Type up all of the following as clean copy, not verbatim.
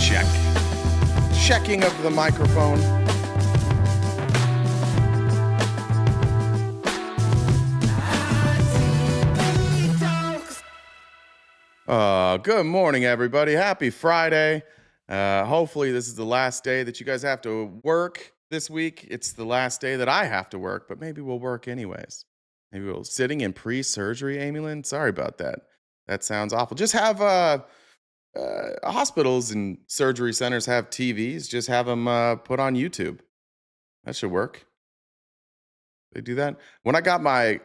Check. Checking of the microphone. Good morning, everybody. Happy Friday. Hopefully this is the last day that you guys have to work this week. It's the last day that I have to work, but maybe we'll work anyways. Maybe we'll sitting in pre-surgery, Amy Lynn. Sorry about that. That sounds awful. Just have hospitals and surgery centers have TVs. Just have them put on YouTube. That should work. They do that. When I got my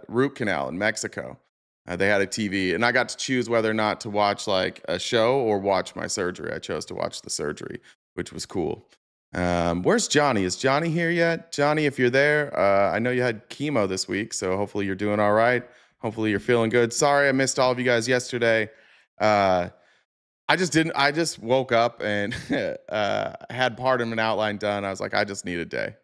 root canal in Mexico, they had a TV, and I got to choose whether or not to watch like a show or watch my surgery. I chose to watch the surgery, which was cool. Where's Johnny? Is Johnny here yet? Johnny, if you're there, I know you had chemo this week, so hopefully you're doing all right. Hopefully you're feeling good. Sorry I missed all of you guys yesterday. I just woke up and had part of an outline done. I was like, I just need a day.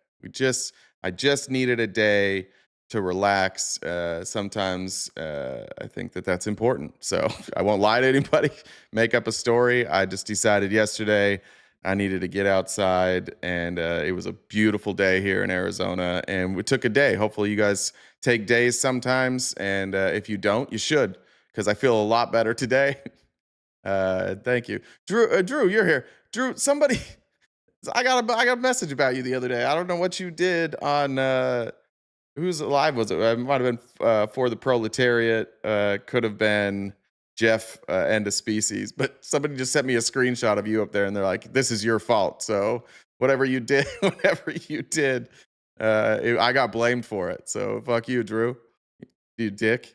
I just needed a day to relax. Sometimes I think that that's important. So I won't lie to anybody, make up a story. I just decided yesterday I needed to get outside, and it was a beautiful day here in Arizona, and we took a day. Hopefully you guys take days sometimes, and if you don't, you should, because I feel a lot better today. Thank you. Drew, you're here. Drew, somebody, I got a message about you the other day. I don't know what you did on, whose live was it? It might have been For the Proletariat. Could have been Jeff, End of Species. But somebody just sent me a screenshot of you up there, and they're like, this is your fault. So whatever you did, I got blamed for it. So fuck you, Drew. You dick.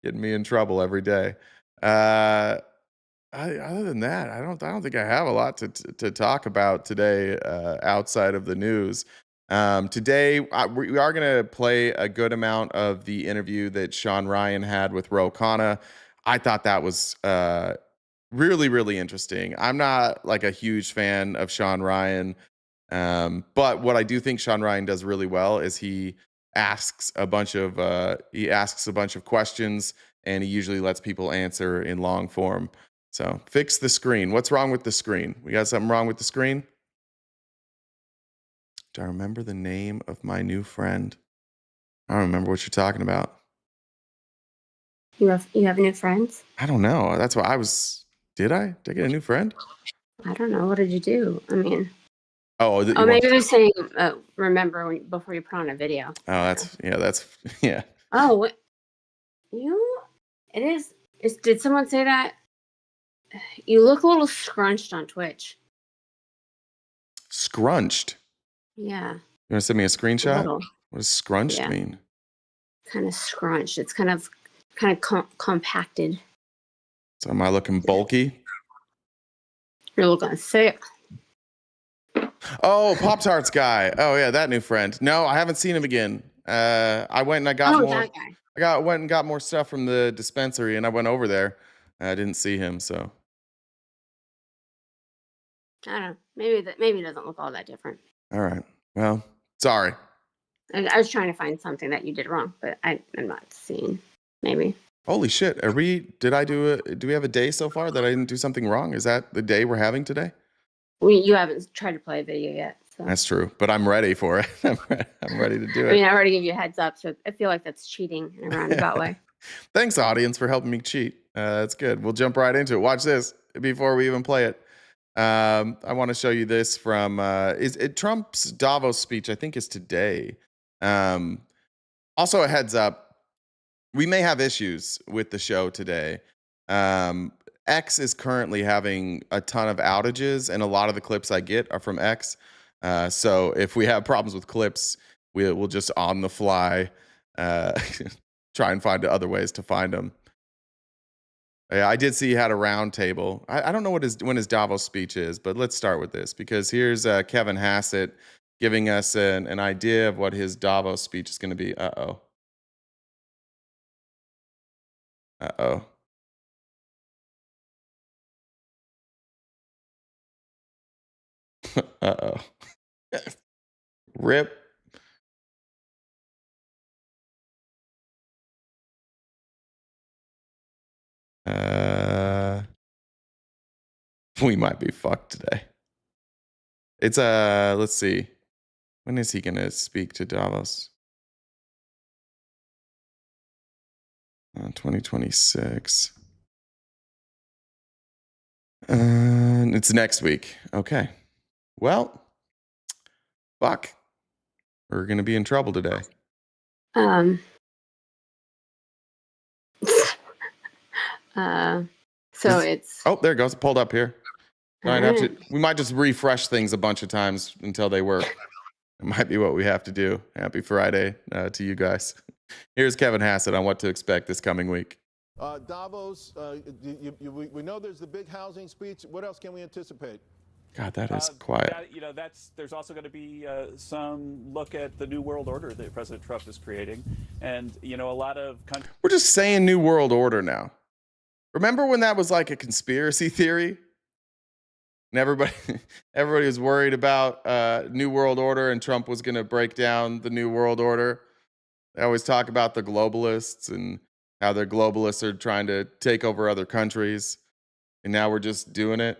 Getting me in trouble every day. Other than that, I don't think I have a lot to talk about today outside of the news. Today, we are going to play a good amount of the interview that Sean Ryan had with Khanna. I thought that was really, really interesting. I'm not like a huge fan of Sean Ryan, but what I do think Sean Ryan does really well is he asks a bunch of questions, and he usually lets people answer in long form. So fix the screen. What's wrong with the screen? We got something wrong with the screen? Do I remember the name of my new friend? I don't remember what you're talking about. You have new friends? I don't know. That's what I was. Did I get a new friend? I don't know. What did you do? I mean. Maybe I was saying, remember before you put on a video. Oh, that's yeah. Oh, what? It is. Did someone say that? You look a little scrunched on Twitch. Scrunched? Yeah. You want to send me a screenshot? What does scrunched mean? Kind of scrunched. It's kind of compacted. So am I looking bulky? You're looking thick. Oh, Pop-Tarts guy. Oh yeah, that new friend. No, I haven't seen him again. I went and I got more. That guy. Went and got more stuff from the dispensary, and I went over there. I didn't see him, so. I don't know. Maybe it doesn't look all that different. All right. Well, sorry. I was trying to find something that you did wrong, but I'm not seeing. Maybe. Holy shit! Do we have a day so far that I didn't do something wrong? Is that the day we're having today? You haven't tried to play a video yet. So. That's true, but I'm ready for it. I'm ready to do it. I mean, I already gave you a heads up, so I feel like that's cheating in a roundabout way. Thanks, audience, for helping me cheat. That's good. We'll jump right into it. Watch this before we even play it. I want to show you this from Trump's Davos speech. I think is today. Also, a heads up: we may have issues with the show today. X is currently having a ton of outages, and a lot of the clips I get are from X. So if we have problems with clips, we'll just on the fly try and find other ways to find them. Yeah, I did see he had a round table. I don't know when his Davos speech is, but let's start with this, because here's Kevin Hassett giving us an idea of what his Davos speech is going to be. Uh-oh. Uh-oh. Uh-oh. Rip. We might be fucked today. It's let's see. When is he going to speak to Davos? 2026. It's next week. Okay. Well, fuck. We're going to be in trouble today. So it's. Oh, there it goes. Pulled up here. We might just refresh things a bunch of times until they work. It might be what we have to do. Happy Friday to you guys. Here's Kevin Hassett on what to expect this coming week. Davos, we know there's the big housing speech. What else can we anticipate? God, that is quiet. Yeah, there's also going to be some look at the new world order that President Trump is creating. And, a lot of countries. We're just saying new world order now. Remember when that was like a conspiracy theory? And everybody was worried about new world order and Trump was going to break down the new world order. They always talk about the globalists and how the globalists are trying to take over other countries. And now we're just doing it.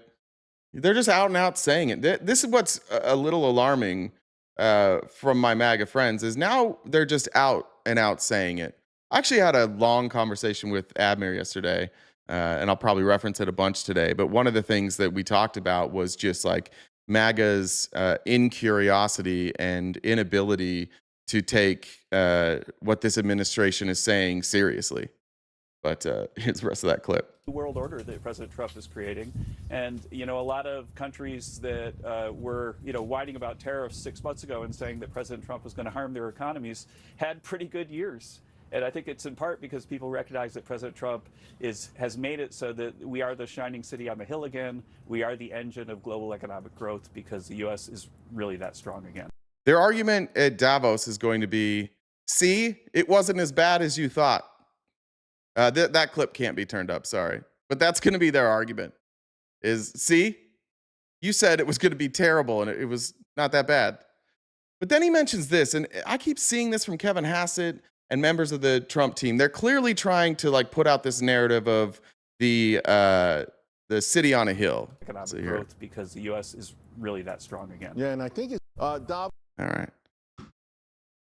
They're just out and out saying it. This is what's a little alarming from my MAGA friends is now they're just out and out saying it. I actually had a long conversation with Admir yesterday, and I'll probably reference it a bunch today. But one of the things that we talked about was just like MAGA's incuriosity and inability to take what this administration is saying seriously. But here's the rest of that clip. The world order that President Trump is creating. And, a lot of countries that were, whining about tariffs 6 months ago and saying that President Trump was going to harm their economies had pretty good years. And I think it's in part because people recognize that President Trump has made it so that we are the shining city on the hill again. We are the engine of global economic growth because the U.S. is really that strong again. Their argument at Davos is going to be, see, it wasn't as bad as you thought. That clip can't be turned up, sorry. But that's going to be their argument is, see, you said it was going to be terrible and it was not that bad. But then he mentions this, and I keep seeing this from Kevin Hassett and members of the Trump team. They're clearly trying to like put out this narrative of the city on a hill. Economic growth because the U.S. is really that strong again. Yeah, and I think it's All right.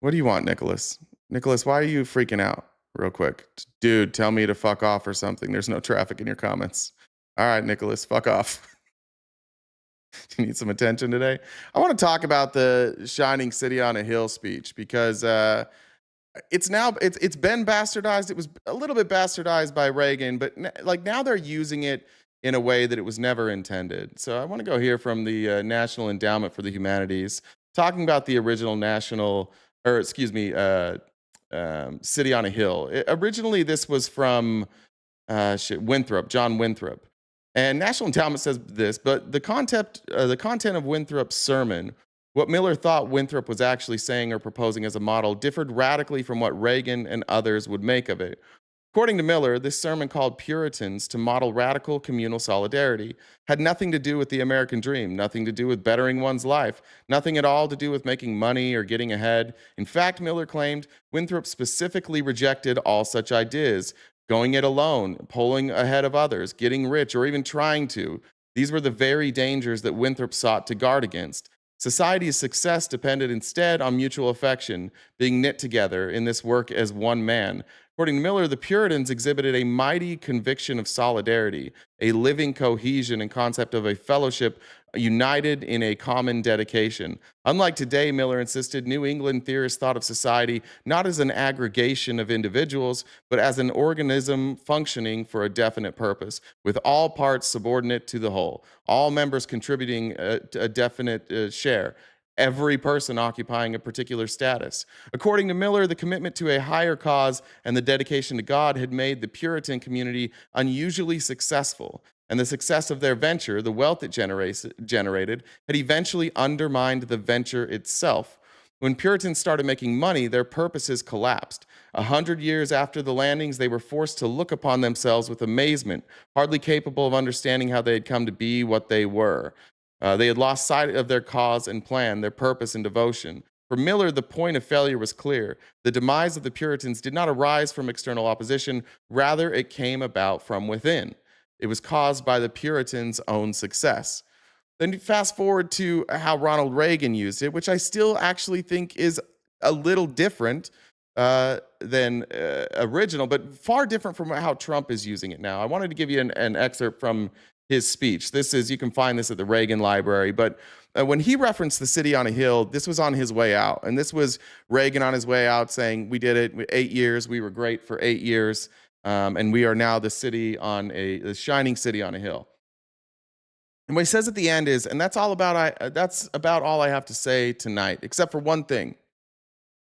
What do you want, Nicholas? Nicholas, why are you freaking out? Real quick. Dude, tell me to fuck off or something. There's no traffic in your comments. All right, Nicholas, fuck off. You need some attention today? I want to talk about the Shining City on a Hill speech because it's been bastardized. It was a little bit bastardized by Reagan, but now they're using it in a way that it was never intended. So I want to go hear from the National Endowment for the Humanities talking about the original City on a Hill. Originally, this was from John Winthrop. And National Endowment says this, but the content of Winthrop's sermon, what Miller thought Winthrop was actually saying or proposing as a model, differed radically from what Reagan and others would make of it. According to Miller, this sermon called Puritans to model radical communal solidarity, had nothing to do with the American dream, nothing to do with bettering one's life, nothing at all to do with making money or getting ahead. In fact, Miller claimed Winthrop specifically rejected all such ideas, going it alone, pulling ahead of others, getting rich, or even trying to. These were the very dangers that Winthrop sought to guard against. Society's success depended instead on mutual affection, being knit together in this work as one man. According to Miller, the Puritans exhibited a mighty conviction of solidarity, a living cohesion and concept of a fellowship united in a common dedication. Unlike today, Miller insisted, New England theorists thought of society not as an aggregation of individuals, but as an organism functioning for a definite purpose, with all parts subordinate to the whole, all members contributing a definite share, every person occupying a particular status. According to Miller, the commitment to a higher cause and the dedication to God had made the Puritan community unusually successful, and the success of their venture, the wealth it generated, had eventually undermined the venture itself. When Puritans started making money, their purposes collapsed. 100 years after the landings, they were forced to look upon themselves with amazement, hardly capable of understanding how they had come to be what they were. They had lost sight of their cause and plan, their purpose and devotion. For Miller, the point of failure was clear. The demise of the Puritans did not arise from external opposition. Rather, it came about from within. It was caused by the Puritans' own success. Then you fast forward to how Ronald Reagan used it, which I still actually think is a little different than original, but far different from how Trump is using it now. I wanted to give you an excerpt from his speech. You can find this at the Reagan Library, but when he referenced the city on a hill, this was on his way out. And this was Reagan on his way out saying, we did it 8 years. We were great for 8 years. And we are now the shining city on a hill. And what he says at the end is, and that's about all I have to say tonight, except for one thing.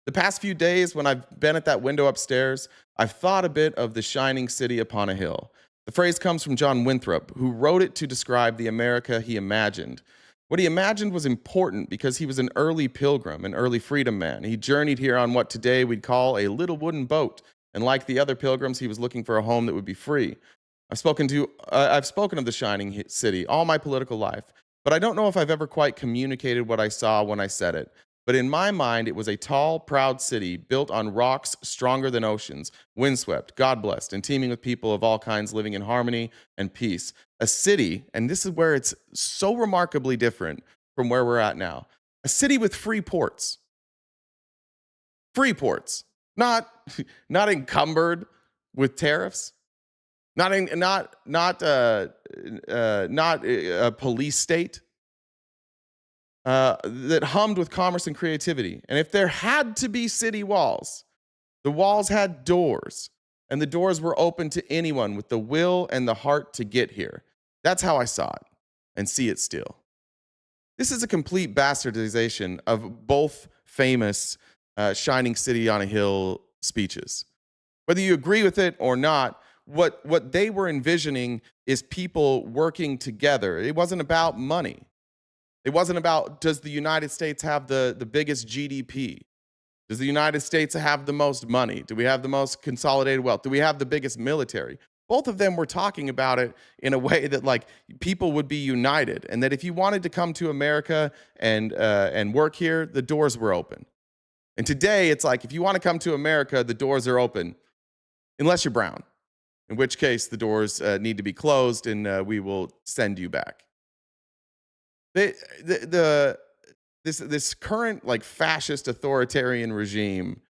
The past few days, when I've been at that window upstairs, I've thought a bit of the shining city upon a hill. The phrase comes from John Winthrop, who wrote it to describe the America he imagined. What he imagined was important because he was an early pilgrim, an early freedom man. He journeyed here on what today we'd call a little wooden boat. And like the other pilgrims, he was looking for a home that would be free. I've spoken of the shining city all my political life, but I don't know if I've ever quite communicated what I saw when I said it. But in my mind, it was a tall, proud city built on rocks stronger than oceans, windswept, God-blessed, and teeming with people of all kinds living in harmony and peace. A city, and this is where it's so remarkably different from where we're at now, a city with free ports. Free ports, not encumbered with tariffs, not a police state. That hummed with commerce and creativity. And if there had to be city walls, the walls had doors, and the doors were open to anyone with the will and the heart to get here. That's how I saw it and see it still. This is a complete bastardization of both famous Shining City on a Hill speeches. Whether you agree with it or not, what they were envisioning is people working together. It wasn't about money. It wasn't about, does the United States have the biggest GDP? Does the United States have the most money? Do we have the most consolidated wealth? Do we have the biggest military? Both of them were talking about it in a way that like people would be united, and that if you wanted to come to America and work here, the doors were open. And today it's like, if you want to come to America, the doors are open, unless you're brown, in which case the doors need to be closed and we will send you back. This current like fascist authoritarian regime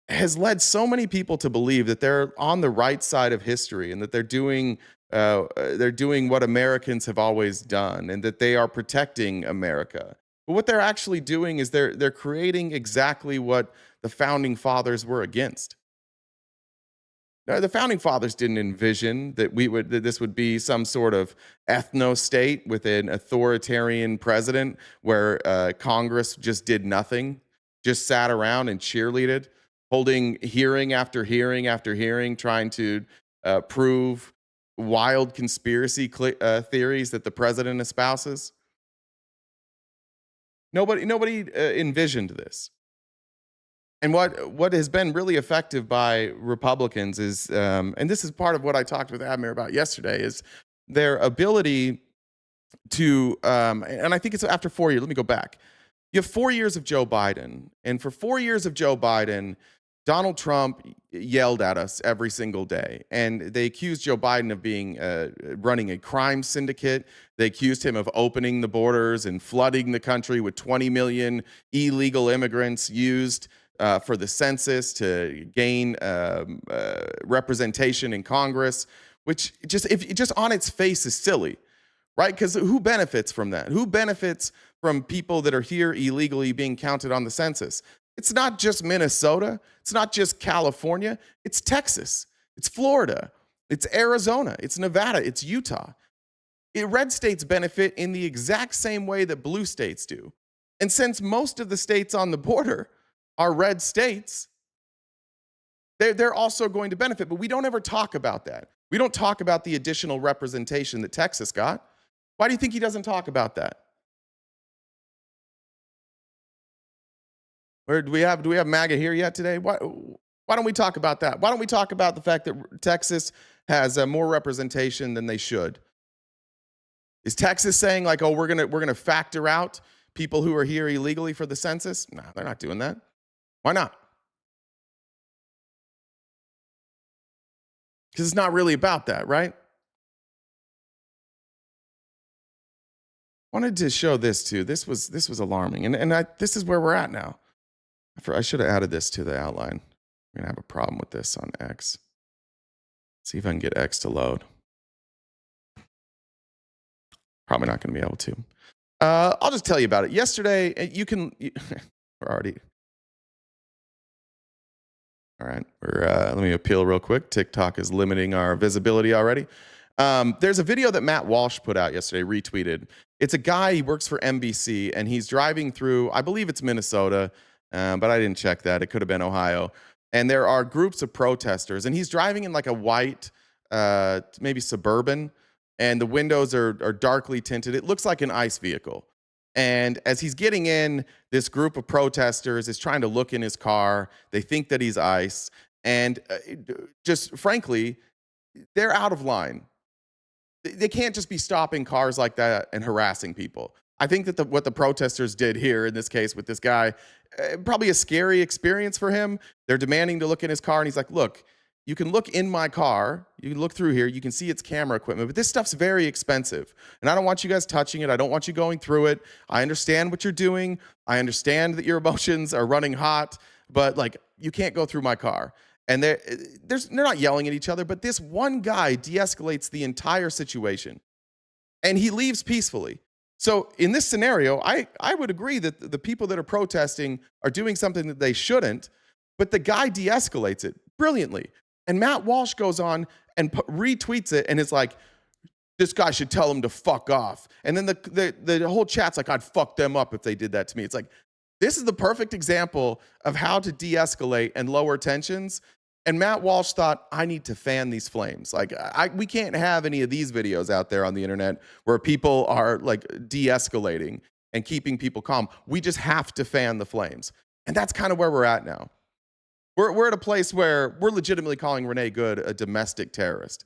has led so many people to believe that they're on the right side of history and that they're doing what Americans have always done and that they are protecting America. But what they're actually doing is they're creating exactly what the founding fathers were against. Now, the founding fathers didn't envision that this would be some sort of ethno-state with an authoritarian president where Congress just did nothing, just sat around and cheerleaded, holding hearing after hearing after hearing, trying to prove wild conspiracy theories that the president espouses. Nobody envisioned this. And what has been really effective by Republicans is, and this is part of what I talked with Admir about yesterday, is their ability to, and I think it's after 4 years, let me go back. You have 4 years of Joe Biden, and for 4 years of Joe Biden, Donald Trump yelled at us every single day, and they accused Joe Biden of being running a crime syndicate. They accused him of opening the borders and flooding the country with 20 million illegal immigrants used for the census to gain representation in Congress, which just on its face is silly, right? Because who benefits from that? Who benefits from people that are here illegally being counted on the census? It's not just Minnesota. It's not just California. It's Texas. It's Florida. It's Arizona. It's Nevada. It's Utah. Red states benefit in the exact same way that blue states do. And since most of the states on the border are red states, they're also going to benefit. But we don't ever talk about that. We don't talk about the additional representation that Texas got. Why do you think he doesn't talk about that? Or do we have MAGA here yet today? Why don't we talk about that? Why don't we talk about the fact that Texas has more representation than they should? Is Texas saying like, oh, we're gonna factor out people who are here illegally for the census? No, they're not doing that. Why not? Because it's not really about that, right? Wanted to show this too. This was alarming, and this is where we're at now. I should have added this to the outline. We're gonna have a problem with this on X. See if I can get X to load. Probably not gonna be able to. I'll just tell you about it. Yesterday, we're already. All right, let me appeal real quick. TikTok is limiting our visibility already. There's a video that Matt Walsh put out yesterday, retweeted. It's a guy, he works for NBC, and he's driving through, I believe it's Minnesota, but I didn't check that. It could have been Ohio. And there are groups of protesters, and he's driving in like a white, maybe Suburban, and the windows are darkly tinted. It looks like an ICE vehicle. And as he's getting in, this group of protesters is trying to look in his car. They think that he's ICE. And just frankly, they're out of line. They can't just be stopping cars like that and harassing people. I think that what the protesters did here in this case with this guy, probably a scary experience for him. They're demanding to look in his car, and he's like, look, you can look in my car. You can look through here. You can see its camera equipment, but this stuff's very expensive, and I don't want you guys touching it. I don't want you going through it. I understand what you're doing. I understand that your emotions are running hot, but like, you can't go through my car. And they're not yelling at each other, but this one guy de-escalates the entire situation, and he leaves peacefully. So in this scenario, I would agree that the people that are protesting are doing something that they shouldn't, but the guy de-escalates it brilliantly. And Matt Walsh goes on and retweets it and is like, this guy should tell him to fuck off. And then the whole chat's like, I'd fuck them up if they did that to me. It's like, this is the perfect example of how to de-escalate and lower tensions. And Matt Walsh thought, I need to fan these flames. Like, we can't have any of these videos out there on the internet where people are like de-escalating and keeping people calm. We just have to fan the flames. And that's kind of where we're at now. We're at a place where we're legitimately calling Renee Good a domestic terrorist.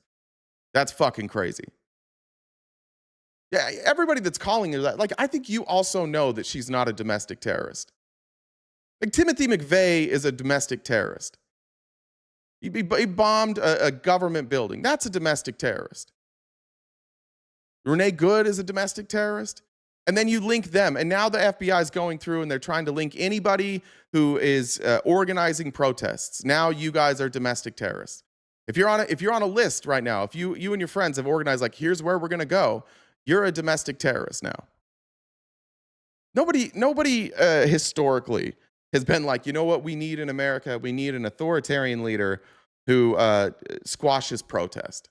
That's fucking crazy. Yeah, everybody that's calling her that, like, I think you also know that she's not a domestic terrorist. Like, Timothy McVeigh is a domestic terrorist. He bombed a government building. That's a domestic terrorist. Renee Good is a domestic terrorist. And then you link them. And now the FBI is going through and they're trying to link anybody who is organizing protests. Now you guys are domestic terrorists. If you're on a list right now, if you and your friends have organized, like, here's where we're going to go, you're a domestic terrorist now. Nobody historically has been like, you know what we need in America? We need an authoritarian leader who squashes protest.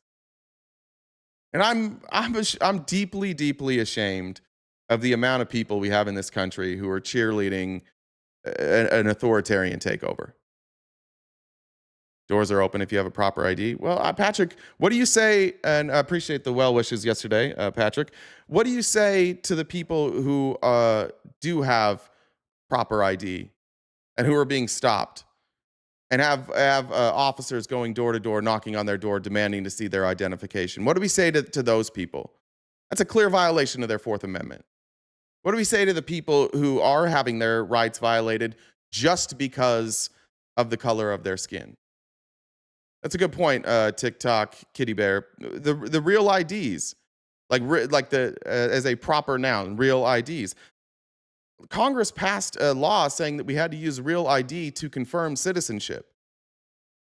And I'm deeply, deeply ashamed of the amount of people we have in this country who are cheerleading an authoritarian takeover. Doors are open if you have a proper ID. Well, Patrick, what do you say? And I appreciate the well wishes yesterday, Patrick. What do you say to the people who do have proper ID and who are being stopped and have officers going door to door, knocking on their door, demanding to see their identification? What do we say to those people? That's a clear violation of their Fourth Amendment. What do we say to the people who are having their rights violated just because of the color of their skin? That's a good point, TikTok, Kitty Bear. The real IDs, as a proper noun, real IDs. Congress passed a law saying that we had to use real ID to confirm citizenship.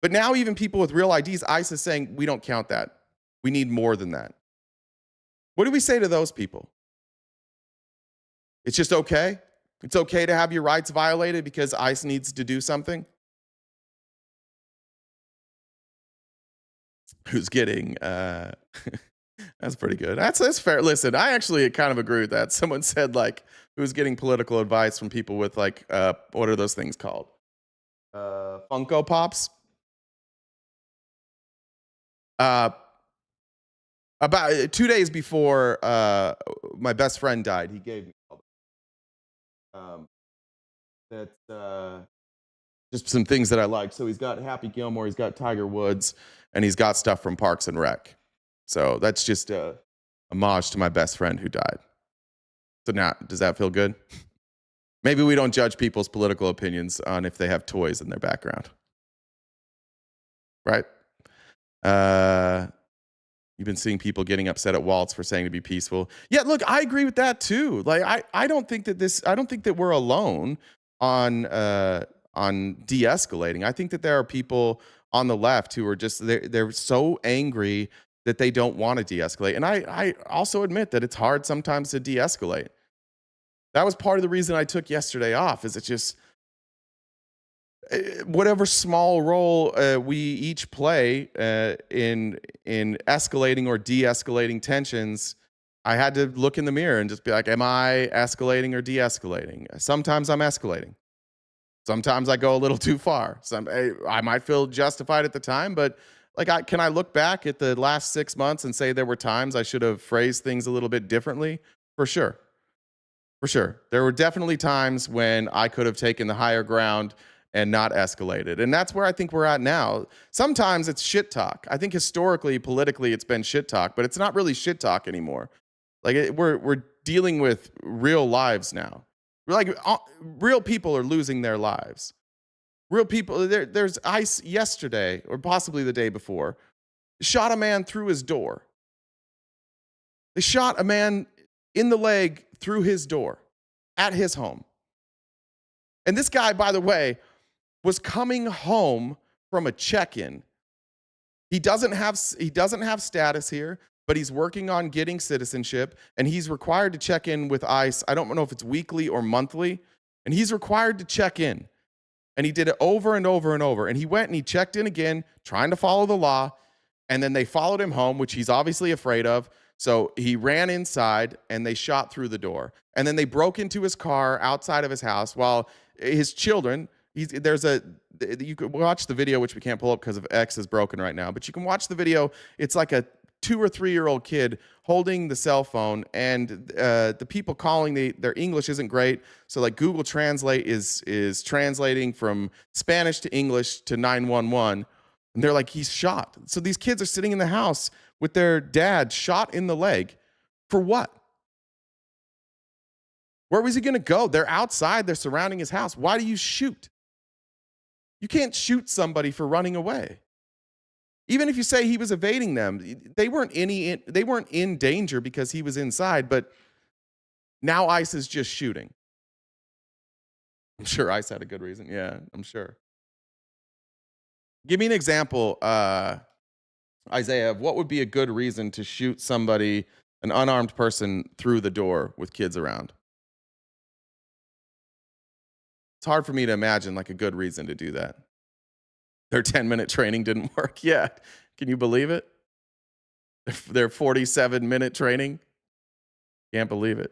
But now even people with real IDs, ICE is saying, we don't count that. We need more than that. What do we say to those people? It's just okay? It's okay to have your rights violated because ICE needs to do something? Who's getting that's pretty good. That's fair. Listen, I actually kind of agree with that. Someone said, like, who's getting political advice from people with, like, what are those things called? Funko Pops. About 2 days before my best friend died, he gave me all that's just some things that I like. So he's got Happy Gilmore, he's got Tiger Woods, and he's got stuff from Parks and Rec. So that's just a homage to my best friend who died. So now, does that feel good? Maybe we don't judge people's political opinions on if they have toys in their background. Right? You've been seeing people getting upset at Waltz for saying to be peaceful. Yeah, look, I agree with that too. Like I don't think that we're alone on de-escalating. I think that there are people on the left who are just they're so angry that they don't want to de-escalate. And I also admit that it's hard sometimes to de-escalate. That was part of the reason I took yesterday off, is it just whatever small role we each play in escalating or de-escalating tensions, I had to look in the mirror and just be like, am I escalating or de-escalating? Sometimes I'm escalating. Sometimes I go a little too far. I might feel justified at the time, but like, can I look back at the last 6 months and say there were times I should have phrased things a little bit differently? For sure. For sure. There were definitely times when I could have taken the higher ground and not escalated. And that's where I think we're at now. Sometimes it's shit talk. I think historically, politically, it's been shit talk, but it's not really shit talk anymore. Like we're dealing with real lives now. Real people are losing their lives. Real people. There's ICE yesterday, or possibly the day before, shot a man through his door. They shot a man in the leg through his door at his home. And this guy, by the way, was coming home from a check-in. He doesn't have status here, but he's working on getting citizenship, and he's required to check in with ICE. I don't know if it's weekly or monthly, and he's required to check in. And he did it over and over and over. And he went and he checked in again, trying to follow the law. And then they followed him home, which he's obviously afraid of. So he ran inside and they shot through the door. And then they broke into his car outside of his house while his children, you can watch the video, which we can't pull up because of X is broken right now, but you can watch the video. It's like a 2 or 3 year old kid holding the cell phone, and the people calling, their English isn't great. So like Google Translate is translating from Spanish to English to 911. And they're like, he's shot. So these kids are sitting in the house with their dad shot in the leg. For what? Where was he going to go? They're outside. They're surrounding his house. Why do you shoot? You can't shoot somebody for running away. Even if you say he was evading them, they weren't in danger because he was inside, but now ICE is just shooting. I'm sure ICE had a good reason. Yeah, I'm sure. Give me an example, Isaiah, of what would be a good reason to shoot somebody, an unarmed person, through the door with kids around. It's hard for me to imagine like a good reason to do that. Their 10-minute training didn't work. Yeah. Can you believe it? Their 47-minute training. Can't believe it.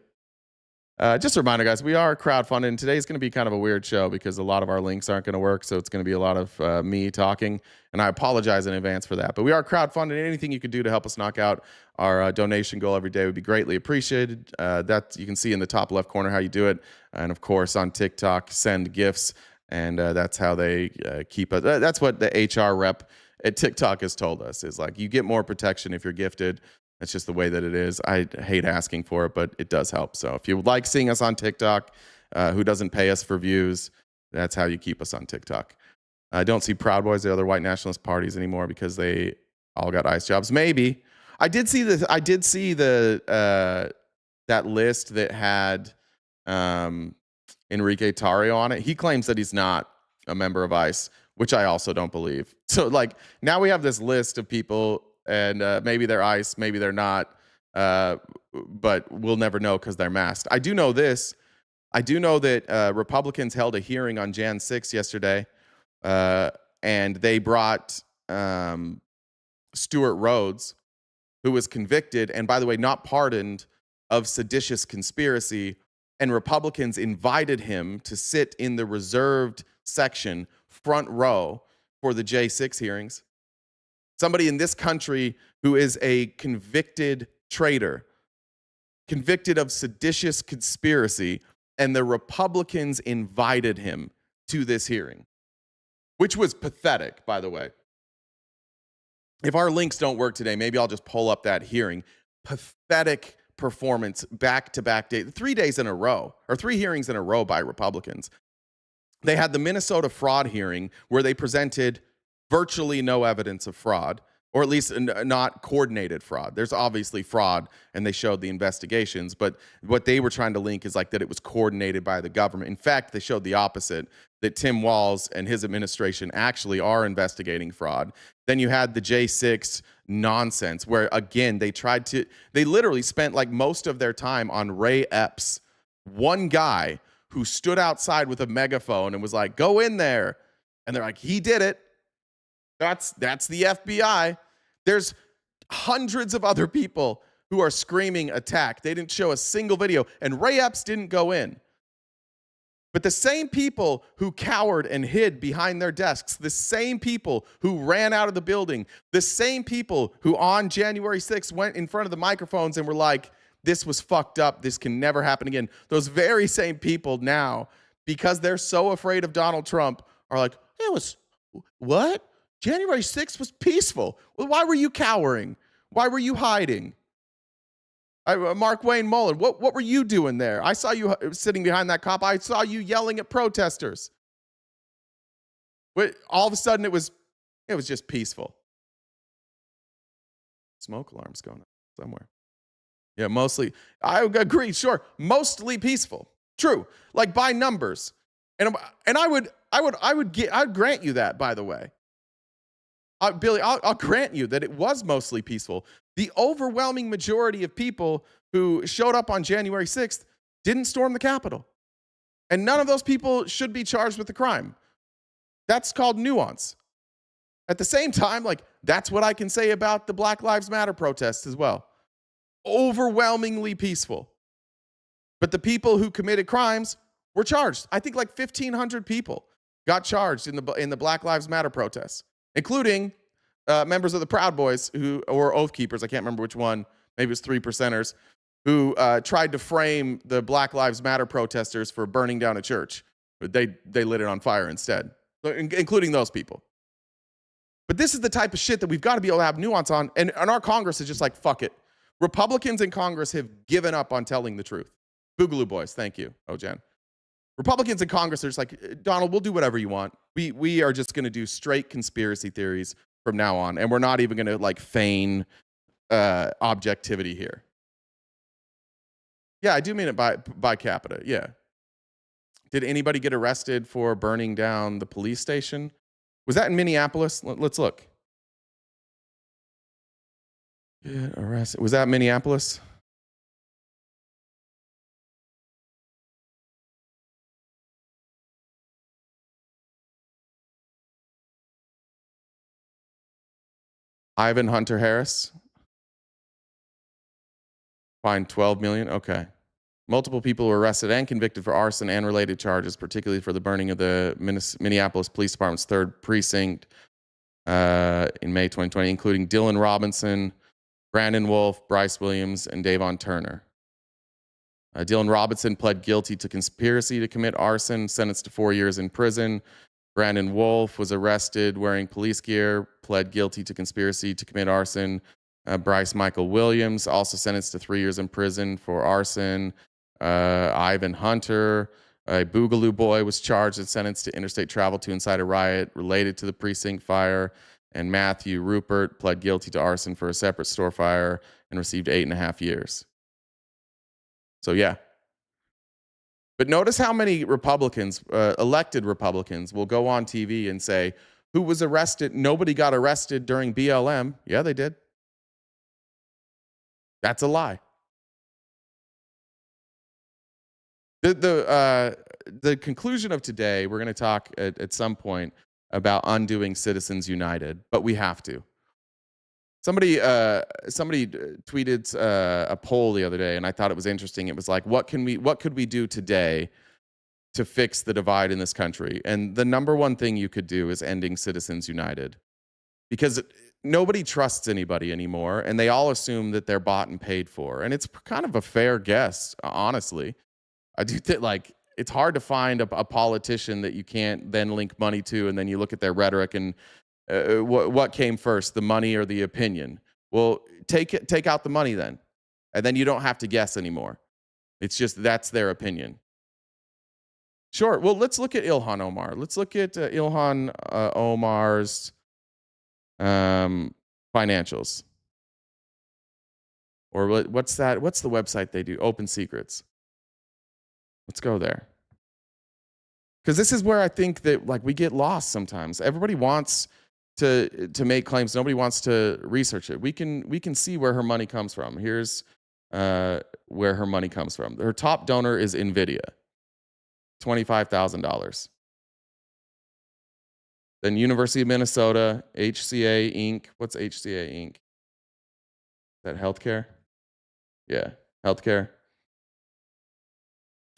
Just a reminder, guys, we are crowdfunding. And today's going to be kind of a weird show because a lot of our links aren't going to work. So it's going to be a lot of me talking. And I apologize in advance for that. But we are crowdfunding. Anything you could do to help us knock out our donation goal every day would be greatly appreciated. That you can see in the top left corner how you do it. And, of course, on TikTok, send gifts. And that's how they keep us. That's what the HR rep at TikTok has told us, is like, you get more protection if you're gifted. That's just the way that it is. I hate asking for it, but it does help. So if you would like seeing us on TikTok, who doesn't pay us for views, that's how you keep us on TikTok. I don't see Proud Boys, the other white nationalist parties, anymore because they all got ICE jobs. Maybe. I did see that list that had Enrique Tarrio on it. He claims that he's not a member of ICE, which I also don't believe. So like now we have this list of people, and maybe they're ICE, maybe they're not, but we'll never know because they're masked. I do know this. I do know that Republicans held a hearing on Jan 6 yesterday, and they brought Stuart Rhodes, who was convicted, and by the way, not pardoned, of seditious conspiracy, and Republicans invited him to sit in the reserved section, front row, for the J6 hearings. Somebody in this country who is a convicted traitor, convicted of seditious conspiracy, and the Republicans invited him to this hearing, which was pathetic, by the way. If our links don't work today, maybe I'll just pull up that hearing. Pathetic performance, back-to-back days, 3 days in a row, or 3 hearings in a row by Republicans. They had the Minnesota fraud hearing where they presented virtually no evidence of fraud. or at least not coordinated fraud. There's obviously fraud, and they showed the investigations, but what they were trying to link is like that it was coordinated by the government. In fact, they showed the opposite, that Tim Walz and his administration actually are investigating fraud. Then you had the J6 nonsense, where again, they literally spent like most of their time on Ray Epps, one guy who stood outside with a megaphone and was like, go in there. And they're like, he did it. That's the FBI. There's hundreds of other people who are screaming attack. They didn't show a single video, and Ray Epps didn't go in. But the same people who cowered and hid behind their desks, the same people who ran out of the building, the same people who on January 6th went in front of the microphones and were like, this was fucked up, this can never happen again. Those very same people now, because they're so afraid of Donald Trump, are like, it was, what? January 6th was peaceful. Well, why were you cowering? Why were you hiding? Mark Wayne Mullen, what were you doing there? I saw you sitting behind that cop. I saw you yelling at protesters. But all of a sudden, it was just peaceful. Smoke alarms going on somewhere. Yeah, mostly. I agree. Sure, mostly peaceful. True, like by numbers, and I'd grant you that. By the way, Billy, I'll grant you that it was mostly peaceful. The overwhelming majority of people who showed up on January 6th didn't storm the Capitol. And none of those people should be charged with the crime. That's called nuance. At the same time, like, that's what I can say about the Black Lives Matter protests as well. Overwhelmingly peaceful. But the people who committed crimes were charged. I think like 1,500 people got charged in the Black Lives Matter protests, including members of the Proud Boys or Oath Keepers, I can't remember which one, maybe it was 3%ers, who tried to frame the Black Lives Matter protesters for burning down a church. But they lit it on fire instead, including those people. But this is the type of shit that we've got to be able to have nuance on, and our Congress is just like, fuck it. Republicans in Congress have given up on telling the truth. Boogaloo Boys, thank you, Ojan. Republicans in Congress are just like, Donald, we'll do whatever you want. We are just going to do straight conspiracy theories from now on, and we're not even going to like feign objectivity here. Yeah, I do mean it by capita. Yeah. Did anybody get arrested for burning down the police station? Was that in Minneapolis? Let's look. Get arrested. Was that Minneapolis? Ivan Hunter Harris. Fined $12 million. Okay. Multiple people were arrested and convicted for arson and related charges, particularly for the burning of the Minneapolis Police Department's 3rd precinct in May 2020, including Dylan Robinson, Brandon Wolf, Bryce Williams, and Davon Turner. Dylan Robinson pled guilty to conspiracy to commit arson, sentenced to 4 years in prison. Brandon Wolf was arrested wearing police gear, pled guilty to conspiracy to commit arson. Bryce Michael Williams, also sentenced to 3 years in prison for arson. Ivan Hunter, a Boogaloo Boy, was charged and sentenced to interstate travel to incite a riot related to the precinct fire. And Matthew Rupert pled guilty to arson for a separate store fire and received 8.5 years. So, yeah. But notice how many Republicans, elected Republicans, will go on TV and say, who was arrested? Nobody got arrested during BLM. Yeah, they did. That's a lie. The conclusion of today, we're going to talk at some point about undoing Citizens United, but we have to. Somebody tweeted a poll the other day, and I thought it was interesting. It was like, what could we do today to fix the divide in this country? And the number one thing you could do is ending Citizens United, because nobody trusts anybody anymore, and they all assume that they're bought and paid for. And it's kind of a fair guess, honestly. I do think, like, it's hard to find a politician that you can't then link money to, and then you look at their rhetoric and what came first, the money or the opinion? Well, take out the money then, and then you don't have to guess anymore. It's just that's their opinion. Sure. Well, let's look at Ilhan Omar. Let's look at Ilhan Omar's financials. Or what's that? What's the website they do? Open Secrets. Let's go there. Because this is where I think that like we get lost sometimes. Everybody wants to make claims. Nobody wants to research it. We can see where her money comes from. Here's where her money comes from. Her top donor is NVIDIA, $25,000. Then University of Minnesota, HCA Inc. What's HCA Inc? Is that healthcare? Yeah, healthcare.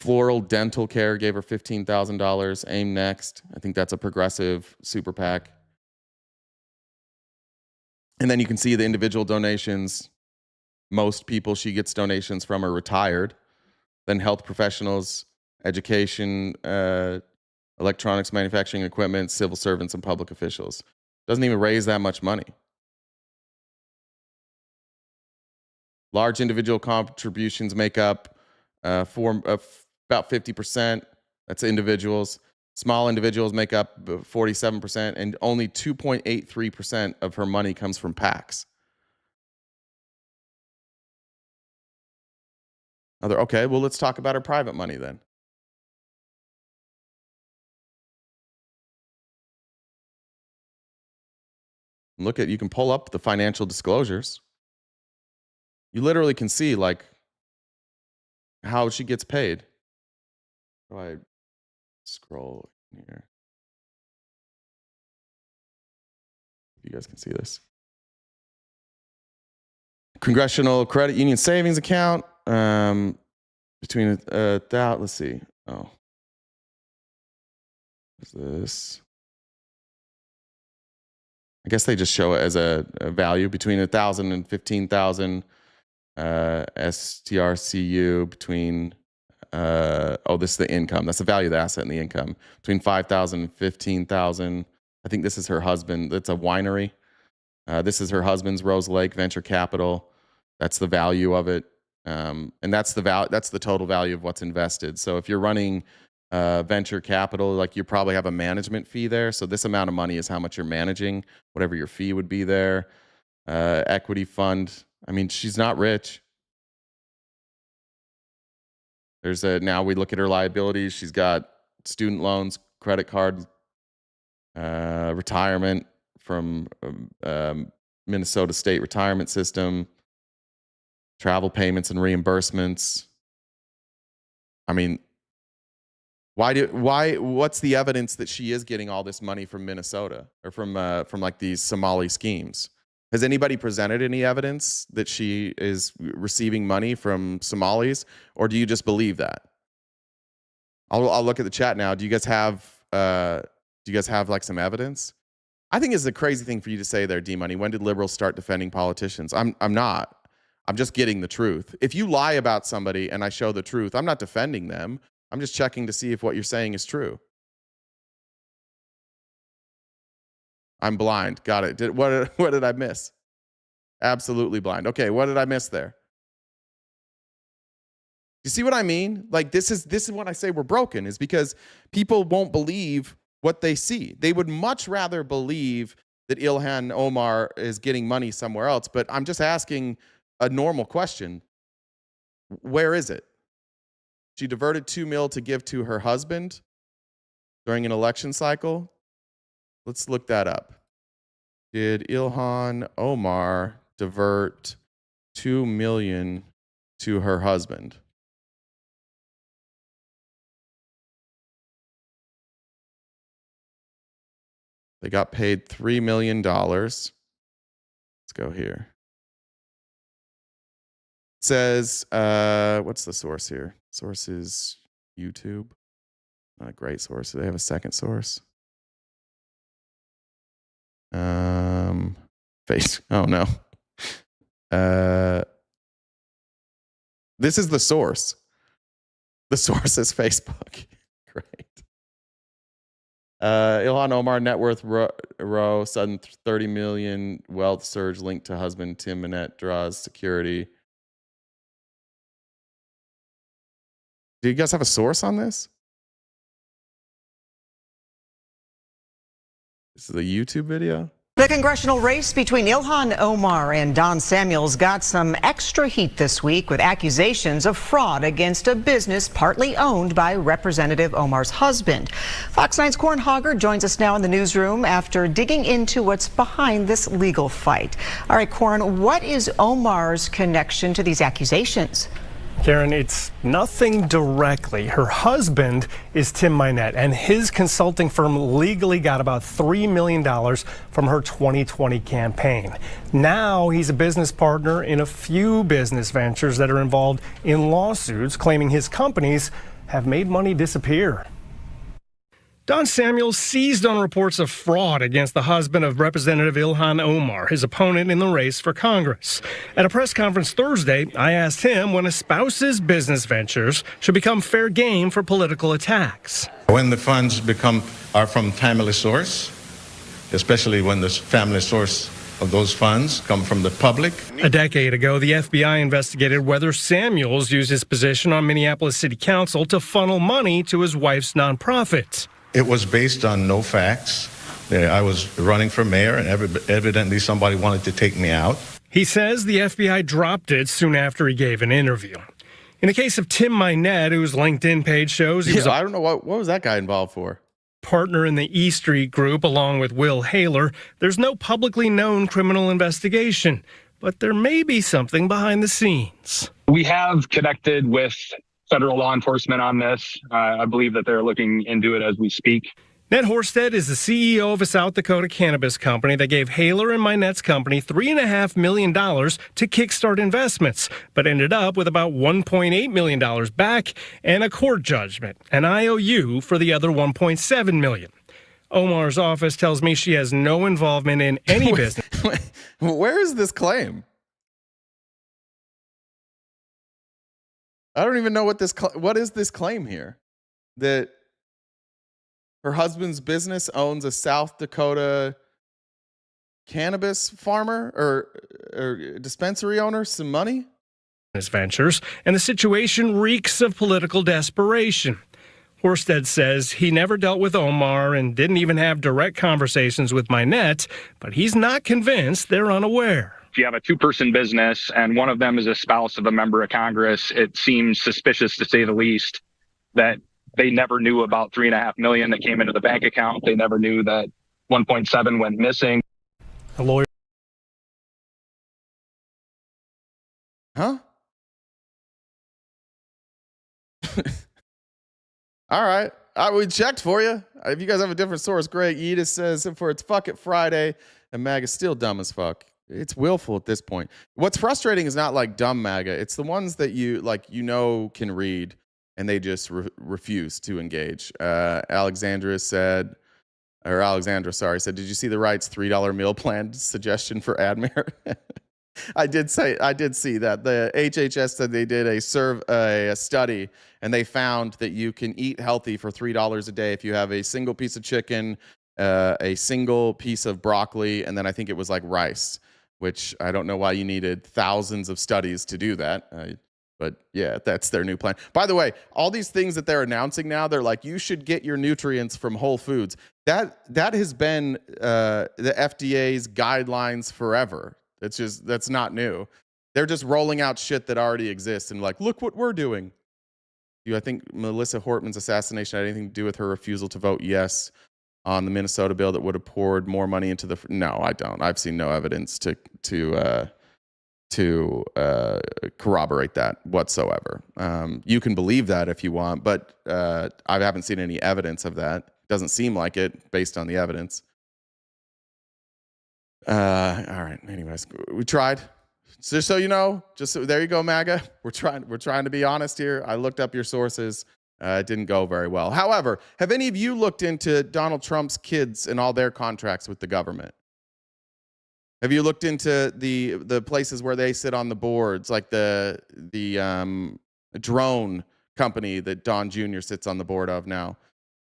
Floral Dental Care gave her $15,000. AIM Next, I think that's a progressive super PAC. And then you can see the individual donations. Most people she gets donations from are retired. Then health professionals, education, electronics, manufacturing equipment, civil servants, and public officials. Doesn't even raise that much money. Large individual contributions make up about 50%. That's individuals. Small individuals make up 47%, and only 2.83% of her money comes from PACs. Okay, well, let's talk about her private money then. You can pull up the financial disclosures. You literally can see like how she gets paid. How do I scroll here? You guys can see this. Congressional Credit Union Savings Account, between let's see. Oh, what's this? I guess they just show it as a value between 1,000 and 15,000. STRCU between this is the income. That's the value of the asset and the income. Between 5,000 and 15,000. I think this is her husband. It's a winery. This is her husband's Rose Lake Venture Capital. That's the value of it. And that's the total value of what's invested. So if you're running venture capital, like you probably have a management fee there. So this amount of money is how much you're managing, whatever your fee would be there. Equity fund. I mean, she's not rich. Now we look at her liabilities. She's got student loans, credit card, retirement from Minnesota State Retirement System, travel payments and reimbursements. I mean, what's the evidence that she is getting all this money from Minnesota or from like these Somali schemes? Has anybody presented any evidence that she is receiving money from Somalis, or do you just believe that? I'll look at the chat now. Do you guys have like some evidence? I think it's a crazy thing for you to say there, D-Money. When did liberals start defending politicians? I'm not. I'm just getting the truth. If you lie about somebody and I show the truth, I'm not defending them. I'm just checking to see if what you're saying is true. I'm blind. Got it. What did I miss? Absolutely blind. Okay, what did I miss there? You see what I mean? Like this is what I say we're broken, is because people won't believe what they see. They would much rather believe that Ilhan Omar is getting money somewhere else, but I'm just asking a normal question. Where is it? She diverted $2 million to give to her husband during an election cycle. Let's look that up. Did Ilhan Omar divert $2 million to her husband? They got paid $3 million. Let's go here. It says, what's the source here? Source is YouTube. Not a great source. Do they have a second source? Oh no. This is the source. The source is Facebook. Great. Ilhan Omar net worth row sudden 30 million wealth surge linked to husband Tim Minette draws security. Do you guys have a source on this? This is a YouTube video. The congressional race between Ilhan Omar and Don Samuels got some extra heat this week with accusations of fraud against a business partly owned by Representative Omar's husband. Fox 9's Corin Hogger joins us now in the newsroom after digging into what's behind this legal fight. All right, Corin, what is Omar's connection to these accusations? Karen, it's nothing directly. Her husband is Tim Minette, and his consulting firm legally got about $3 million from her 2020 campaign. Now he's a business partner in a few business ventures that are involved in lawsuits claiming his companies have made money disappear. Don Samuels seized on reports of fraud against the husband of Representative Ilhan Omar, his opponent in the race for Congress. At a press conference Thursday, I asked him when a spouse's business ventures should become fair game for political attacks. When the funds are from family source, especially when the family source of those funds come from the public. A decade ago, the FBI investigated whether Samuels used his position on Minneapolis City Council to funnel money to his wife's nonprofit. It was based on no facts. I was running for mayor, and evidently somebody wanted to take me out. He says the FBI dropped it soon after he gave an interview. In the case of Tim Minette, whose LinkedIn page shows he was I don't know what was that guy involved for. Partner in the E Street Group along with Will Haler, there's no publicly known criminal investigation, but there may be something behind the scenes. We have connected with federal law enforcement on this. I believe that they're looking into it as we speak. Ned Horsted is the CEO of a South Dakota cannabis company that gave Haler and Minette's company $3.5 million to kickstart investments, but ended up with about $1.8 million back and a court judgment, an IOU for the other $1.7 million. Omar's office tells me she has no involvement in any business. Where is this claim? I don't even know what is this claim here? That her husband's business owns a South Dakota cannabis farmer or dispensary owner some money? His ventures, and the situation reeks of political desperation. Horsted says he never dealt with Omar and didn't even have direct conversations with Minette, but he's not convinced they're unaware. If you have a two-person business and one of them is a spouse of a member of Congress, it seems suspicious, to say the least, that they never knew about $3.5 million that came into the bank account. They never knew that 1.7 went missing. A lawyer. Huh? All right. We checked for you. If you guys have a different source, great. Edith says, for it's Fuck It Friday, and MAGA's still dumb as fuck. It's willful at this point. What's frustrating is not like dumb MAGA. It's the ones that can read and they just refuse to engage. Alexandra said, did you see the Right's $3 meal plan suggestion for Admir? I did see that. The HHS said they did a study and they found that you can eat healthy for $3 a day if you have a single piece of chicken, a single piece of broccoli, and then I think it was like rice, which I don't know why you needed thousands of studies to do that. But yeah, that's their new plan. By the way, all these things that they're announcing now, they're like, you should get your nutrients from Whole Foods. That has been the FDA's guidelines forever. That's not new. They're just rolling out shit that already exists and like, look what we're doing. I think Melissa Hortman's assassination had anything to do with her refusal to vote yes on the Minnesota bill that would have poured more money into the... No, I don't. I've seen no evidence to corroborate that whatsoever. You can believe that if you want, but I haven't seen any evidence of that. Doesn't seem like it based on the evidence. All right. Anyways, we tried. Just so you know, there you go, MAGA. We're trying to be honest here. I looked up your sources. It didn't go very well. However, have any of you looked into Donald Trump's kids and all their contracts with the government? Have you looked into the places where they sit on the boards, like the drone company that Don Jr. sits on the board of now,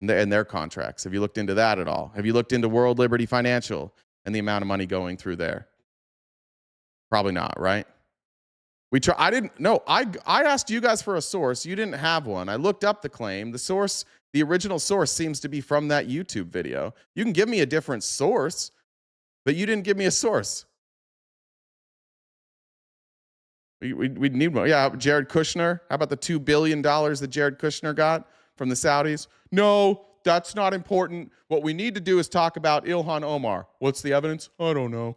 and their contracts? Have you looked into that at all? Have you looked into World Liberty Financial and the amount of money going through there? Probably not, right? I didn't know. I asked you guys for a source. You didn't have one. I looked up the claim. The original source seems to be from that YouTube video. You can give me a different source. But you didn't give me a source. We need one. Yeah, Jared Kushner. How about the $2 billion that Jared Kushner got from the Saudis? No, that's not important. What we need to do is talk about Ilhan Omar. What's the evidence? I don't know.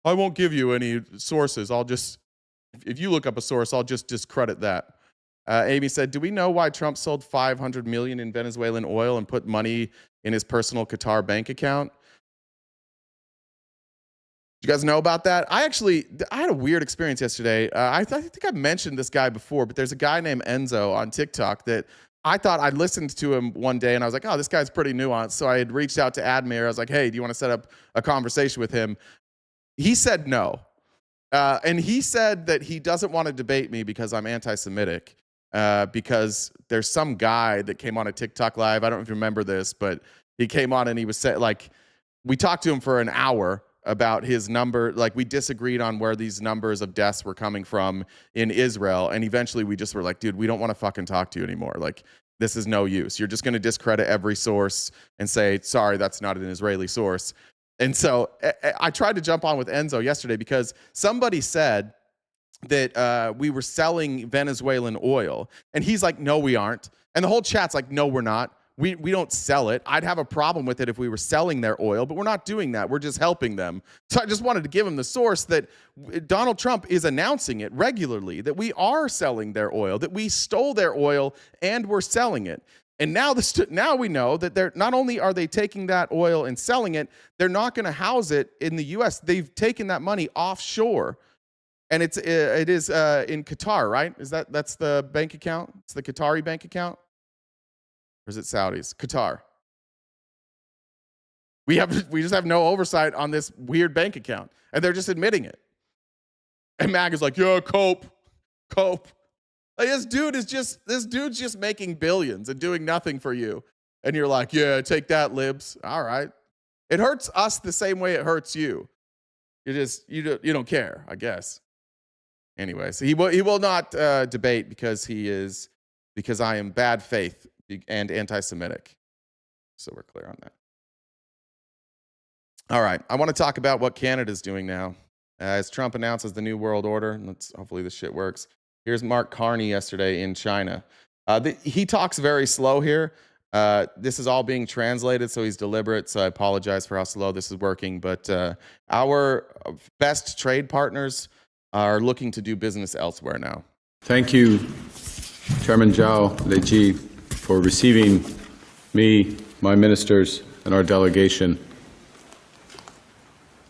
I won't give you any sources. If you look up a source, I'll just discredit that. Amy said, do we know why Trump sold $500 million in Venezuelan oil and put money in his personal Qatar bank account? You guys know about that? I had a weird experience yesterday. I think I've mentioned this guy before, but there's a guy named Enzo on TikTok that I thought I'd listened to him one day, and I was like, oh, this guy's pretty nuanced. So I had reached out to Admir. I was like, hey, do you want to set up a conversation with him? He said no. And he said that he doesn't want to debate me because I'm anti-Semitic, because there's some guy that came on a TikTok live. I don't know if you remember this, but he came on and he was saying, like, we talked to him for an hour about his number. Like, we disagreed on where these numbers of deaths were coming from in Israel. And eventually we just were like, dude, we don't want to fucking talk to you anymore. Like, this is no use. You're just going to discredit every source and say, sorry, that's not an Israeli source. And so I tried to jump on with Enzo yesterday because somebody said that we were selling Venezuelan oil. And he's like, no, we aren't. And the whole chat's like, no, we're not. We don't sell it. I'd have a problem with it if we were selling their oil, but we're not doing that. We're just helping them. So I just wanted to give him the source that Donald Trump is announcing it regularly, that we are selling their oil, that we stole their oil and we're selling it. And now we know that they're not only are they taking that oil and selling it, they're not going to house it in the U.S. They've taken that money offshore, and it is in Qatar, right? That's the bank account? It's the Qatari bank account. Or is it Saudis? Qatar. We just have no oversight on this weird bank account, and they're just admitting it. And MAGA's like, yeah, cope. Like, this dude's just making billions and doing nothing for you, and you're like, yeah, take that, libs. All right. It hurts us the same way it hurts you. You don't care, I guess. Anyway, so he will not debate because I am bad faith and anti-Semitic. So we're clear on that. All right. I want to talk about what Canada's doing now. As Trump announces the New World Order, hopefully this shit works. Here's Mark Carney yesterday in China. He talks very slow here. This is all being translated, so he's deliberate, so I apologize for how slow this is working. But our best trade partners are looking to do business elsewhere now. Thank you, Chairman Zhao Leji, for receiving me, my ministers, and our delegation.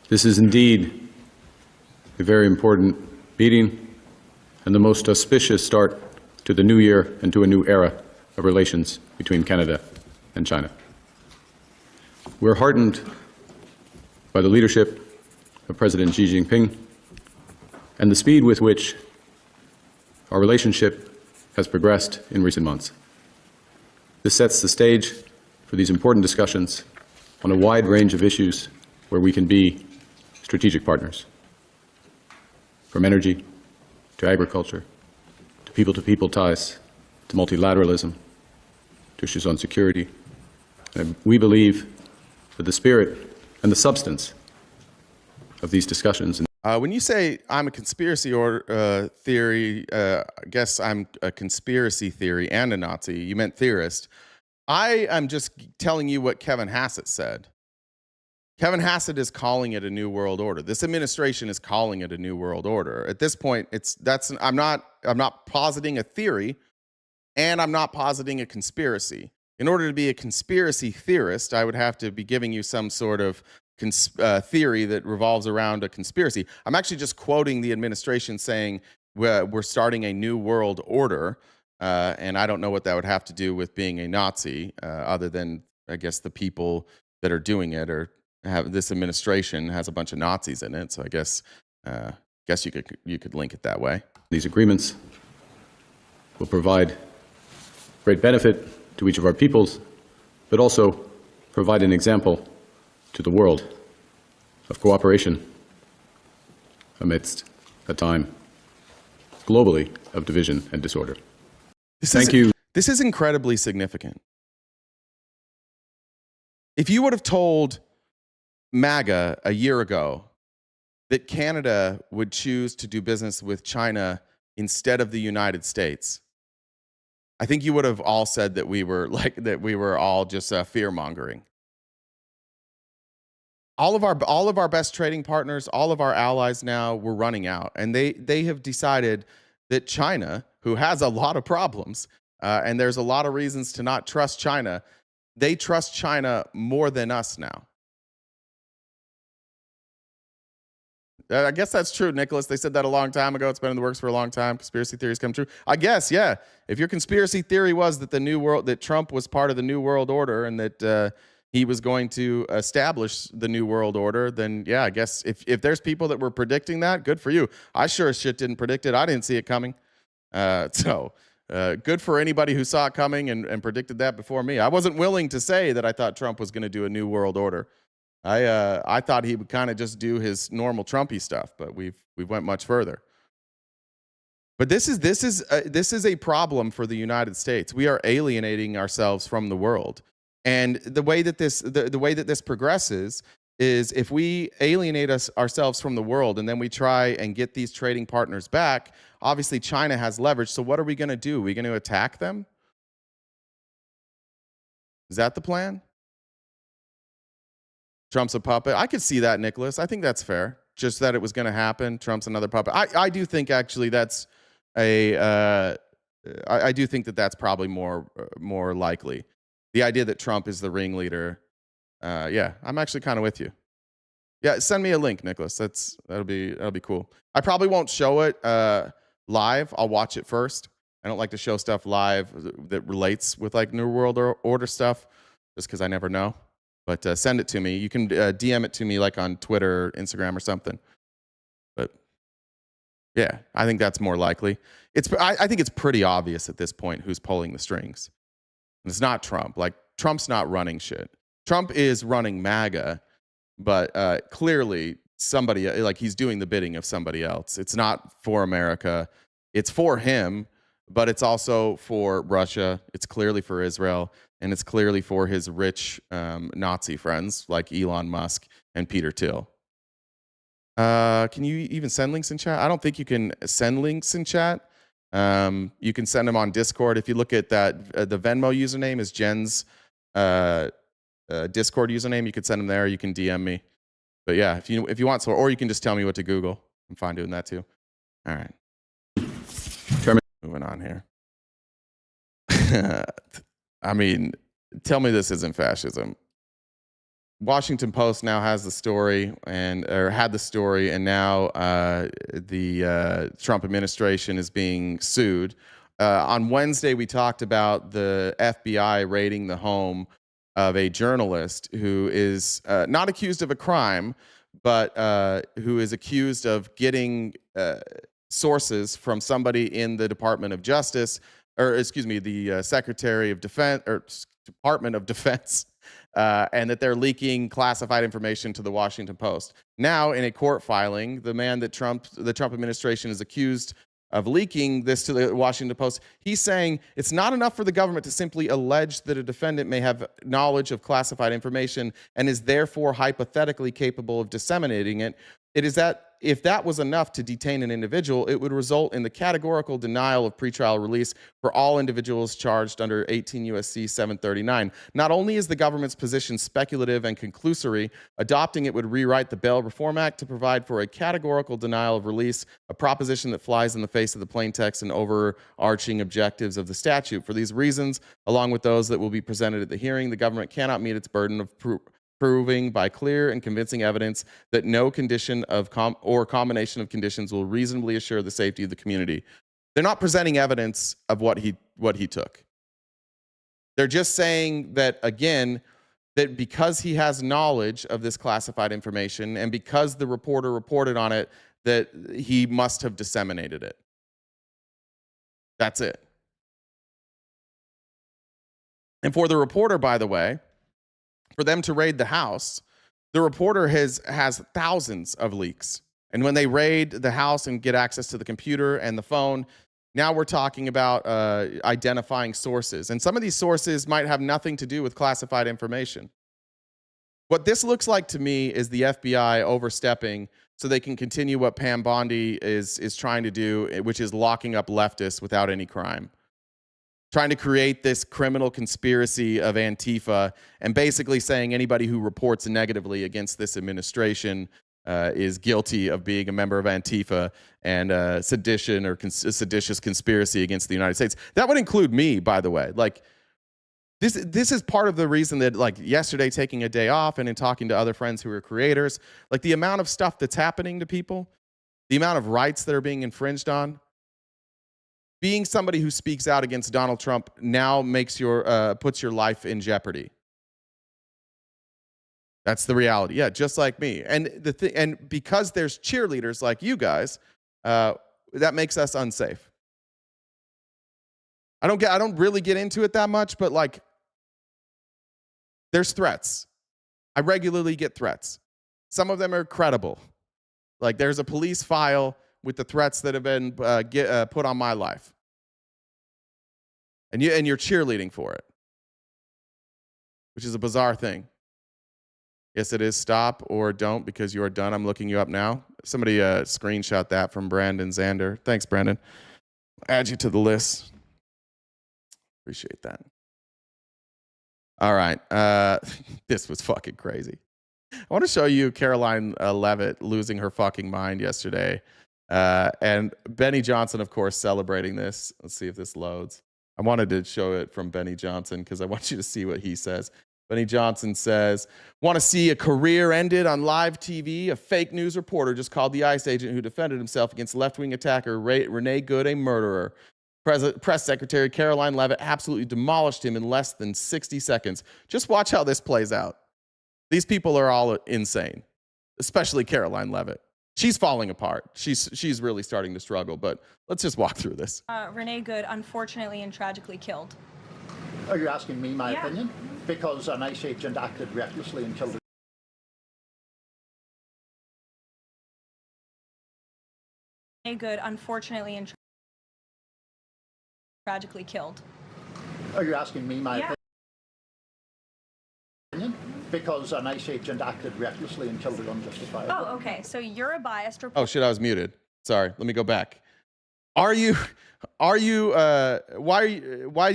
This is indeed a very important meeting and the most auspicious start to the new year and to a new era of relations between Canada and China. We're heartened by the leadership of President Xi Jinping and the speed with which our relationship has progressed in recent months. This sets the stage for these important discussions on a wide range of issues where we can be strategic partners, from energy to agriculture, to people-to-people ties, to multilateralism, to issues on security. And we believe that the spirit and the substance of these discussions. When you say I'm a conspiracy theory, I guess I'm a conspiracy theory and a Nazi. You meant theorist. I am just telling you what Kevin Hassett said. Kevin Hassett is calling it a new world order. This administration is calling it a new world order. At this point, I'm not positing a theory, and I'm not positing a conspiracy. In order to be a conspiracy theorist, I would have to be giving you some sort of theory that revolves around a conspiracy. I'm actually just quoting the administration saying we're starting a new world order, and I don't know what that would have to do with being a Nazi, other than I guess the people that are doing it this administration has a bunch of Nazis in it. So I guess you could link it that way. These agreements will provide great benefit to each of our peoples, but also provide an example to the world of cooperation amidst a time globally of division and disorder. Thank you. This is incredibly significant. If you would have told MAGA a year ago that Canada would choose to do business with China instead of the United States, I think you would have all said that we were all just fear mongering. All of our best trading partners, all of our allies now, we're running out, and they have decided that China, who has a lot of problems, and there's a lot of reasons to not trust China, they trust China more than us now. I guess that's true, Nicholas. They said that a long time ago. It's been in the works for a long time. Conspiracy theories come true. I guess, yeah. If your conspiracy theory was that that Trump was part of the New World Order and that he was going to establish the New World Order, then yeah, I guess if there's people that were predicting that, good for you. I sure as shit didn't predict it. I didn't see it coming. So good for anybody who saw it coming and predicted that before me. I wasn't willing to say that I thought Trump was going to do a New World Order. I thought he would kind of just do his normal Trumpy stuff, but we've went much further. But this is a problem for the United States. We are alienating ourselves from the world, and the way that this progresses is if we alienate ourselves from the world and then we try and get these trading partners back. Obviously, China has leverage. So what are we going to do? Are we going to attack them? Is that the plan? Trump's a puppet. I could see that, Nicholas. I think that's fair. Just that it was going to happen. Trump's another puppet. I do think actually that's I do think that that's probably more likely. The idea that Trump is the ringleader. Yeah, I'm actually kind of with you. Yeah, send me a link, Nicholas. That'll be cool. I probably won't show it live. I'll watch it first. I don't like to show stuff live that relates with like New World Order stuff, just because I never know. But send it to me. You can DM it to me like on Twitter, or Instagram, or something. But yeah, I think that's more likely. I think it's pretty obvious at this point who's pulling the strings. And it's not Trump. Like, Trump's not running shit. Trump is running MAGA, but clearly somebody, like, he's doing the bidding of somebody else. It's not for America. It's for him, but it's also for Russia. It's clearly for Israel. And it's clearly for his rich Nazi friends like Elon Musk and Peter Thiel. Can you even send links in chat? I don't think you can send links in chat. You can send them on Discord. If you look at that, the Venmo username is Jen's Discord username. You could send them there. You can DM me. But yeah, if you want to, or you can just tell me what to Google. I'm fine doing that too. All right. Moving on here. I mean, tell me this isn't fascism. Washington Post now has the story and now the Trump administration is being sued. On Wednesday, we talked about the FBI raiding the home of a journalist who is not accused of a crime, but who is accused of getting sources from somebody in the Department of Justice, or excuse me, the Secretary of Defense or Department of Defense, and that they're leaking classified information to the Washington Post. Now, in a court filing, the man that the Trump administration is accused of leaking this to the Washington Post, he's saying it's not enough for the government to simply allege that a defendant may have knowledge of classified information and is therefore hypothetically capable of disseminating it. It is that if that was enough to detain an individual, it would result in the categorical denial of pretrial release for all individuals charged under 18 U.S.C. 739. Not only is the government's position speculative and conclusory, adopting it would rewrite the Bail Reform Act to provide for a categorical denial of release, a proposition that flies in the face of the plain text and overarching objectives of the statute. For these reasons, along with those that will be presented at the hearing, the government cannot meet its burden of proving by clear and convincing evidence that no condition of or combination of conditions will reasonably assure the safety of the community. They're not presenting evidence of what he took. They're just saying that, again, that because he has knowledge of this classified information and because the reporter reported on it, that he must have disseminated it. That's it. And for the reporter, by the way, for them to raid the house, the reporter has thousands of leaks. And when they raid the house and get access to the computer and the phone, now we're talking about identifying sources. And some of these sources might have nothing to do with classified information. What this looks like to me is the FBI overstepping so they can continue what Pam Bondi is trying to do, which is locking up leftists without any crime. Trying to create this criminal conspiracy of Antifa and basically saying anybody who reports negatively against this administration is guilty of being a member of Antifa and sedition or seditious conspiracy against the United States. That would include me, by the way. Like, this is part of the reason that, like, yesterday taking a day off and in talking to other friends who are creators, like the amount of stuff that's happening to people, the amount of rights that are being infringed on. Being somebody who speaks out against Donald Trump now makes puts your life in jeopardy. That's the reality. Yeah, just like me. And and because there's cheerleaders like you guys, that makes us unsafe. I don't really get into it that much, but like, there's threats. I regularly get threats. Some of them are credible. Like, there's a police file with the threats that have been put on my life. And you're cheerleading for it, which is a bizarre thing. Yes, it is stop or don't because you are done. I'm looking you up now. Somebody screenshot that from Brandon Zander. Thanks, Brandon. Add you to the list. Appreciate that. All right. This was fucking crazy. I want to show you Caroline Leavitt losing her fucking mind yesterday. And Benny Johnson, of course, celebrating this. Let's see if this loads. I wanted to show it from Benny Johnson because I want you to see what he says. Benny Johnson says, want to see a career ended on live TV? A fake news reporter just called the ICE agent who defended himself against left-wing attacker Renee Good a murderer. Press Secretary Caroline Leavitt absolutely demolished him in less than 60 seconds. Just watch how this plays out. These people are all insane, especially Caroline Leavitt. She's falling apart. She's really starting to struggle, but let's just walk through this. Renee Good, unfortunately and tragically killed. Are you asking me my opinion? Because an ICE agent acted recklessly and killed her. Renee Good, unfortunately and tragically killed. Are you asking me my opinion? Because an ICE agent acted recklessly and killed her unjustifiably. Oh, okay. So you're a biased reporter. Oh shit, I was muted. Sorry. Let me go back. Why do you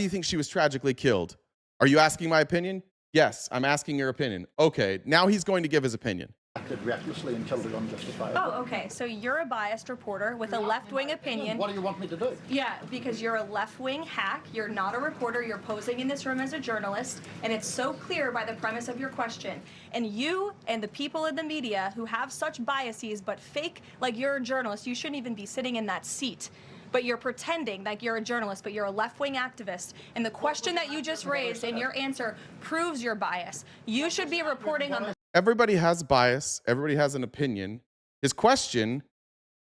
think she was tragically killed? Are you asking my opinion? Yes, I'm asking your opinion. Okay, now he's going to give his opinion. Acted recklessly and killed her unjustifiably. Oh, okay. So you're a biased reporter with a left-wing opinion. What do you want me to do? Yeah, because you're a left-wing hack. You're not a reporter. You're posing in this room as a journalist, and it's so clear by the premise of your question. And you and the people in the media who have such biases but fake like you're a journalist, you shouldn't even be sitting in that seat. But you're pretending like you're a journalist, but you're a left-wing activist. And the question that you just raised and your answer proves your bias. You should be reporting on the... Everybody has bias. Everybody has an opinion. His question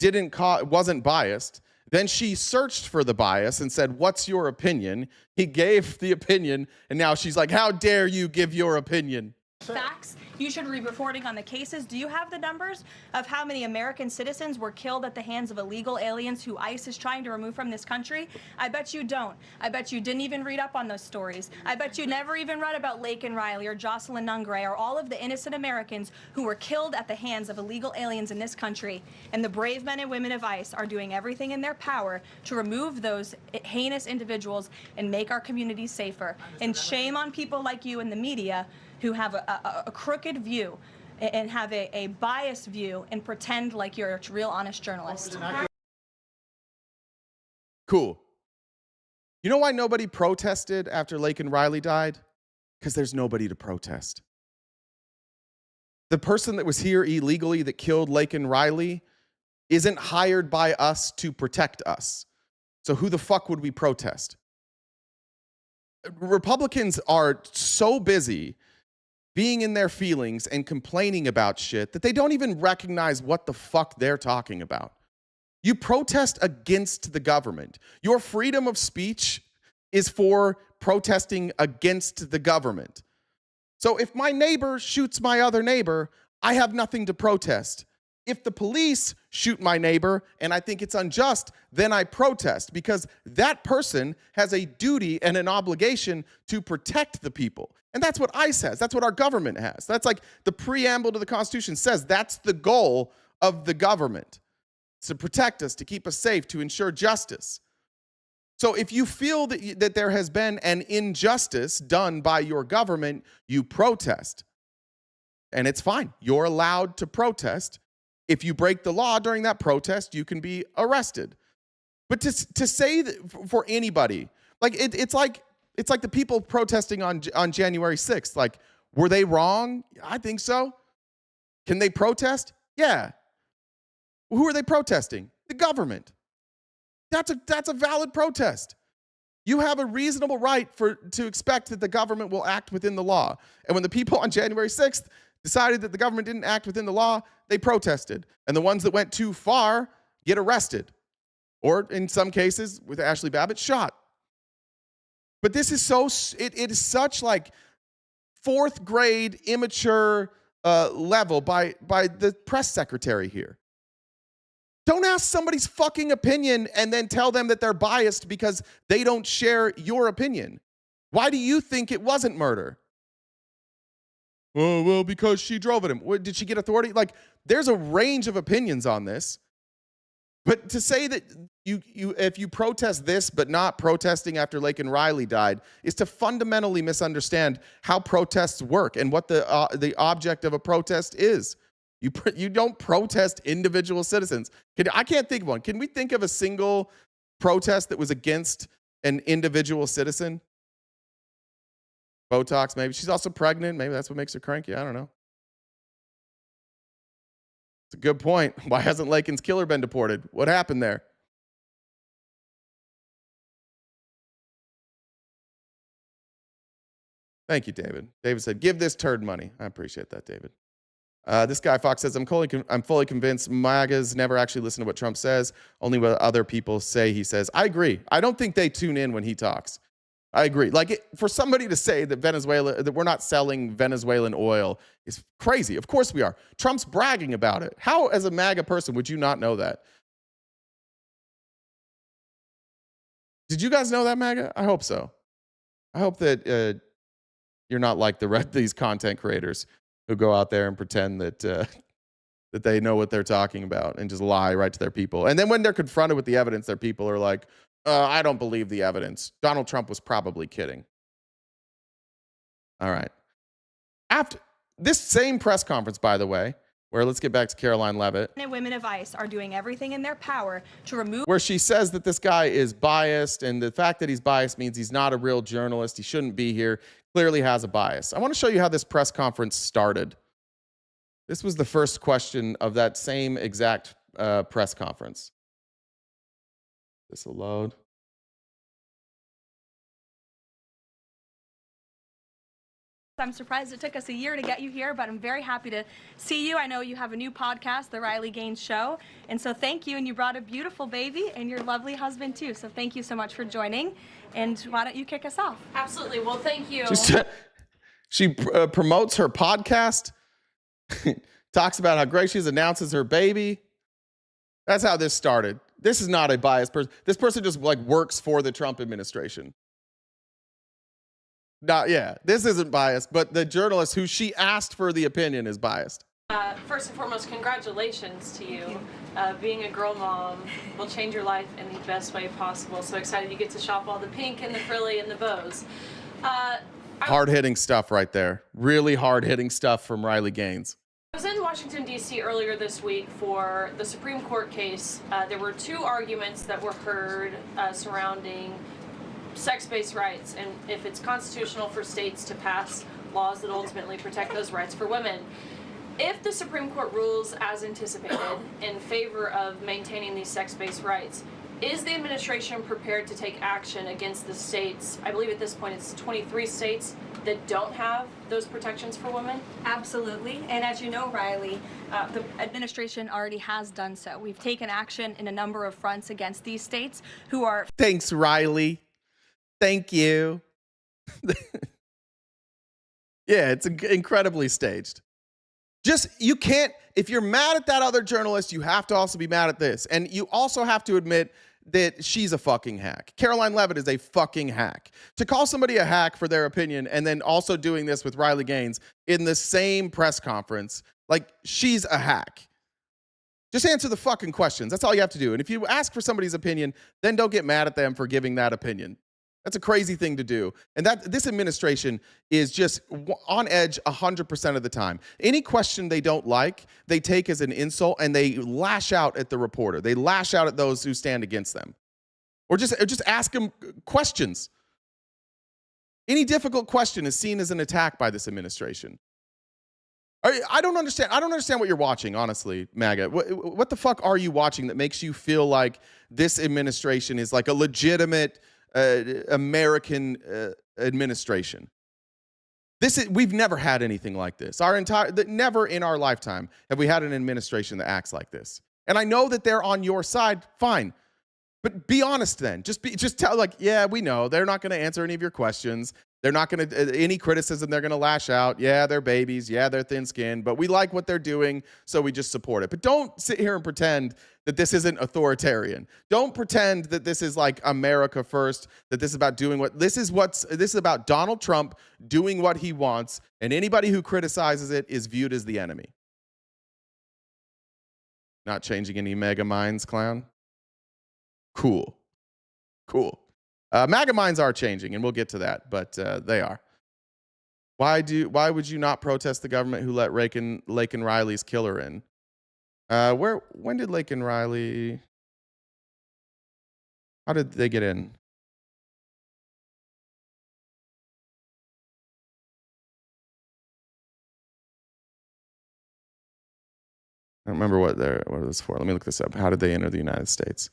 wasn't biased. Then she searched for the bias and said, what's your opinion? He gave the opinion, and now she's like, how dare you give your opinion? Facts. You should be reporting on the cases. Do you have the numbers of how many American citizens were killed at the hands of illegal aliens who ICE is trying to remove from this country? I bet you don't. I bet you didn't even read up on those stories. I bet you never even read about Laken Riley or Jocelyn Nungray or all of the innocent Americans who were killed at the hands of illegal aliens in this country. And the brave men and women of ICE are doing everything in their power to remove those heinous individuals and make our communities safer. And shame on people like you in the media who have a crooked view and have a biased view and pretend like you're a real honest journalist. Cool. You know why nobody protested after Laken Riley died? Because there's nobody to protest. The person that was here illegally that killed Laken Riley isn't hired by us to protect us. So who the fuck would we protest? Republicans are so busy being in their feelings and complaining about shit that they don't even recognize what the fuck they're talking about. You protest against the government. Your freedom of speech is for protesting against the government. So if my neighbor shoots my other neighbor, I have nothing to protest. If the police shoot my neighbor and I think it's unjust, then I protest because that person has a duty and an obligation to protect the people. And that's what ICE has. That's what our government has. That's like the preamble to the Constitution says that's the goal of the government. It's to protect us, to keep us safe, to ensure justice. So if you feel that there has been an injustice done by your government, you protest. And it's fine. You're allowed to protest. If you break the law during that protest, you can be arrested. But to say that for anybody, like it's like the people protesting on January 6th. Like, were they wrong? I think so. Can they protest? Yeah. Who are they protesting? The government. That's a valid protest. You have a reasonable right to expect that the government will act within the law. And when the people on January 6th decided that the government didn't act within the law, they protested. And the ones that went too far get arrested. Or in some cases, with Ashley Babbitt, shot. But this is it is such like fourth grade immature level by the press secretary here. Don't ask somebody's fucking opinion and then tell them that they're biased because they don't share your opinion. Why do you think it wasn't murder? Oh, well, because she drove at him. Did she get authority? Like, there's a range of opinions on this. But to say that if you protest this but not protesting after Laken Riley died is to fundamentally misunderstand how protests work and what the object of a protest is. You don't protest individual citizens. I can't think of one. Can we think of a single protest that was against an individual citizen? Botox, maybe. She's also pregnant. Maybe that's what makes her cranky. I don't know. It's a good point. Why hasn't Laken's killer been deported? What happened there? Thank you, David. David said, give this turd money. I appreciate that, David. This guy, Fox, says, I'm fully convinced MAGAs never actually listen to what Trump says, only what other people say he says. I agree. I don't think they tune in when he talks. I agree. Like, for somebody to say that we're not selling Venezuelan oil is crazy. Of course we are. Trump's bragging about it. How, as a MAGA person, would you not know that? Did you guys know that, MAGA? I hope so. I hope that you're not like these content creators who go out there and pretend that that they know what they're talking about and just lie right to their people. And then when they're confronted with the evidence, their people are like, I don't believe the evidence. Donald Trump was probably kidding. All right. After this same press conference, by the way, where let's get back to Caroline Leavitt. Women of ICE are doing everything in their power to remove. Where she says that this guy is biased, and the fact that he's biased means he's not a real journalist. He shouldn't be here. Clearly has a bias. I want to show you how this press conference started. This was the first question of that same exact press conference. This will load. I'm surprised it took us a year to get you here, but I'm very happy to see you. I know you have a new podcast, The Riley Gaines Show, and so thank you. And you brought a beautiful baby and your lovely husband too, so thank you so much for joining. And why don't you kick us off? Absolutely. Well, thank you. She promotes her podcast, talks about how great she is, announces her baby. That's how this started. This is not a biased person. This person just like works for the Trump administration. This isn't biased, but the journalist who she asked for the opinion is biased. First and foremost, congratulations to you. Being a girl mom will change your life in the best way possible. So excited you get to shop all the pink and the frilly and the bows. Hard-hitting stuff right there. Really hard-hitting stuff from Riley Gaines. I was in Washington, D.C. earlier this week for the Supreme Court case. There were two arguments that were heard surrounding sex-based rights and if it's constitutional for states to pass laws that ultimately protect those rights for women. If the Supreme Court rules as anticipated in favor of maintaining these sex-based rights, is the administration prepared to take action against the states? I believe at this point it's 23 states that don't have those protections for women? Absolutely. And as you know, Riley, the administration already has done so. We've taken action in a number of fronts against these states who are... Thanks, Riley. Thank you. Yeah, it's incredibly staged. You can't, if you're mad at that other journalist, you have to also be mad at this. And you also have to admit that she's a fucking hack. Caroline Leavitt is a fucking hack. To call somebody a hack for their opinion and then also doing this with Riley Gaines in the same press conference, like, she's a hack. Just answer the fucking questions. That's all you have to do. And if you ask for somebody's opinion, then don't get mad at them for giving that opinion. That's a crazy thing to do. And that this administration is just on edge 100% of the time. Any question they don't like, they take as an insult and they lash out at the reporter. They lash out at those who stand against them. Or just ask them questions. Any difficult question is seen as an attack by this administration. I don't understand. I don't understand what you're watching, honestly, MAGA. What the fuck are you watching that makes you feel like this administration is like a legitimate American administration? We've never had anything like this. Never in our lifetime have we had an administration that acts like this. And I know that they're on your side, fine. But be honest then. Just tell, like, yeah, we know they're not going to answer any of your questions. They're not going to, any criticism, they're going to lash out. Yeah, they're babies. Yeah, they're thin-skinned. But we like what they're doing, so we just support it. But don't sit here and pretend that this isn't authoritarian. Don't pretend that this is like America first, that this is about doing what, this is about Donald Trump doing what he wants, and anybody who criticizes it is viewed as the enemy. Not changing any MAGA minds, clown? Cool. MAGA minds are changing, and we'll get to that, but they are. Why would you not protest the government who let Laken Riley's killer in? When did Laken Riley? How did they get in? I don't remember what it was for. Let me look this up. How did they enter the United States?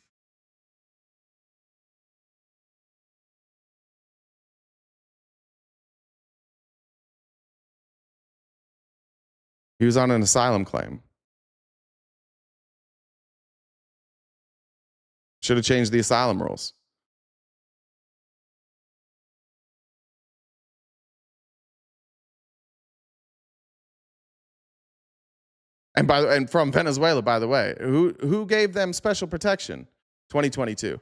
He was on an asylum claim. Should have changed the asylum rules. And from Venezuela, by the way, who gave them special protection? 2022.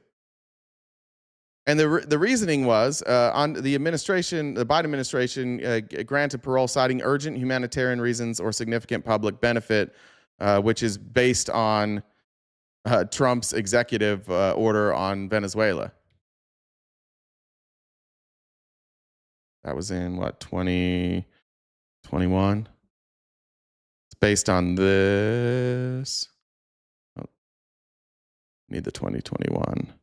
And the reasoning was on the administration, the Biden administration granted parole citing urgent humanitarian reasons or significant public benefit, which is based on Trump's executive order on Venezuela. That was in what, 2021? It's based on this. Oh, need the 2021.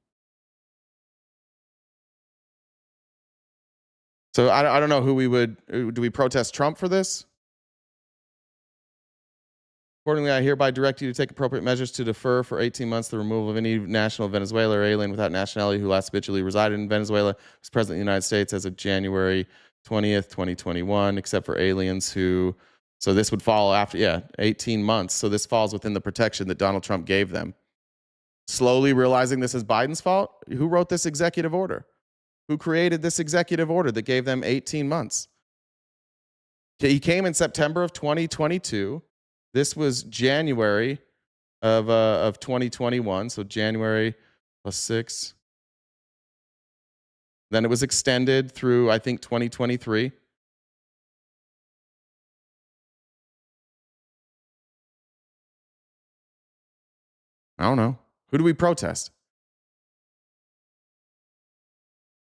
So I don't know who do we protest Trump for this? Accordingly, I hereby direct you to take appropriate measures to defer for 18 months the removal of any national of Venezuela or alien without nationality who last habitually resided in Venezuela was president of the United States as of January 20th, 2021, except for aliens who, so this would fall after, 18 months. So this falls within the protection that Donald Trump gave them. Slowly realizing this is Biden's fault? Who wrote this executive order? Who created this executive order that gave them 18 months? He came in September of 2022. This was January of 2021. So January plus 6. Then it was extended through, I think, 2023. I don't know. Who do we protest?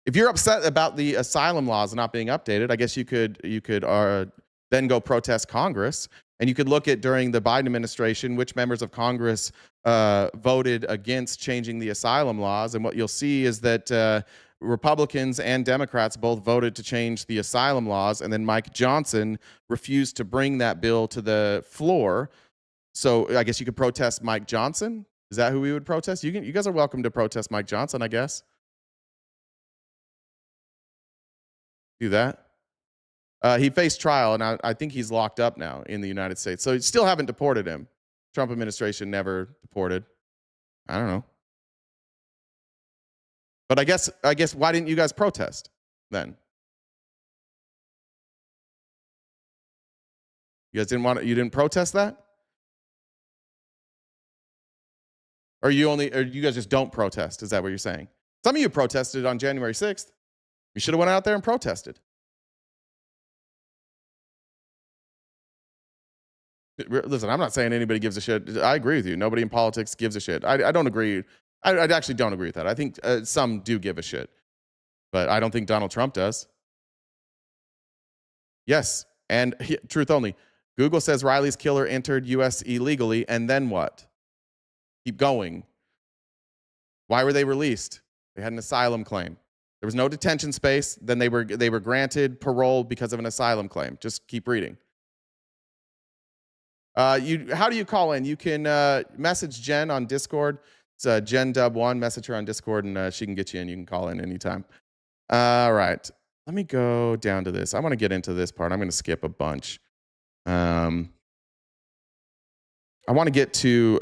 If you're upset about the asylum laws not being updated, I guess you could then go protest Congress, and you could look at during the Biden administration which members of Congress voted against changing the asylum laws, and what you'll see is that Republicans and Democrats both voted to change the asylum laws, and then Mike Johnson refused to bring that bill to the floor. So I guess you could protest Mike Johnson. Is that who we would protest? You guys are welcome to protest Mike Johnson, I guess. Do that. He faced trial, and I think he's locked up now in the United States. So still haven't deported him. Trump administration never deported. I don't know. But I guess why didn't you guys protest then? You guys you didn't protest that? Or you guys just don't protest? Is that what you're saying? Some of you protested on January 6th. You should have went out there and protested. Listen, I'm not saying anybody gives a shit. I agree with you. Nobody in politics gives a shit. I don't agree. I actually don't agree with that. I think some do give a shit. But I don't think Donald Trump does. Yes, and truth only. Google says Riley's killer entered U.S. illegally, and then what? Keep going. Why were they released? They had an asylum claim. There was no detention space. Then they were granted parole because of an asylum claim. Just keep reading. How do you call in? You can message Jen on Discord. It's JenDub1. Message her on Discord, and she can get you in. You can call in anytime. All right. Let me go down to this. I want to get into this part. I'm going to skip a bunch. I want to get to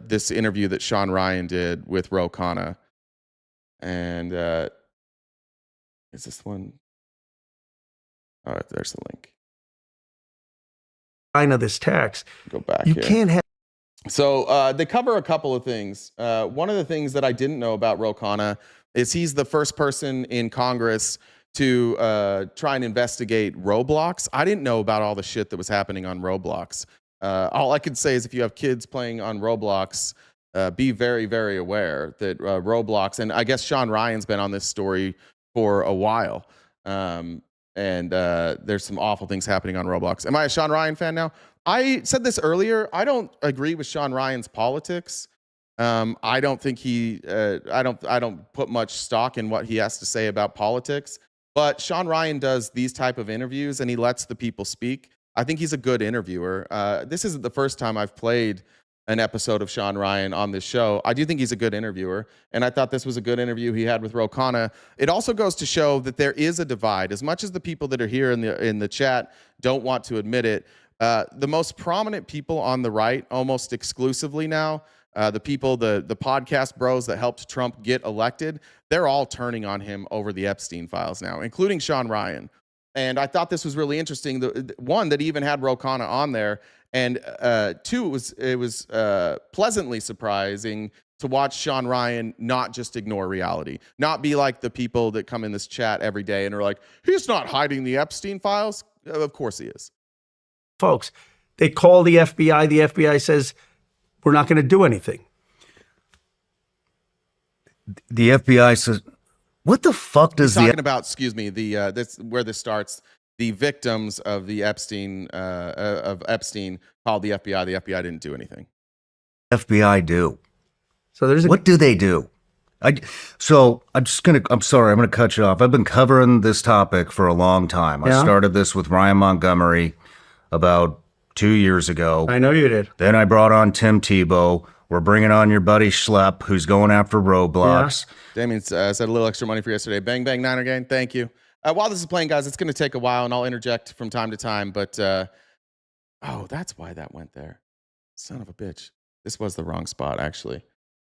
this interview that Sean Ryan did with Khanna. And is this one? Oh, there's the link. Of this tax. Go back. You here. can't have. So they cover a couple of things. One of the things that I didn't know about Khanna is he's the first person in Congress to try and investigate Roblox. I didn't know about all the shit that was happening on Roblox. All I could say is if you have kids playing on Roblox, be very, very aware that Roblox, and I guess Sean Ryan's been on this story for a while. And there's some awful things happening on Roblox. Am I a Sean Ryan fan now? I said this earlier. I don't agree with Sean Ryan's politics. I don't think I don't put much stock in what he has to say about politics. But Sean Ryan does these type of interviews, and he lets the people speak. I think he's a good interviewer. This isn't the first time I've played an episode of Sean Ryan on this show. I do think he's a good interviewer, and I thought this was a good interview he had with Khanna. It also goes to show that there is a divide. As much as the people that are here in the chat don't want to admit it, the most prominent people on the right, almost exclusively now, the podcast bros that helped Trump get elected, they're all turning on him over the Epstein files now, including Sean Ryan. And I thought this was really interesting. One, that he even had Khanna on there. And two, it was pleasantly surprising to watch Sean Ryan not just ignore reality, not be like the people that come in this chat every day and are like, he's not hiding the Epstein files. Of course he is. Folks, they call the FBI. The FBI says, we're not going to do anything. The FBI says, what the fuck does talking about, excuse me, that's where this starts. The victims of the Epstein called the FBI. The FBI didn't do anything. FBI do? So what do they do? I'm sorry, I'm gonna cut you off. I've been covering this topic for a long time. Yeah. I started this with Ryan Montgomery about 2 years ago. I know you did. Then I brought on Tim Tebow. We're bringing on your buddy Schlepp, who's going after Roblox. Yeah. Damien said a little extra money for yesterday. Bang, bang, Niner gang. Thank you. While this is playing, guys, it's going to take a while, and I'll interject from time to time. But, oh, that's why that went there. Son of a bitch. This was the wrong spot, actually.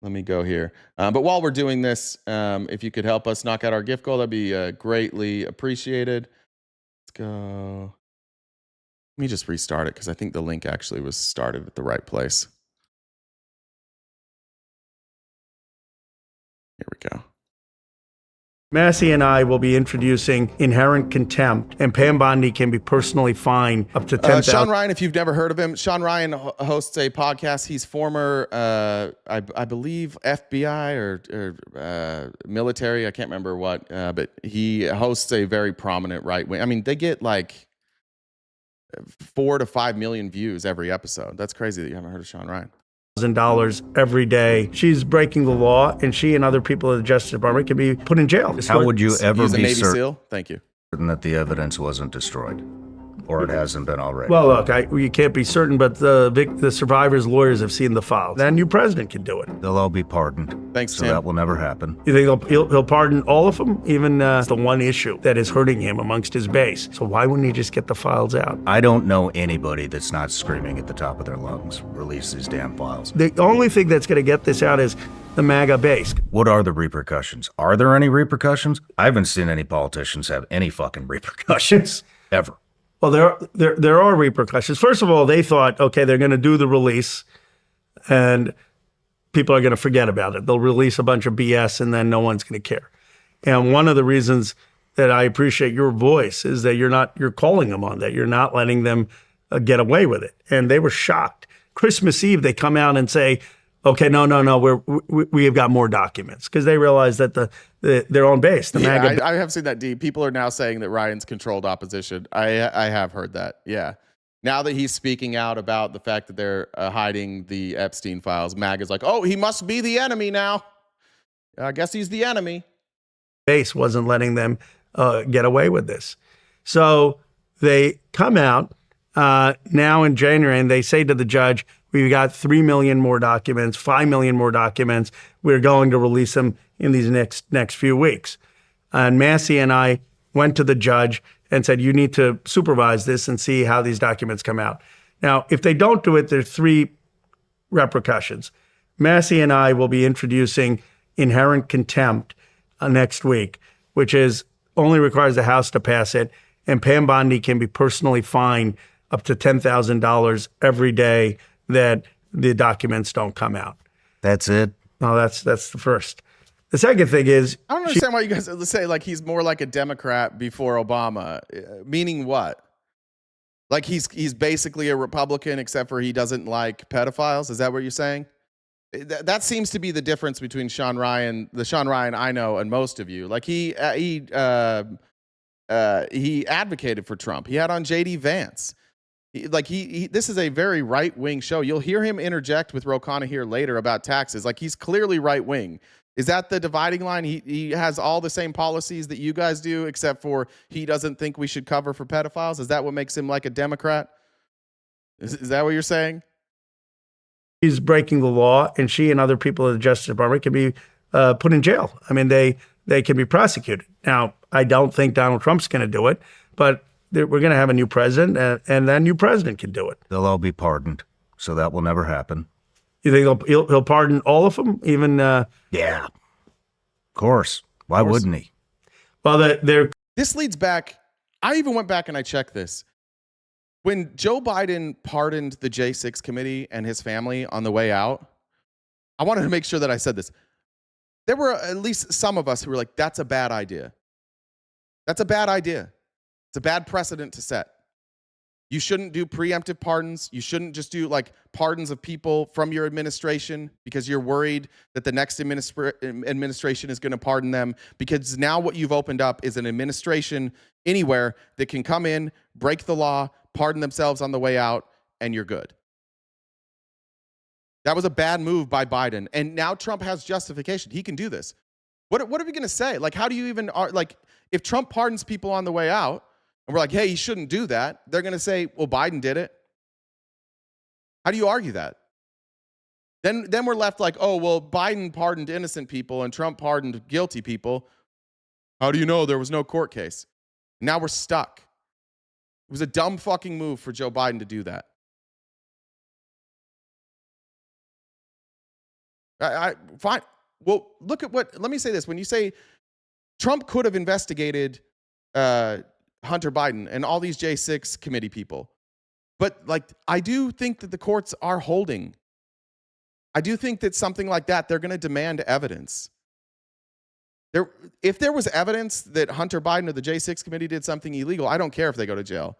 Let me go here. But while we're doing this, if you could help us knock out our gift goal, that'd be greatly appreciated. Let's go. Let me just restart it, because I think the link actually was started at the right place. Here we go. Massey and I will be introducing inherent contempt, and Pam Bondi can be personally fined up to $10,000. Sean Ryan, if you've never heard of him, Sean Ryan hosts a podcast. He's former, I believe, FBI or military. I can't remember what, but he hosts a very prominent right wing. I mean, they get like 4 to 5 million views every episode. That's crazy that you haven't heard of Sean Ryan. $1,000 every day. She's breaking the law, and she and other people at the Justice Department can be put in jail. How would you ever be Navy SEAL? Thank you. certain that the evidence wasn't destroyed? Or it hasn't been already? Well, look, you can't be certain, but the survivors' lawyers have seen the files. That new president can do it. They'll all be pardoned. Thanks, so Tim. that will never happen. You think he'll pardon all of them? Even the one issue that is hurting him amongst his base. So why wouldn't he just get the files out? I don't know anybody that's not screaming at the top of their lungs, release these damn files. The only thing that's going to get this out is the MAGA base. What are the repercussions? Are there any repercussions? I haven't seen any politicians have any fucking repercussions, ever. Well, there are repercussions. First of all, they thought, okay, they're going to do the release, and people are going to forget about it. They'll release a bunch of BS and then no one's going to care. And one of the reasons that I appreciate your voice is that you're calling them on that. You're not letting them get away with it. And they were shocked. Christmas Eve, they come out and say, okay, no, we have got more documents, because they realize that their own base, the MAGA. I have seen that, D. People are now saying that Ryan's controlled opposition. I have heard that. Yeah. Now that he's speaking out about the fact that they're hiding the Epstein files, MAGA's like, oh, he must be the enemy now. I guess he's the enemy. Base wasn't letting them get away with this. So they come out now in January and they say to the judge, we've got 3 million more documents, 5 million more documents. We're going to release them in these next few weeks. And Massey and I went to the judge and said, you need to supervise this and see how these documents come out. Now, if they don't do it, there are 3 repercussions. Massey and I will be introducing inherent contempt next week, which only requires the House to pass it. And Pam Bondi can be personally fined up to $10,000 every day that the documents don't come out. That's it? No, that's the first. The second thing is, I don't understand why you guys say like he's more like a Democrat before Obama. Meaning what? Like he's basically a Republican, except for he doesn't like pedophiles. Is that what you're saying? That seems to be the difference between Sean Ryan, the Sean Ryan I know, and most of you. Like he advocated for Trump. He had on JD Vance. This is a very right-wing show. You'll hear him interject with Ro Khanna here later about taxes. Like he's clearly right-wing. Is that the dividing line? He has all the same policies that you guys do, except for he doesn't think we should cover for pedophiles. Is that what makes him like a Democrat? Is that what you're saying? He's breaking the law, and she and other people in the Justice Department can be put in jail. I mean, they can be prosecuted. Now, I don't think Donald Trump's going to do it, but we're going to have a new president, and that new president can do it. They'll all be pardoned, so that will never happen. You think he'll pardon all of them? Even yeah, of course. Why wouldn't he? Well, this leads back. I even went back and I checked this. When Joe Biden pardoned the J6 committee and his family on the way out, I wanted to make sure that I said this. There were at least some of us who were like, that's a bad idea. That's a bad idea. It's a bad precedent to set. You shouldn't do preemptive pardons. You shouldn't just do like pardons of people from your administration because you're worried that the next administration is going to pardon them, because now what you've opened up is an administration anywhere that can come in, break the law, pardon themselves on the way out, and you're good. That was a bad move by Biden. And now Trump has justification. He can do this. What are we going to say? Like, how do you even, like, if Trump pardons people on the way out, and we're like, hey, he shouldn't do that, they're going to say, well, Biden did it. How do you argue that? Then we're left like, oh, well, Biden pardoned innocent people and Trump pardoned guilty people. How do you know there was no court case? Now we're stuck. It was a dumb fucking move for Joe Biden to do that. Fine. Well, look at let me say this. When you say Trump could have investigated Hunter Biden and all these J6 committee people, but like, I do think that the courts are holding. I do think that something like that, they're going to demand evidence. If there was evidence that Hunter Biden or the J6 committee did something illegal, I don't care if they go to jail.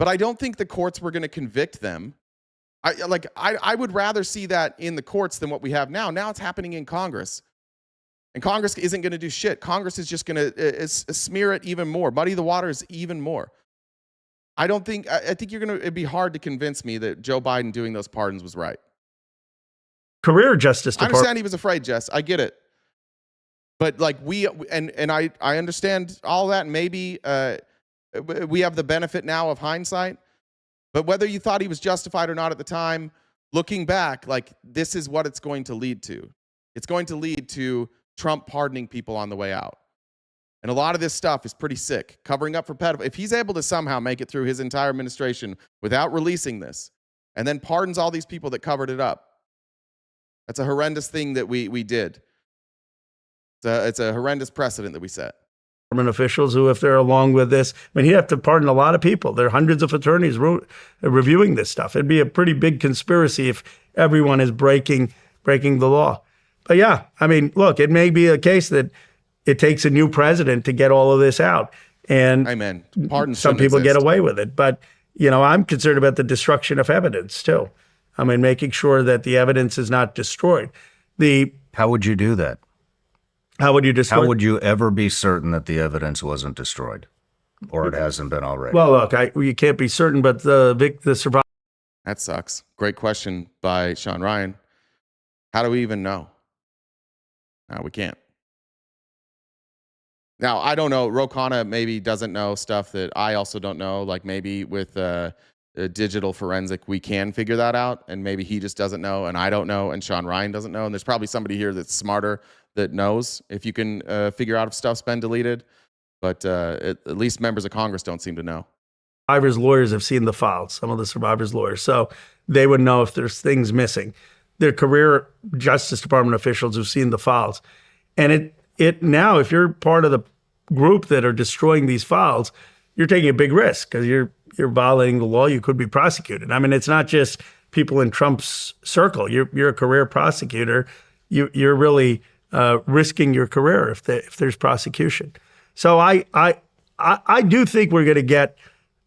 But I don't think the courts were going to convict them. I would rather see that in the courts than what we have now. Now it's happening in Congress. And Congress isn't going to do shit. Congress is just going to smear it even more, muddy the waters even more. I think it'd be hard to convince me that Joe Biden doing those pardons was right. Career Justice Department. I understand he was afraid, Jess. I get it. But like I understand all that. And maybe we have the benefit now of hindsight. But whether you thought he was justified or not at the time, looking back, like, this is what it's going to lead to. It's going to lead to Trump pardoning people on the way out. And a lot of this stuff is pretty sick. Covering up for pedophiles. If he's able to somehow make it through his entire administration without releasing this, and then pardons all these people that covered it up, that's a horrendous thing that we did. It's a horrendous precedent that we set. Government officials who, if they're along with this, I mean, he'd have to pardon a lot of people. There are hundreds of attorneys reviewing this stuff. It'd be a pretty big conspiracy if everyone is breaking the law. But yeah, I mean, look, it may be a case that it takes a new president to get all of this out. And Amen. Pardons some shouldn't people get exist. away with it. But, I'm concerned about the destruction of evidence too. I mean, making sure that the evidence is not destroyed. How would you do that? How would you destroy? How would you ever be certain that the evidence wasn't destroyed, or it hasn't been already? Well, look, you can't be certain, but the survivor. That sucks. Great question by Sean Ryan. How do we even know? No, we can't. Now, I don't know. Khanna maybe doesn't know stuff that I also don't know. Like maybe with digital forensic, we can figure that out. And maybe he just doesn't know, and I don't know, and Sean Ryan doesn't know. And there's probably somebody here that's smarter that knows if you can figure out if stuff's been deleted. But at least members of Congress don't seem to know. Survivors' lawyers have seen the files, some of the survivors' lawyers. So they would know if there's things missing. Their career Justice Department officials who've seen the files. And it now, if you're part of the group that are destroying these files, you're taking a big risk because you're violating the law. You could be prosecuted. I mean, it's not just people in Trump's circle. You're a career prosecutor. You're really risking your career if there's prosecution. So I do think we're going to get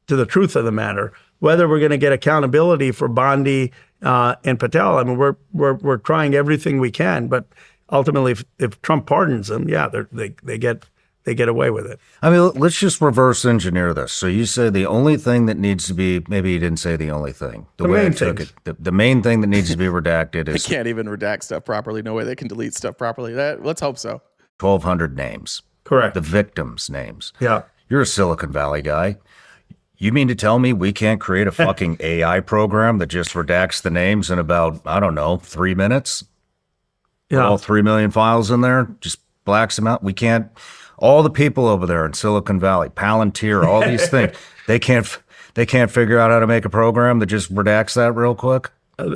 to the truth of the matter. Whether we're going to get accountability for Bondi and Patel, I mean, we're trying everything we can, but ultimately, if Trump pardons them, yeah, they get away with it. I mean, let's just reverse engineer this. So you say the only thing that needs to be, maybe you didn't say the only thing. The way I took it, the main thing that needs to be redacted is They can't even redact stuff properly. No way they can delete stuff properly. Let's hope so. 1,200 names. Correct. The victims' names. Yeah. You're a Silicon Valley guy. You mean to tell me we can't create a fucking AI program that just redacts the names in about, I don't know, 3 minutes? Yeah. Put all 3 million files in there, just blacks them out. We can't. All the people over there in Silicon Valley, Palantir, all these things, they can't figure out how to make a program that just redacts that real quick.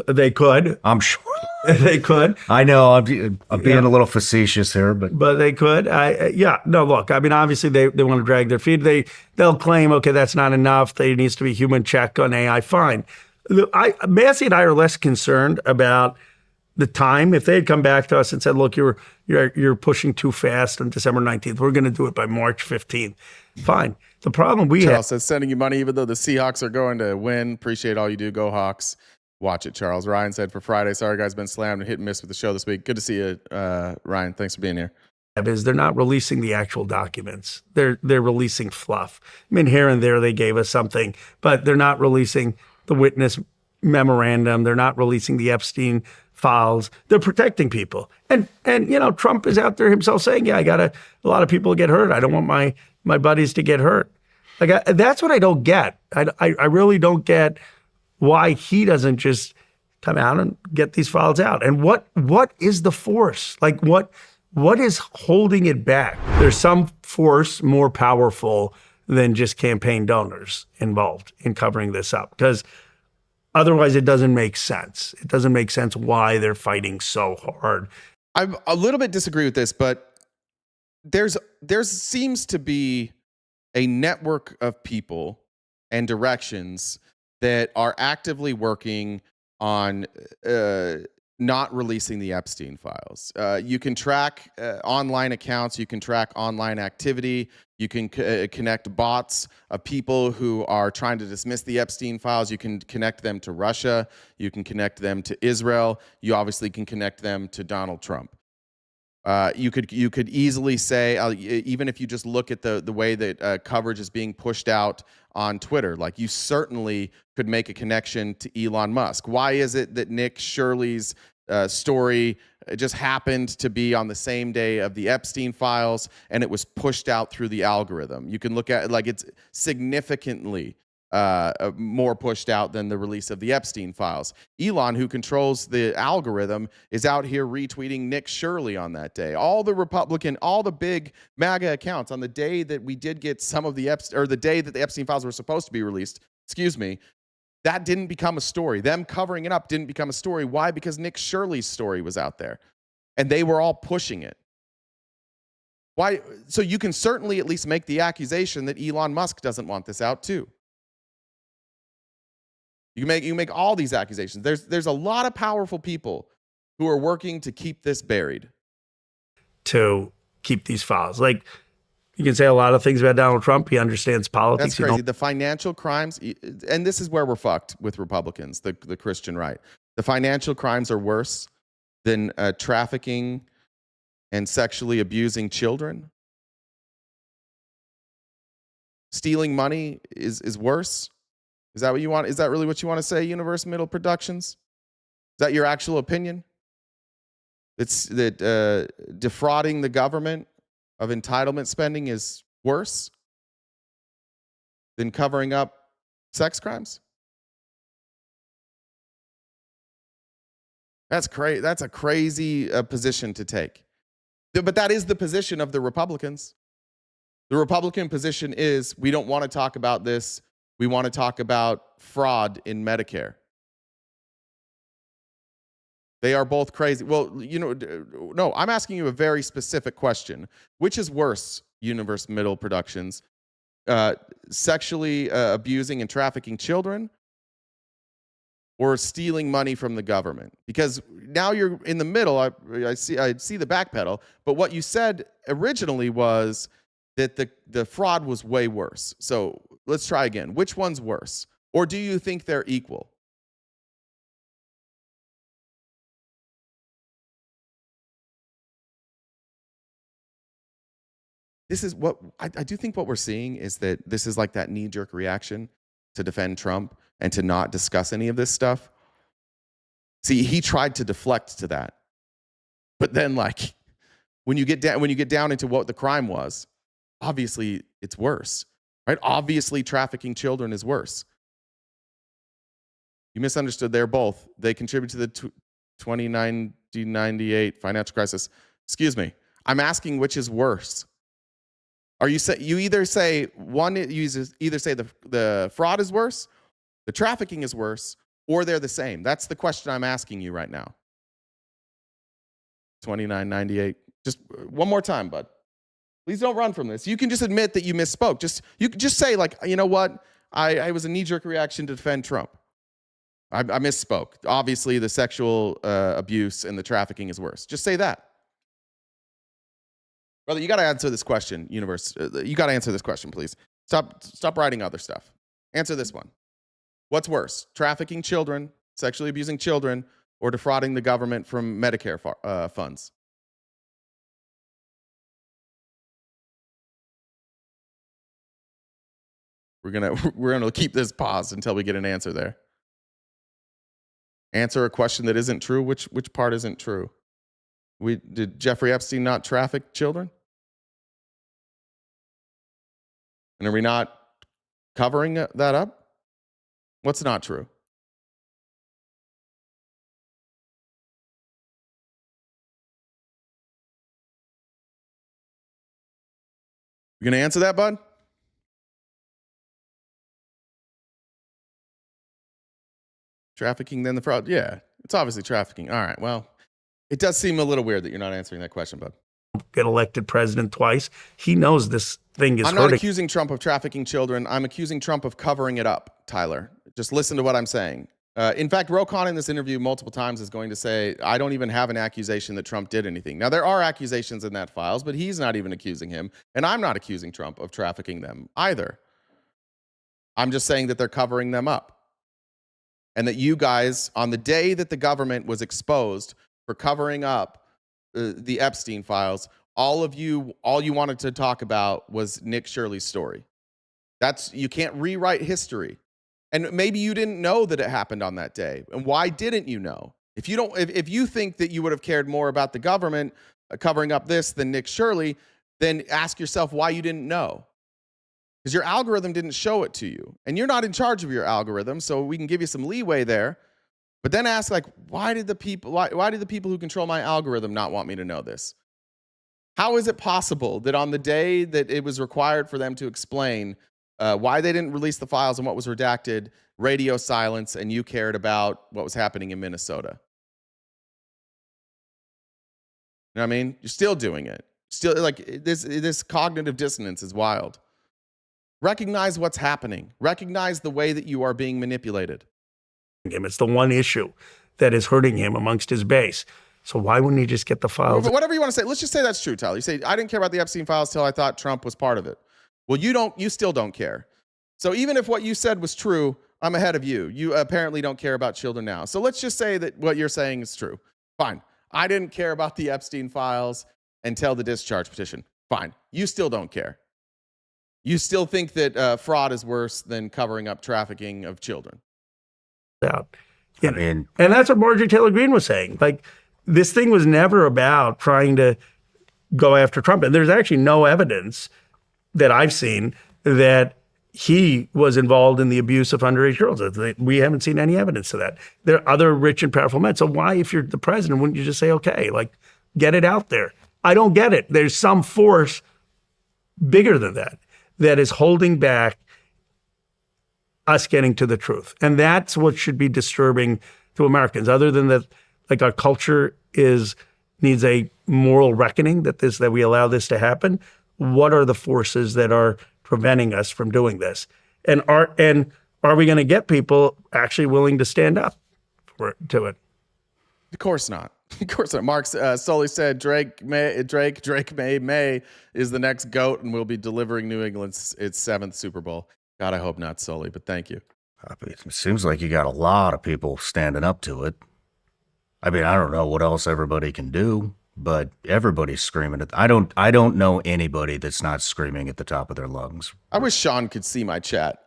They could. I'm sure they could. I know I'm being a little facetious here, but they could. No, look, I mean, obviously they want to drag their feet. They'll claim, okay, that's not enough. There needs to be human check on AI. Fine. Massey and I are less concerned about the time. If they had come back to us and said, look, you're pushing too fast on December 19th, we're going to do it by March 15th. Fine. The problem Charles says sending you money even though the Seahawks are going to win. Appreciate all you do. Go Hawks. Watch it, Charles. Ryan said for Friday, sorry guys, been slammed and hit and miss with the show this week. Good to see you, Ryan. Thanks for being here. Is they're not releasing the actual documents. They're releasing fluff. I mean, here and there they gave us something, but they're not releasing the witness memorandum. They're not releasing the Epstein files. They're protecting people. And Trump is out there himself saying, yeah, a lot of people get hurt. I don't want my buddies to get hurt. That's what I don't get. I really don't get why he doesn't just come out and get these files out. And what is the force? What is holding it back? There's some force more powerful than just campaign donors involved in covering this up, because otherwise it doesn't make sense. It doesn't make sense why they're fighting so hard. I a little bit disagree with this, but there seems to be a network of people and directions that are actively working on not releasing the Epstein files. You can track online accounts. You can track online activity. You can connect bots of people who are trying to dismiss the Epstein files. You can connect them to Russia. You can connect them to Israel. You obviously can connect them to Donald Trump. You could easily say, even if you just look at the way that coverage is being pushed out on Twitter, like you certainly could make a connection to Elon Musk. Why is it that Nick Shirley's story just happened to be on the same day of the Epstein files and it was pushed out through the algorithm? You can look at it's significantly more pushed out than the release of the Epstein files. Elon, who controls the algorithm, is out here retweeting Nick Shirley on that day. All the big MAGA accounts on the day that we did get some of the the day that the Epstein files were supposed to be released, that didn't become a story. Them covering it up didn't become a story. Why? Because Nick Shirley's story was out there and they were all pushing it. Why? So you can certainly at least make the accusation that Elon Musk doesn't want this out too. You make all these accusations. There's a lot of powerful people who are working to keep this buried. To keep these files. Like, you can say a lot of things about Donald Trump. He understands politics. That's crazy. The financial crimes, and this is where we're fucked with Republicans, the Christian right. The financial crimes are worse than trafficking and sexually abusing children. Stealing money is worse. Is that what you want? Is that really what you want to say, Universe Middle Productions? Is that your actual opinion? It's that defrauding the government of entitlement spending is worse than covering up sex crimes? That's crazy. That's a crazy position to take. But that is the position of the Republicans. The Republican position is, we don't want to talk about this. We want to talk about fraud in Medicare. They are both crazy. Well, no, I'm asking you a very specific question. Which is worse, Universe Middle Productions? Sexually abusing and trafficking children, or stealing money from the government? Because now you're in the middle. I see the backpedal. But what you said originally was that the fraud was way worse. So let's try again. Which one's worse? Or do you think they're equal? This is what I do think what we're seeing is that this is like that knee-jerk reaction to defend Trump and to not discuss any of this stuff. See, he tried to deflect to that. But then, like, when you get down into what the crime was, obviously it's worse, right? Obviously trafficking children is worse. You misunderstood. They're both. They contribute to the 1998 financial crisis. Excuse me. I'm asking which is worse. You either say the fraud is worse, the trafficking is worse, or they're the same. That's the question I'm asking you right now. 2998. Just one more time, bud. Please don't run from this. You can just admit that you misspoke. You can just say, like, you know what? I was a knee-jerk reaction to defend Trump. I misspoke. Obviously, the sexual abuse and the trafficking is worse. Just say that. Brother, you got to answer this question, Universe. You got to answer this question, please. Stop writing other stuff. Answer this one. What's worse, trafficking children, sexually abusing children, or defrauding the government from Medicare funds? We're gonna keep this paused until we get an answer there. Answer a question that isn't true. Which part isn't true? Did Jeffrey Epstein not traffic children? And are we not covering that up? What's not true? You gonna answer that, bud? Trafficking, then the fraud? Yeah, it's obviously trafficking. All right, well, it does seem a little weird that you're not answering that question, bud. Get elected president twice. He knows this thing is I'm hurting. not accusing Trump of trafficking children. I'm accusing Trump of covering it up, Tyler. Just listen to what I'm saying. In fact, Khanna in this interview multiple times is going to say, I don't even have an accusation that Trump did anything. Now, there are accusations in that files, but he's not even accusing him. And I'm not accusing Trump of trafficking them either. I'm just saying that they're covering them up. And that you guys, on the day that the government was exposed for covering up the Epstein files, all you wanted to talk about was Nick Shirley's story. You can't rewrite history. And maybe you didn't know that it happened on that day. And why didn't you know? If you think that you would have cared more about the government covering up this than Nick Shirley, then ask yourself why you didn't know. Because your algorithm didn't show it to you. And you're not in charge of your algorithm, so we can give you some leeway there. But then ask, like, why did the people who control my algorithm not want me to know this? How is it possible that on the day that it was required for them to explain why they didn't release the files and what was redacted, radio silence, and you cared about what was happening in Minnesota? You know what I mean? You're still doing it. Still, like, this cognitive dissonance is wild. Recognize what's happening. Recognize the way that you are being manipulated. him. It's the one issue that is hurting him amongst his base. So why wouldn't he just get the files? Whatever you want to say. Let's just say that's true, Tyler. You say, I didn't care about the Epstein files till I thought Trump was part of it. Well, you still don't care. So even if what you said was true, I'm ahead of you. You apparently don't care about children now. So let's just say that what you're saying is true. Fine. I didn't care about the Epstein files until the discharge petition. Fine. You still don't care. You still think that fraud is worse than covering up trafficking of children. Out. And that's what Marjorie Taylor Greene was saying. Like, this thing was never about trying to go after Trump. And there's actually no evidence that I've seen that he was involved in the abuse of underage girls. We haven't seen any evidence of that. There are other rich and powerful men. So why, if you're the president, wouldn't you just say, okay, like, get it out there? I don't get it. There's some force bigger than that is holding back us getting to the truth. And that's what should be disturbing to Americans, other than that, like, our culture needs a moral reckoning that we allow this to happen. What are the forces that are preventing us from doing this? And are we going to get people actually willing to stand up to it? Of course not. Of course not. Mark Sully said Drake May is the next GOAT and will be delivering New England's its 7th Super Bowl. God, I hope not, Sully, but thank you. It seems like you got a lot of people standing up to it. I mean, I don't know what else everybody can do, but everybody's screaming it. I don't know anybody that's not screaming at the top of their lungs. I wish Sean could see my chat.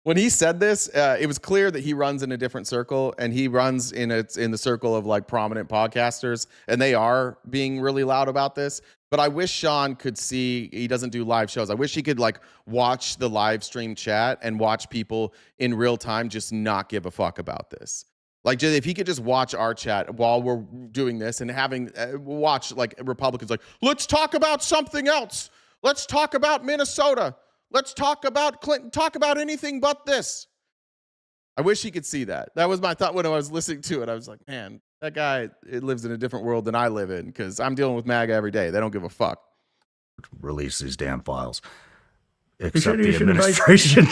When he said this, it was clear that he runs in a different circle, and he runs in the circle of like prominent podcasters, and they are being really loud about this. But I wish Sean could see. He doesn't do live shows. I wish he could like watch the live stream chat and watch people in real time just not give a fuck about this. Like, if he could just watch our chat while we're doing this and having watch like Republicans like, let's talk about something else. Let's talk about Minnesota. Let's talk about Clinton. Talk about anything but this. I wish he could see that. That was my thought when I was listening to it. I was like, man, that guy lives in a different world than I live in, because I'm dealing with MAGA every day. They don't give a fuck. Release these damn files. Except the administration.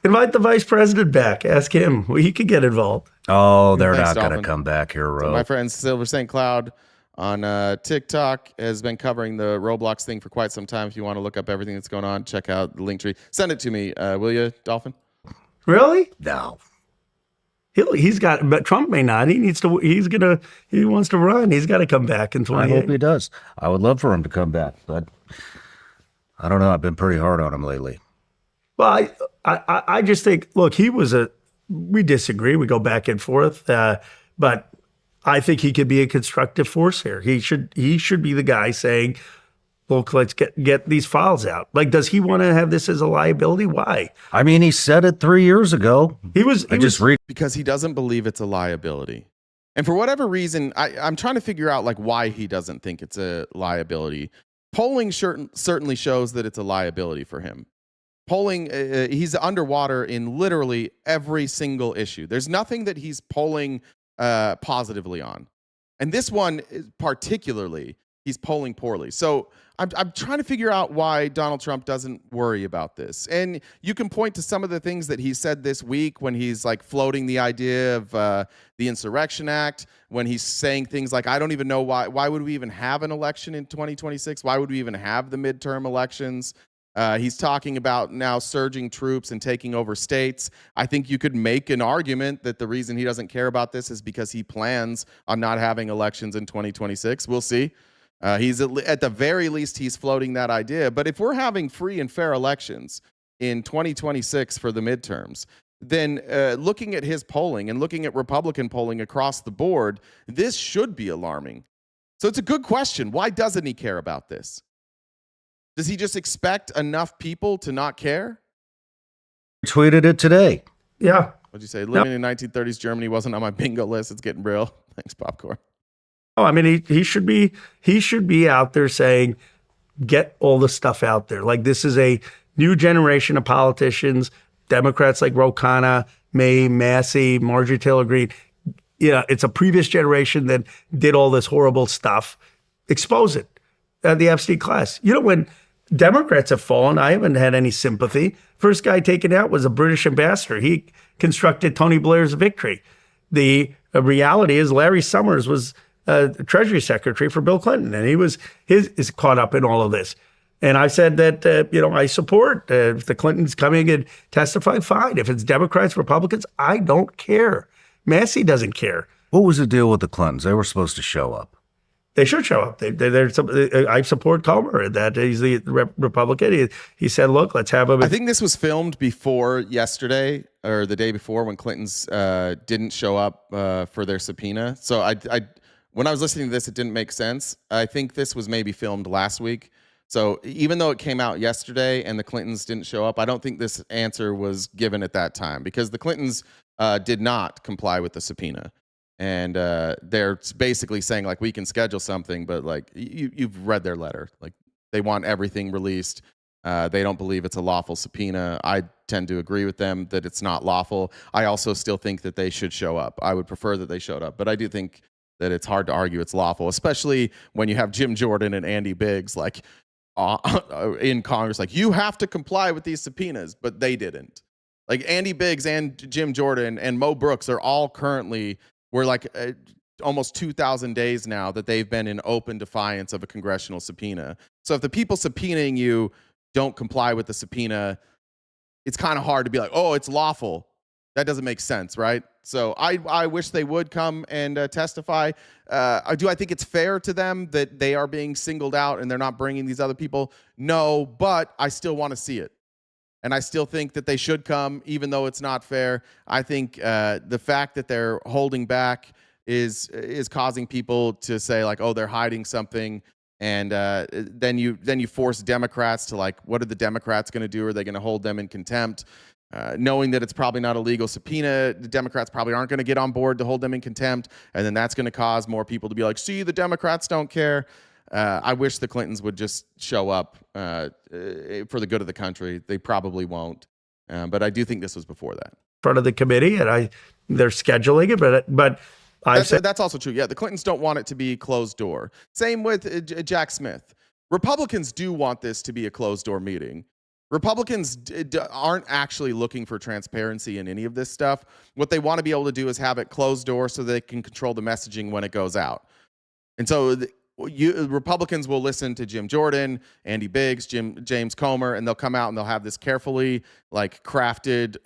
Invite the vice president back. Ask him. Well, he could get involved. Oh, they're not going to come back here, Ro. So my friend Silver St. Cloud on TikTok has been covering the Roblox thing for quite some time. If you want to look up everything that's going on, check out the link tree. Send it to me, will you, Dolphin? Really? No. He's got, but Trump may not. He wants to run. He's got to come back in 2028. I hope he does. I would love for him to come back, but I don't know. I've been pretty hard on him lately. Well, I just think, look, we disagree. We go back and forth, but I think he could be a constructive force here. He should be the guy saying, look, let's get these files out. Like, does he want to have this as a liability? Why? I mean, he said it 3 years ago. Because he doesn't believe it's a liability. And for whatever reason, I'm trying to figure out like why he doesn't think it's a liability. Polling certainly shows that it's a liability for him. Polling, he's underwater in literally every single issue. There's nothing that he's polling positively on. And this one, particularly, he's polling poorly. So I'm trying to figure out why Donald Trump doesn't worry about this. And you can point to some of the things that he said this week when he's like floating the idea of the Insurrection Act, when he's saying things like, I don't even know why would we even have an election in 2026? Why would we even have the midterm elections? He's talking about now surging troops and taking over states. I think you could make an argument that the reason he doesn't care about this is because he plans on not having elections in 2026. We'll see. He's at the very least, he's floating that idea. But if we're having free and fair elections in 2026 for the midterms, then looking at his polling and looking at Republican polling across the board, this should be alarming. So it's a good question. Why doesn't he care about this? Does he just expect enough people to not care? Tweeted it today. Yeah. What'd you say? Living in 1930s Germany wasn't on my bingo list. It's getting real. Thanks, Popcorn. Oh, I mean, he should be out there saying, get all the stuff out there. Like, this is a new generation of politicians, Democrats like Khanna, May, Massey, Marjorie Taylor Greene. Yeah, it's a previous generation that did all this horrible stuff. Expose it. The Epstein class. You know, when Democrats have fallen. I haven't had any sympathy. First guy taken out was a British ambassador. He constructed Tony Blair's victory. The reality is Larry Summers was Treasury Secretary for Bill Clinton, and is caught up in all of this. And I said that, I support if the Clintons coming and testify, fine. If it's Democrats, Republicans, I don't care. Massey doesn't care. What was the deal with the Clintons? They were supposed to show up. They should show up. I support Comer. That he's the Republican. He said, "Look, let's have him." I think this was filmed before yesterday or the day before when Clintons didn't show up for their subpoena. So when I was listening to this, it didn't make sense. I think this was maybe filmed last week. So even though it came out yesterday and the Clintons didn't show up, I don't think this answer was given at that time because the Clintons did not comply with the subpoena. And they're basically saying, like, we can schedule something, but, like, you've read their letter. Like, they want everything released. They don't believe it's a lawful subpoena. I tend to agree with them that it's not lawful. I also still think that they should show up. I would prefer that they showed up. But I do think that it's hard to argue it's lawful, especially when you have Jim Jordan and Andy Biggs, like, in Congress. Like, you have to comply with these subpoenas, but they didn't. Like, Andy Biggs and Jim Jordan and Mo Brooks are all currently... We're like almost 2,000 days now that they've been in open defiance of a congressional subpoena. So if the people subpoenaing you don't comply with the subpoena, it's kind of hard to be like, oh, it's lawful. That doesn't make sense, right? So I wish they would come and testify. Do I think it's fair to them that they are being singled out and they're not bringing these other people? No, but I still want to see it. And I still think that they should come, even though it's not fair. I think the fact that they're holding back is causing people to say, like, oh, they're hiding something. And then you force Democrats to, like, what are the Democrats going to do? Are they going to hold them in contempt? Knowing that it's probably not a legal subpoena, the Democrats probably aren't going to get on board to hold them in contempt. And then that's going to cause more people to be like, see, the Democrats don't care. I wish the Clintons would just show up for the good of the country. They probably won't. But I do think this was before that. In front of the committee, and they're scheduling it, but that's also true. Yeah, the Clintons don't want it to be closed door. Same with Jack Smith. Republicans do want this to be a closed door meeting. Republicans aren't actually looking for transparency in any of this stuff. What they want to be able to do is have it closed door so they can control the messaging when it goes out. And so Republicans will listen to Jim Jordan, Andy Biggs, James Comer, and they'll come out and they'll have this carefully, like, crafted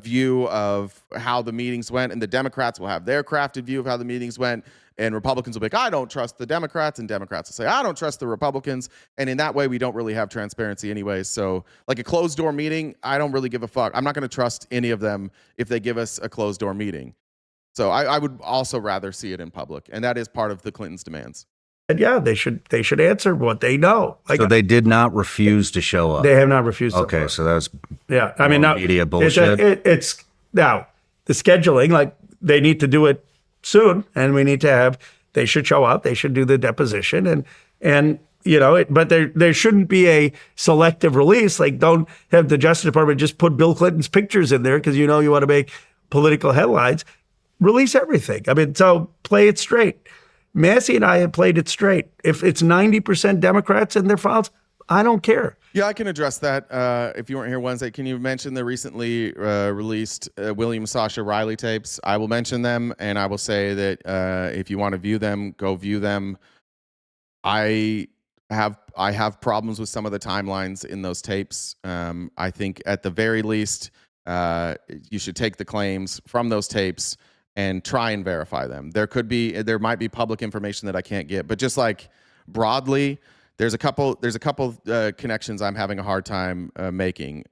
view of how the meetings went, and the Democrats will have their crafted view of how the meetings went, and Republicans will be like, I don't trust the Democrats, and Democrats will say, I don't trust the Republicans, and in that way, we don't really have transparency anyways. So, like, a closed-door meeting, I don't really give a fuck. I'm not going to trust any of them if they give us a closed-door meeting. So I would also rather see it in public, and that is part of the Clintons' demands. And yeah, they should answer what they know. Like, so they did not refuse to show up. They have not refused. Okay, so that's now media bullshit. It's now the scheduling. Like, they need to do it soon, and we need to have. They should show up. They should do the deposition, and but there shouldn't be a selective release. Like, don't have the Justice Department just put Bill Clinton's pictures in there because you want to make political headlines. Release everything. I mean, so play it straight. Massey and I have played it straight. If it's 90% Democrats in their files, I don't care. Yeah, I can address that. If you weren't here Wednesday, can you mention the recently released William Sasha Riley tapes? I will mention them, and I will say that if you want to view them, go view them. I have problems with some of the timelines in those tapes. I think at the very least, you should take the claims from those tapes and try and verify them. There might be public information that I can't get, but just like broadly, there's a couple connections I'm having a hard time making.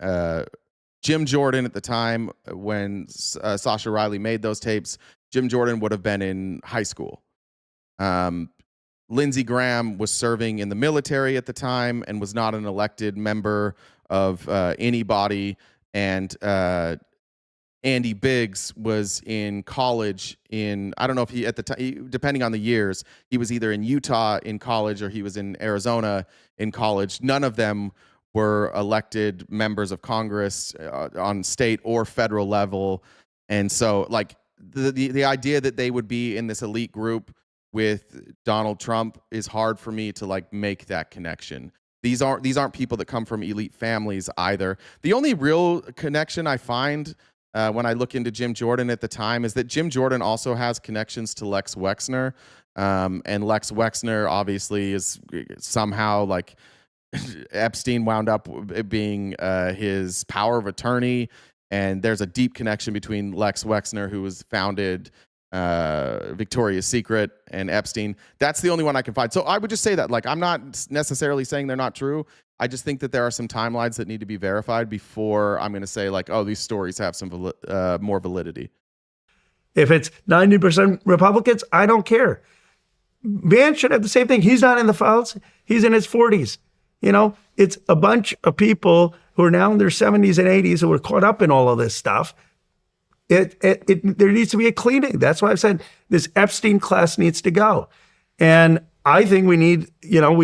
Jim Jordan at the time when Sasha Riley made those tapes, Jim Jordan would have been in high school. Lindsey Graham was serving in the military at the time and was not an elected member of any body, and Andy Biggs was in college I don't know if he, at the time, depending on the years, he was either in Utah in college or he was in Arizona in college. None of them were elected members of Congress on state or federal level. And so, like, the idea that they would be in this elite group with Donald Trump is hard for me to, like, make that connection. These aren't people that come from elite families either. The only real connection I find when I look into Jim Jordan at the time is that Jim Jordan also has connections to Lex Wexner. And Lex Wexner obviously is somehow like Epstein wound up being his power of attorney. And there's a deep connection between Lex Wexner, who was founded Victoria's Secret, and Epstein. That's the only one I can find. So I would just say that, like, I'm not necessarily saying they're not true. I just think that there are some timelines that need to be verified before I'm going to say, like, oh, these stories have some more validity. If it's 90% Republicans, I don't care. Van should have the same thing. He's not in the files. He's in his 40s. You know, it's a bunch of people who are now in their 70s and 80s who are caught up in all of this stuff. There needs to be a cleaning. That's why I've said this Epstein class needs to go. And I think we need, you know,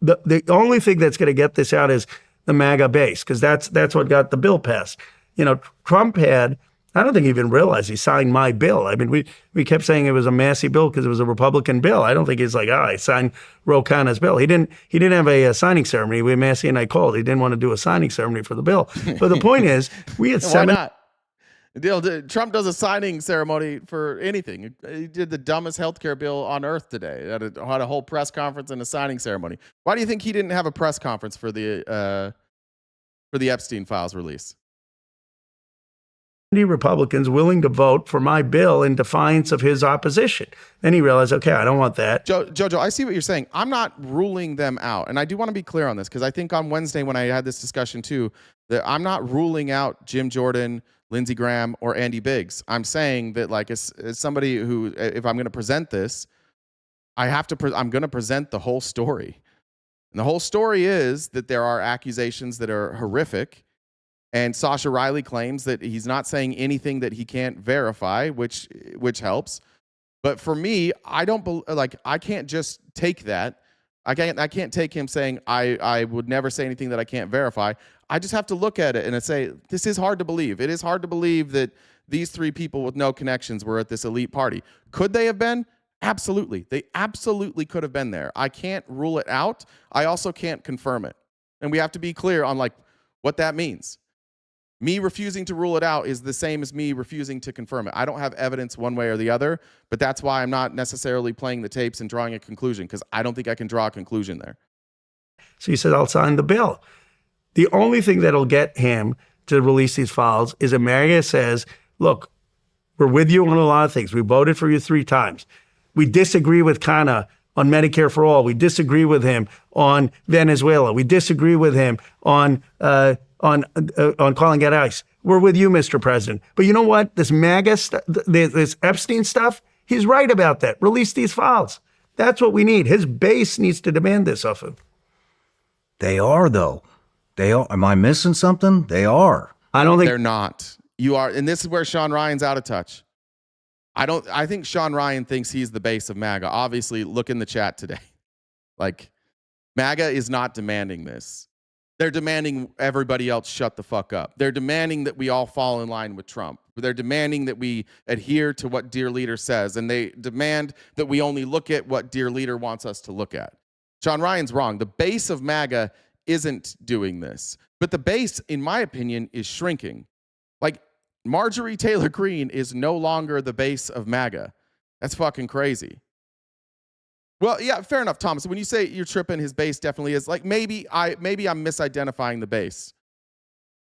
the only thing that's going to get this out is the MAGA base, because that's what got the bill passed. You know, Trump had, I don't think he even realized he signed my bill. I mean, we kept saying it was a Massey bill because it was a Republican bill. I don't think he's like, I signed Khanna's bill. He didn't have a signing ceremony. Massey and I called. He didn't want to do a signing ceremony for the bill. But the point is, we had Why not? Trump does a signing ceremony for anything. He did the dumbest healthcare bill on earth today. Had a whole press conference and a signing ceremony. Why do you think he didn't have a press conference for the Epstein files release? Republicans willing to vote for my bill in defiance of his opposition. Then he realized, okay, I don't want that. Jojo, I see what you're saying. I'm not ruling them out. And I do want to be clear on this, because I think on Wednesday when I had this discussion too, that I'm not ruling out Jim Jordan, Lindsey Graham, or Andy Biggs. I'm saying that, like, as somebody who, if I'm going to present this, I'm going to present the whole story. And the whole story is that there are accusations that are horrific. And Sasha Riley claims that he's not saying anything that he can't verify, which helps. But for me, I can't just take that. I can't take him saying I would never say anything that I can't verify. I just have to look at it and say, this is hard to believe. It is hard to believe that these three people with no connections were at this elite party. Could they have been? Absolutely. They absolutely could have been there. I can't rule it out. I also can't confirm it. And we have to be clear on, like, what that means. Me refusing to rule it out is the same as me refusing to confirm it. I don't have evidence one way or the other, but that's why I'm not necessarily playing the tapes and drawing a conclusion, because I don't think I can draw a conclusion there. So he said, I'll sign the bill. The only thing that'll get him to release these files is if MAGA says, look, we're with you on a lot of things. We voted for you 3 times. We disagree with Khanna on Medicare for all. We disagree with him on Venezuela. We disagree with him on calling it ICE. We're with you, Mr. President. But you know what? This MAGA stuff, this Epstein stuff, he's right about that. Release these files. That's what we need. His base needs to demand this of him. They are, though. They are. Am I missing something? They are. I don't think they're not. You are, and this is where Sean Ryan's out of touch. I think Sean Ryan thinks he's the base of MAGA. Obviously, look in the chat today. Like, MAGA is not demanding this. They're demanding everybody else shut the fuck up. They're demanding that we all fall in line with Trump. They're demanding that we adhere to what Dear Leader says, and they demand that we only look at what Dear Leader wants us to look at. Sean Ryan's wrong. The base of MAGA isn't doing this. But the base, in my opinion, is shrinking. Like, Marjorie Taylor Greene is no longer the base of MAGA. That's fucking crazy. Well, yeah, fair enough, Thomas. When you say you're tripping, his base definitely is. Like, maybe I'm misidentifying the base,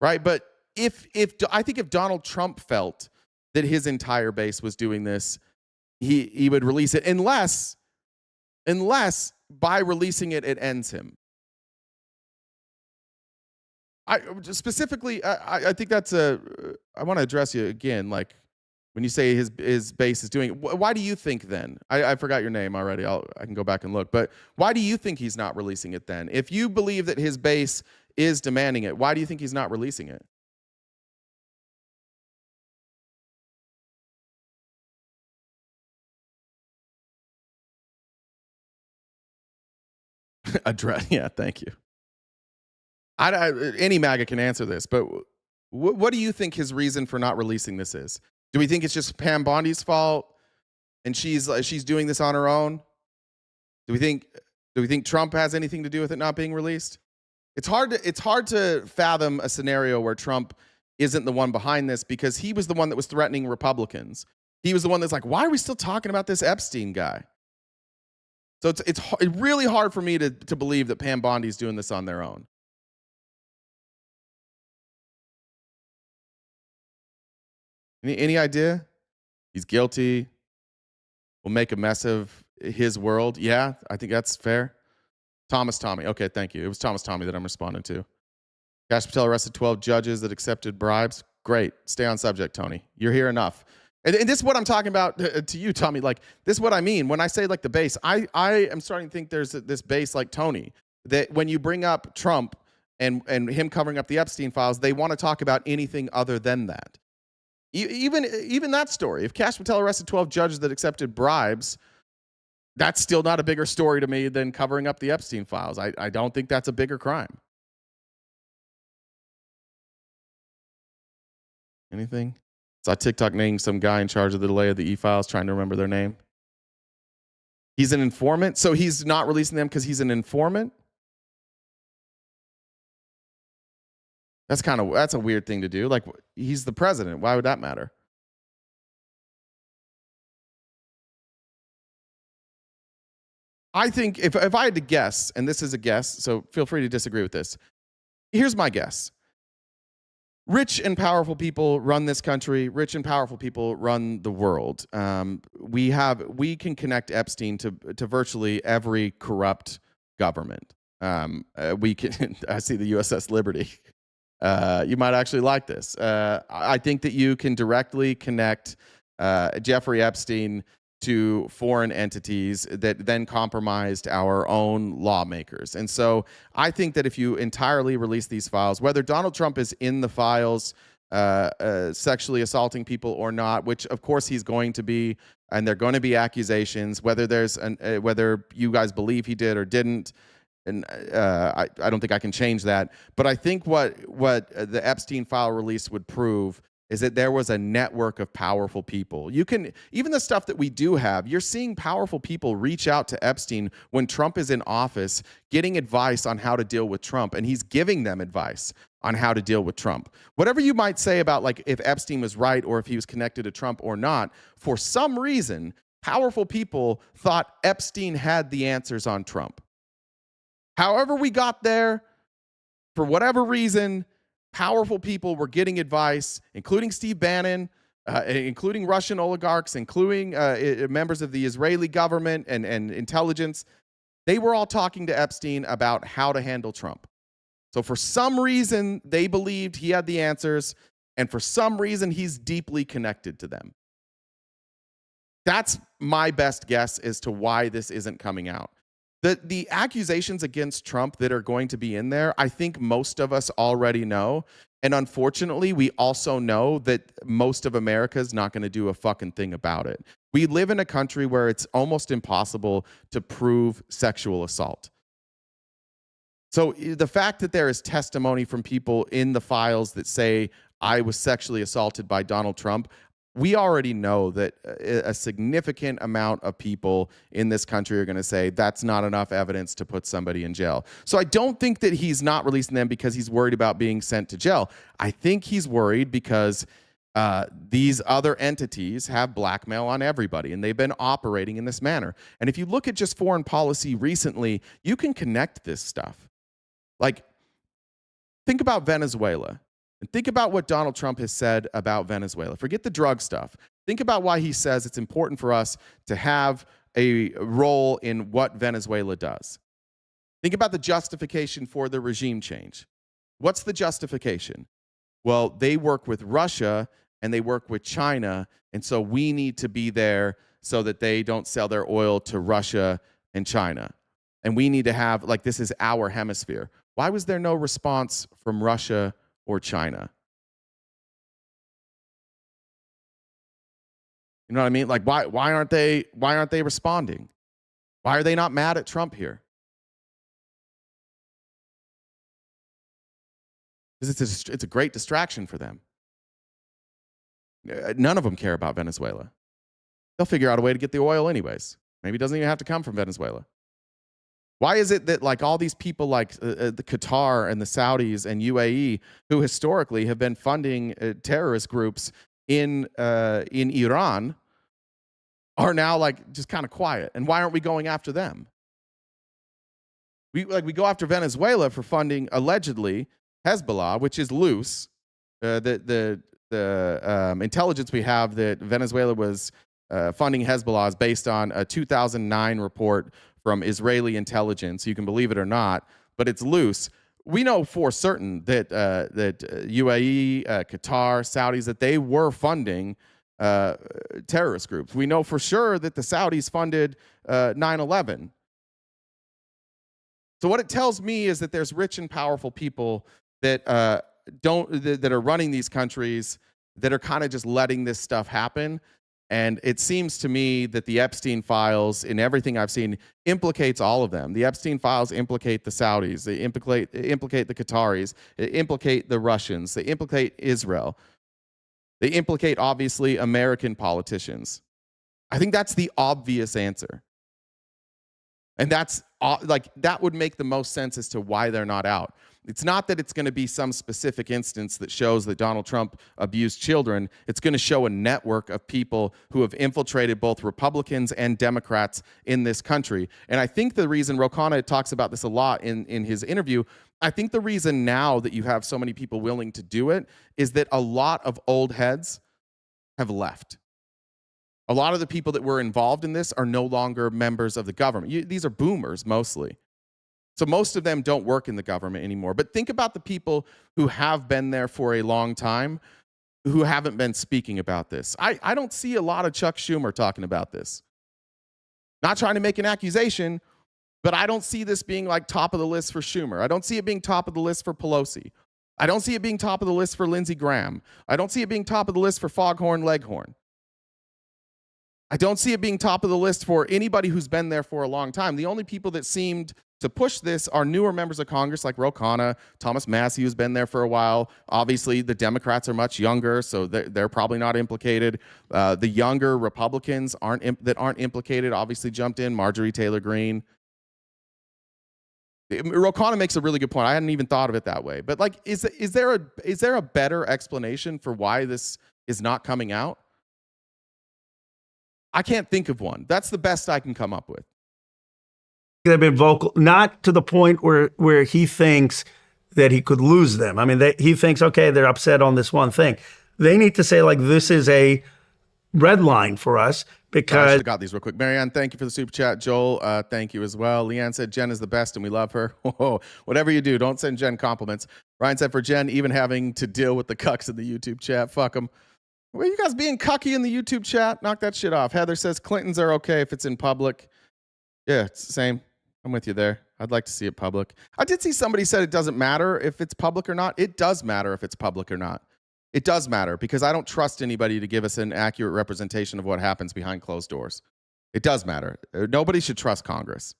right? But I think if Donald Trump felt that his entire base was doing this, he would release it, unless by releasing it, it ends him. I think that's I want to address you again, like, when you say his base is doing it. Why do you think then? I forgot your name already. I can go back and look. But why do you think he's not releasing it then? If you believe that his base is demanding it, why do you think he's not releasing it? Yeah, thank you. Any MAGA can answer this, but what do you think his reason for not releasing this is? Do we think it's just Pam Bondi's fault and she's doing this on her own? Do we think Do we think Trump has anything to do with it not being released? It's hard to fathom a scenario where Trump isn't the one behind this, because he was the one that was threatening Republicans. He was the one that's like, why are we still talking about this Epstein guy? So it's really hard for me to believe that Pam Bondi's doing this on their own. Any idea? He's guilty. Will make a mess of his world. Yeah, I think that's fair. Thomas Tommy. Okay, thank you. It was Thomas Tommy that I'm responding to. Kash Patel arrested 12 judges that accepted bribes. Great. Stay on subject, Tony. You're here enough. And this is what I'm talking about to you, Tommy. Like, this is what I mean. When I say like the base, I am starting to think there's this base like Tony, that when you bring up Trump and him covering up the Epstein files, they want to talk about anything other than that. Even that story. If Kash Patel arrested 12 judges that accepted bribes, that's still not a bigger story to me than covering up the Epstein files. I don't think that's a bigger crime. Anything? Saw TikTok naming some guy in charge of the delay of the e-files, trying to remember their name. He's an informant, so he's not releasing them because he's an informant? That's a weird thing to do. Like, he's the president. Why would that matter? I think if I had to guess, and this is a guess, so feel free to disagree with this. Here's my guess. Rich and powerful people run this country. Rich and powerful people run the world. We can connect Epstein to virtually every corrupt government. We can. I see the USS Liberty. You might actually like this. I think that you can directly connect Jeffrey Epstein to foreign entities that then compromised our own lawmakers. And so I think that if you entirely release these files, whether Donald Trump is in the files sexually assaulting people or not, which of course he's going to be, and there are going to be accusations, whether whether you guys believe he did or didn't, and I don't think I can change that. But I think what the Epstein file release would prove is that there was a network of powerful people. You can, even the stuff that we do have, you're seeing powerful people reach out to Epstein when Trump is in office, getting advice on how to deal with Trump, and he's giving them advice on how to deal with Trump. Whatever you might say about like if Epstein was right or if he was connected to Trump or not, for some reason, powerful people thought Epstein had the answers on Trump. However we got there, for whatever reason, powerful people were getting advice, including Steve Bannon, including Russian oligarchs, including members of the Israeli government and intelligence. They were all talking to Epstein about how to handle Trump. So for some reason, they believed he had the answers, and for some reason, he's deeply connected to them. That's my best guess as to why this isn't coming out. The accusations against Trump that are going to be in there, I think most of us already know. And unfortunately, we also know that most of America is not going to do a fucking thing about it. We live in a country where it's almost impossible to prove sexual assault. So the fact that there is testimony from people in the files that say, I was sexually assaulted by Donald Trump, we already know that a significant amount of people in this country are going to say that's not enough evidence to put somebody in jail. So I don't think that he's not releasing them because he's worried about being sent to jail. I think he's worried because these other entities have blackmail on everybody, and they've been operating in this manner. And if you look at just foreign policy recently, you can connect this stuff. Like, think about Venezuela. And think about what Donald Trump has said about Venezuela. Forget the drug stuff. Think about why he says it's important for us to have a role in what Venezuela does. Think about the justification for the regime change. What's the justification? Well, they work with Russia and they work with China, and so we need to be there so that they don't sell their oil to Russia and China. And we need to have, like, this is our hemisphere. Why was there no response from Russia or China? You know what I mean? Like, why aren't they responding? Why are they not mad at Trump here? Because it's a great distraction for them. None of them care about Venezuela. They'll figure out a way to get the oil anyways. Maybe it doesn't even have to come from Venezuela. Why is it that like all these people like the Qatar and the Saudis and UAE, who historically have been funding terrorist groups in Iran, are now like just kind of quiet? And why aren't we going after them? We go after Venezuela for funding allegedly Hezbollah, which is loose. The intelligence we have that Venezuela was funding Hezbollah is based on a 2009 report from Israeli intelligence. You can believe it or not, but it's loose. We know for certain that UAE, Qatar, Saudis, that they were funding terrorist groups. We know for sure that the Saudis funded 9/11. So what it tells me is that there's rich and powerful people that that are running these countries that are kind of just letting this stuff happen. And it seems to me that the Epstein files, in everything I've seen, implicates all of them. The Epstein files implicate the Saudis. They implicate the Qataris. They implicate the Russians. They implicate Israel. They implicate, obviously, American politicians. I think that's the obvious answer. And that's that would make the most sense as to why they're not out. It's not that it's going to be some specific instance that shows that Donald Trump abused children. It's going to show a network of people who have infiltrated both Republicans and Democrats in this country. And I think the reason Khanna talks about this a lot in his interview, I think the reason now that you have so many people willing to do it is that a lot of old heads have left. A lot of the people that were involved in this are no longer members of the government. These are boomers mostly. So most of them don't work in the government anymore. But think about the people who have been there for a long time who haven't been speaking about this. I don't see a lot of Chuck Schumer talking about this. Not trying to make an accusation, but I don't see this being like top of the list for Schumer. I don't see it being top of the list for Pelosi. I don't see it being top of the list for Lindsey Graham. I don't see it being top of the list for Foghorn Leghorn. I don't see it being top of the list for anybody who's been there for a long time. The only people that seemed to push this are newer members of Congress like Khanna, Thomas Massie, who's been there for a while. Obviously, the Democrats are much younger, so they're probably not implicated. The younger Republicans that aren't implicated obviously jumped in. Marjorie Taylor Greene. Khanna makes a really good point. I hadn't even thought of it that way. But like, is there a better explanation for why this is not coming out? I can't think of one. That's the best I can come up with. They've been vocal, not to the point where he thinks that he could lose them. I mean, he thinks, okay, they're upset on this one thing. They need to say, like, this is a red line for us because... I got these real quick. Marianne, thank you for the super chat. Joel, thank you as well. Leanne said, Jen is the best and we love her. Whatever you do, don't send Jen compliments. Ryan said, for Jen, even having to deal with the cucks in the YouTube chat, fuck them. Well, you guys being cucky in the YouTube chat? Knock that shit off. Heather says Clintons are okay if it's in public. Yeah, it's the same. I'm with you there. I'd like to see it public. I did see somebody said it doesn't matter if it's public or not. It does matter if it's public or not. It does matter because I don't trust anybody to give us an accurate representation of what happens behind closed doors. It does matter. Nobody should trust Congress.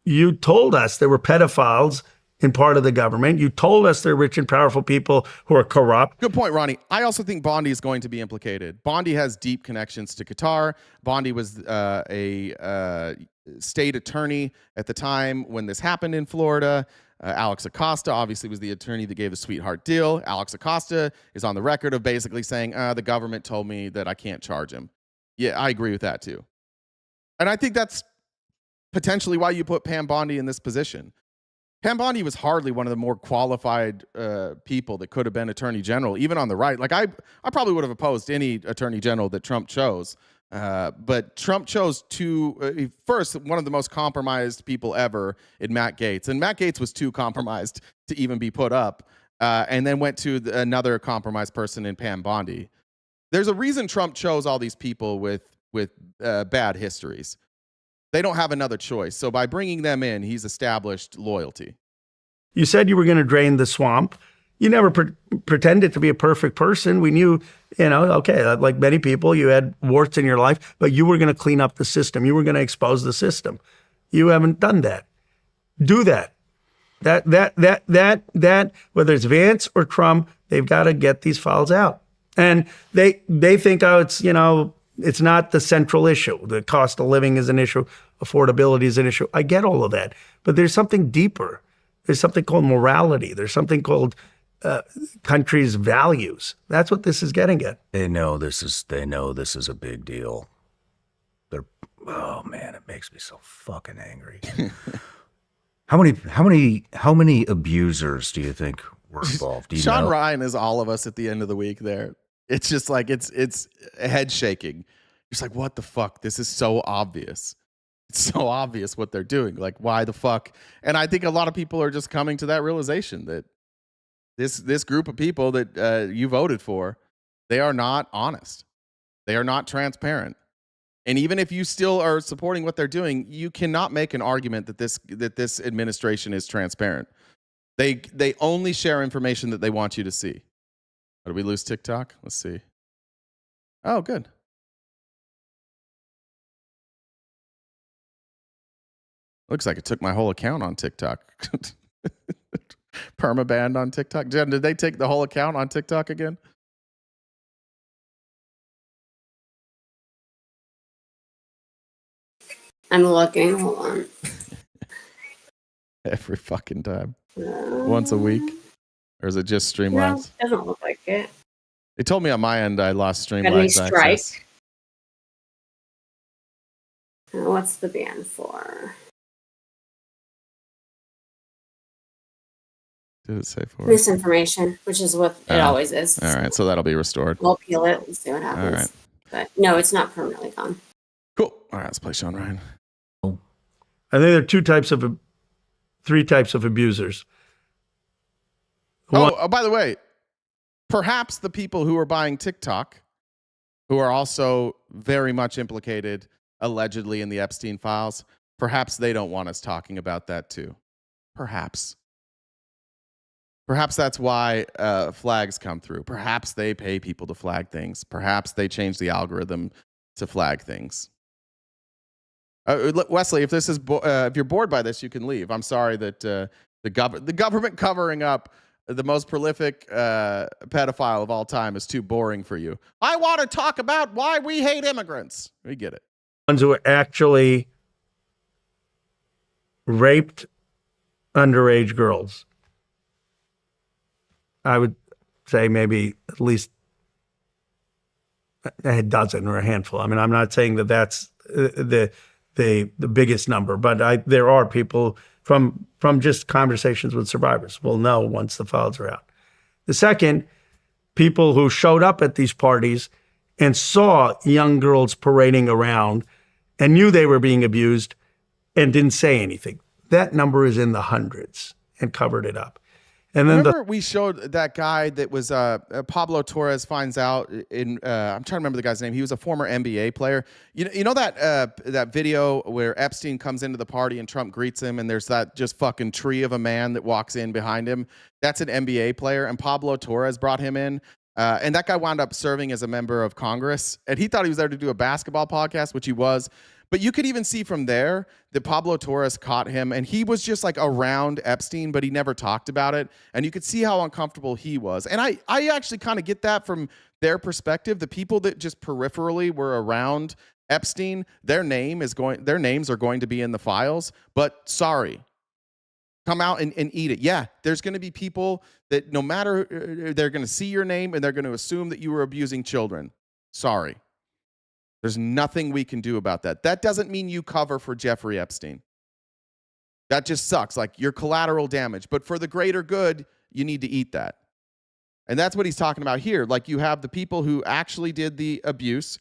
You told us there were pedophiles in part of the government. You told us they're rich and powerful people who are corrupt. Good point, Ronnie. I also think Bondi is going to be implicated. Bondi has deep connections to Qatar. Bondi was a state attorney at the time when this happened in Florida. Alex Acosta obviously was the attorney that gave the sweetheart deal. Alex Acosta is on the record of basically saying, the government told me that I can't charge him. Yeah, I agree with that too. And I think that's potentially why you put Pam Bondi in this position. Pam Bondi was hardly one of the more qualified people that could have been attorney general, even on the right. Like I probably would have opposed any attorney general that Trump chose. But Trump chose first, one of the most compromised people ever in Matt Gaetz. And Matt Gaetz was too compromised to even be put up. And then went to another compromised person in Pam Bondi. There's a reason Trump chose all these people with bad histories. They don't have another choice. So by bringing them in, he's established loyalty. You said you were going to drain the swamp. You never pretended to be a perfect person. We knew, okay, like many people, you had warts in your life, but you were going to clean up the system. You were going to expose the system. You haven't done that. Do that. That, whether it's Vance or Trump, they've got to get these files out. And they think, it's, it's not the central issue. The cost of living is an issue. Affordability is an issue. I get all of that. But there's something deeper. There's something called morality. There's something called countries' values. That's what this is getting at. They know this is a big deal. Oh man, it makes me so fucking angry. How many abusers do you think were involved? Do you Sean know? Ryan is all of us at the end of the week there. It's just like it's head shaking. It's like, what the fuck? This is so obvious. It's so obvious what they're doing. Like, why the fuck? And I think a lot of people are just coming to that realization that this group of people that you voted for, they are not honest. They are not transparent. And even if you still are supporting what they're doing, you cannot make an argument that this administration is transparent. They only share information that they want you to see. Did we lose TikTok? Let's see. Oh, good. Looks like it took my whole account on TikTok. Permabanned on TikTok. Jen, did they take the whole account on TikTok again? I'm looking. Hold on. Every fucking time. Once a week? Or is it just Streamlabs? No, doesn't look like it. They told me on my end I lost Got any Streamlabs strike? access. What's the ban for? Did it say for? Misinformation, which is what it always is. All right, so that'll be restored. We'll appeal it and see what happens. All right. But no, it's not permanently gone. Cool. All right, let's play Sean Ryan. I think there are three types of abusers. By the way, perhaps the people who are buying TikTok, who are also very much implicated, allegedly, in the Epstein files, perhaps they don't want us talking about that too. Perhaps. Perhaps that's why flags come through. Perhaps they pay people to flag things. Perhaps they change the algorithm to flag things. Wesley, if this is if you're bored by this, you can leave. I'm sorry that the government covering up the most prolific pedophile of all time is too boring for you. I want to talk about why we hate immigrants. We get it. Ones who actually raped underage girls. I would say maybe at least a dozen or a handful. I mean, I'm not saying that that's the biggest number, but there are people from just conversations with survivors will know once the files are out. The second, people who showed up at these parties and saw young girls parading around and knew they were being abused and didn't say anything. That number is in the hundreds and covered it up. And then remember we showed that guy that was Pablo Torres finds out in I'm trying to remember the guy's name. He was a former NBA player. You know that video where Epstein comes into the party and Trump greets him and there's that just fucking tree of a man that walks in behind him. That's an NBA player and Pablo Torres brought him in. And that guy wound up serving as a member of Congress. And he thought he was there to do a basketball podcast, which he was. But you could even see from there that Pablo Torres caught him and he was just like around Epstein, but he never talked about it. And you could see how uncomfortable he was. And I actually kind of get that from their perspective. The people that just peripherally were around Epstein, their names are going to be in the files. But sorry, come out and eat it. Yeah, there's going to be people that no matter, they're going to see your name and they're going to assume that you were abusing children. Sorry. There's nothing we can do about that. That doesn't mean you cover for Jeffrey Epstein. That just sucks. Like, you're collateral damage. But for the greater good, you need to eat that. And that's what he's talking about here. Like, you have the people who actually did the abuse.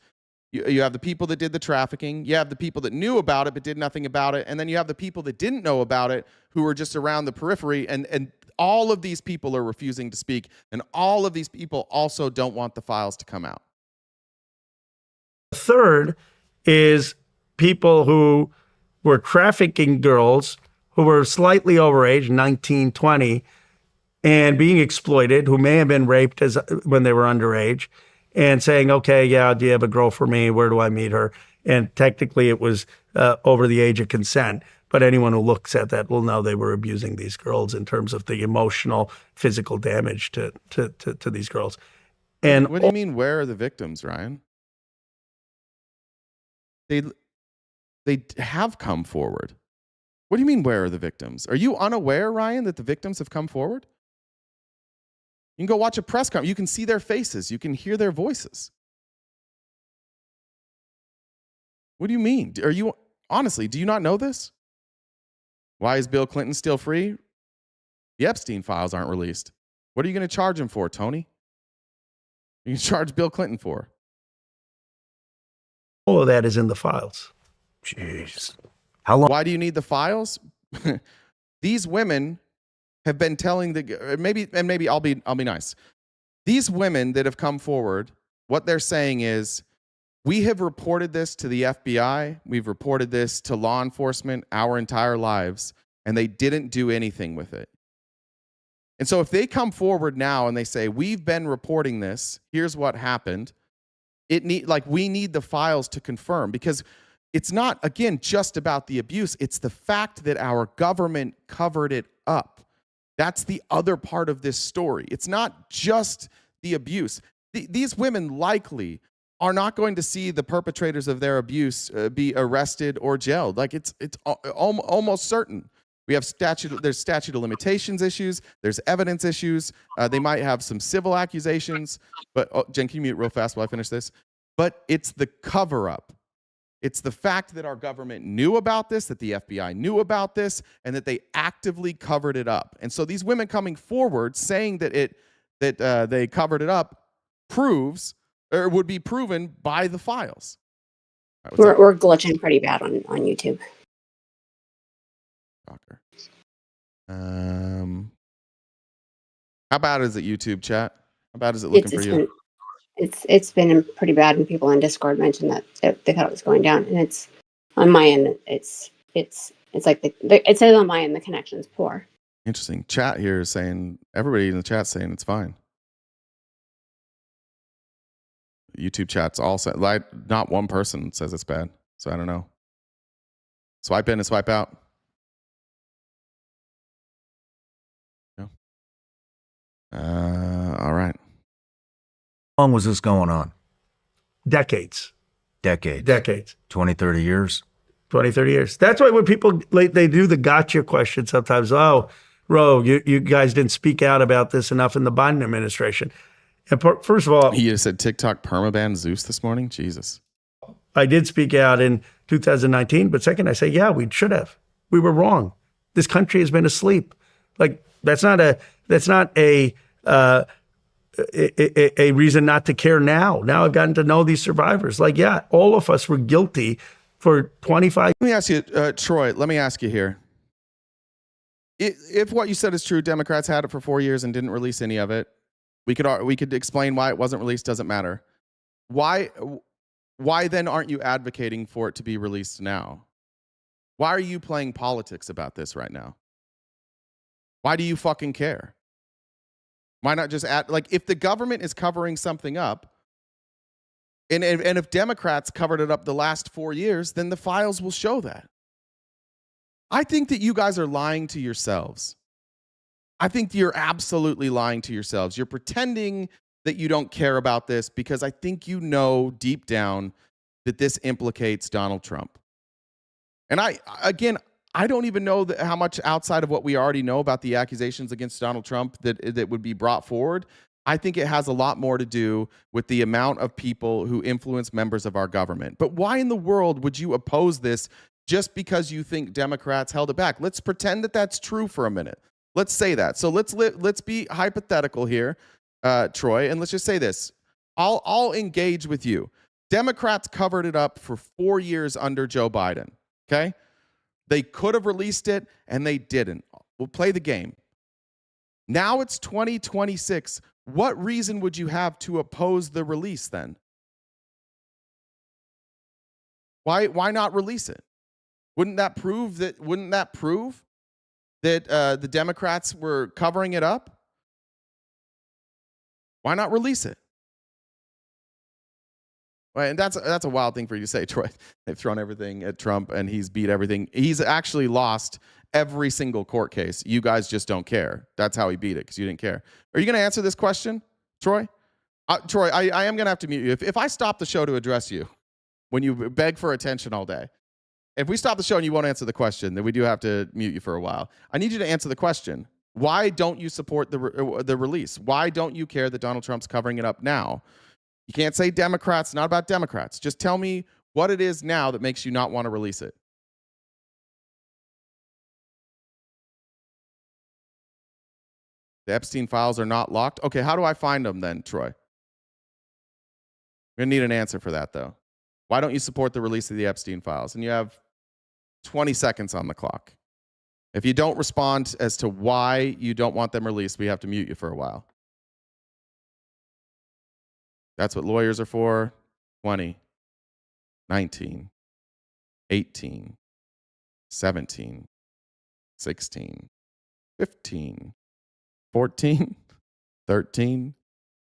You have the people that did the trafficking. You have the people that knew about it but did nothing about it. And then you have the people that didn't know about it who were just around the periphery. And all of these people are refusing to speak. And all of these people also don't want the files to come out. Third is people who were trafficking girls who were slightly overage, 19, 20, and being exploited, who may have been raped when they were underage, and saying, okay, yeah, do you have a girl for me? Where do I meet her? And technically it was over the age of consent. But anyone who looks at that will know they were abusing these girls in terms of the emotional, physical damage to these girls. And what do you mean, where are the victims, Ryan? they have come forward. What do you mean, where are the victims? Are you unaware, Ryan, that the victims have come forward? You can go watch a press conference. You can see their faces. You can hear their voices. What do you mean? Honestly, do you not know this? Why is Bill Clinton still free? The Epstein files aren't released. What are you going to charge him for, Tony? You can charge Bill Clinton for. All of that is in the files. Jeez. How long? Why do you need the files? These women have been telling maybe I'll be nice. These women that have come forward, what they're saying is, we have reported this to the FBI. We've reported this to law enforcement our entire lives, and they didn't do anything with it. And so if they come forward now and they say, we've been reporting this, here's what happened, we need the files to confirm, because it's not, again, just about the abuse. It's the fact that our government covered it up. That's the other part of this story. It's not just the abuse. These women likely are not going to see the perpetrators of their abuse be arrested or jailed. Like it's almost certain. We have there's statute of limitations issues. There's evidence issues. They might have some civil accusations. But Jen, can you mute real fast while I finish this? But it's the cover-up. It's the fact that our government knew about this, that the FBI knew about this, and that they actively covered it up. And so these women coming forward saying that they covered it up proves, or would be proven by the files. Right, we're glitching pretty bad on YouTube. Shocker. How bad is it, YouTube chat? How bad is it looking for you? It's been pretty bad, and people in Discord mentioned that they thought it was going down, and it's on my end. It's like it says on my end the connection's poor. Interesting. Chat here is saying, everybody in the chat saying it's fine. YouTube chat's all set. Like, not one person says it's bad, so I don't know. Swipe in and swipe out. No. All right. How long was this going on? Decades. 20, 30 years? 20, 30 years. That's why when people, they do the gotcha question sometimes. Oh, Ro, you guys didn't speak out about this enough in the Biden administration. And first of all, he just said TikTok permaban Zeus this morning. Jesus. I did speak out in 2019, but second, I say, yeah, we should have. We were wrong. This country has been asleep. Like that's not a reason not to care now. Now I've gotten to know these survivors. Like, yeah, all of us were guilty for 25. Let me ask you, Troy. Let me ask you here. If what you said is true, Democrats had it for 4 years and didn't release any of it. We could explain why it wasn't released. Doesn't matter. Why then aren't you advocating for it to be released now? Why are you playing politics about this right now? Why do you fucking care? Why not just if the government is covering something up, and if Democrats covered it up the last 4 years, then the files will show that. I think that you guys are lying to yourselves. I think you're absolutely lying to yourselves. You're pretending that you don't care about this because I think you know deep down that this implicates Donald Trump. And I don't even know how much outside of what we already know about the accusations against Donald Trump that would be brought forward. I think it has a lot more to do with the amount of people who influence members of our government. But why in the world would you oppose this just because you think Democrats held it back? Let's pretend that that's true for a minute. Let's say that. So let's be hypothetical here, Troy, and let's just say this. I'll engage with you. Democrats covered it up for 4 years under Joe Biden. Okay? They could have released it, and they didn't. We'll play the game. Now it's 2026. What reason would you have to oppose the release then? Why not release it? Wouldn't that prove that the Democrats were covering it up? Why not release it? Right, and that's a wild thing for you to say, Troy. They've thrown everything at Trump, and he's beat everything. He's actually lost every single court case. You guys just don't care. That's how he beat it, because you didn't care. Are you going to answer this question, Troy? Troy, I am going to have to mute you. If I stop the show to address you, when you beg for attention all day. If we stop the show and you won't answer the question, then we do have to mute you for a while. I need you to answer the question. Why don't you support the release? Why don't you care that Donald Trump's covering it up now? You can't say Democrats, not about Democrats. Just tell me what it is now that makes you not want to release it. The Epstein files are not locked. Okay, how do I find them then, Troy? We're going to need an answer for that, though. Why don't you support the release of the Epstein files? And you have 20 seconds on the clock. If you don't respond as to why you don't want them released, we have to mute you for a while. That's what lawyers are for. 20, 19, 18, 17, 16, 15, 14, 13,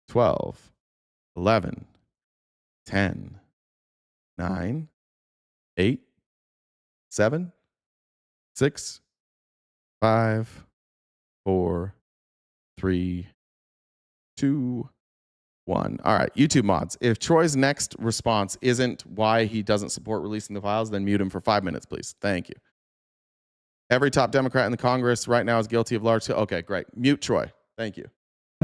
12, 11, 10, 9, 8, 7, 6, 5, 4, 3, 2, 1. All right, YouTube mods. If Troy's next response isn't why he doesn't support releasing the files, then mute him for 5 minutes, please. Thank you. Every top Democrat in the Congress right now is guilty of large scale. Okay, great. Mute Troy. Thank you.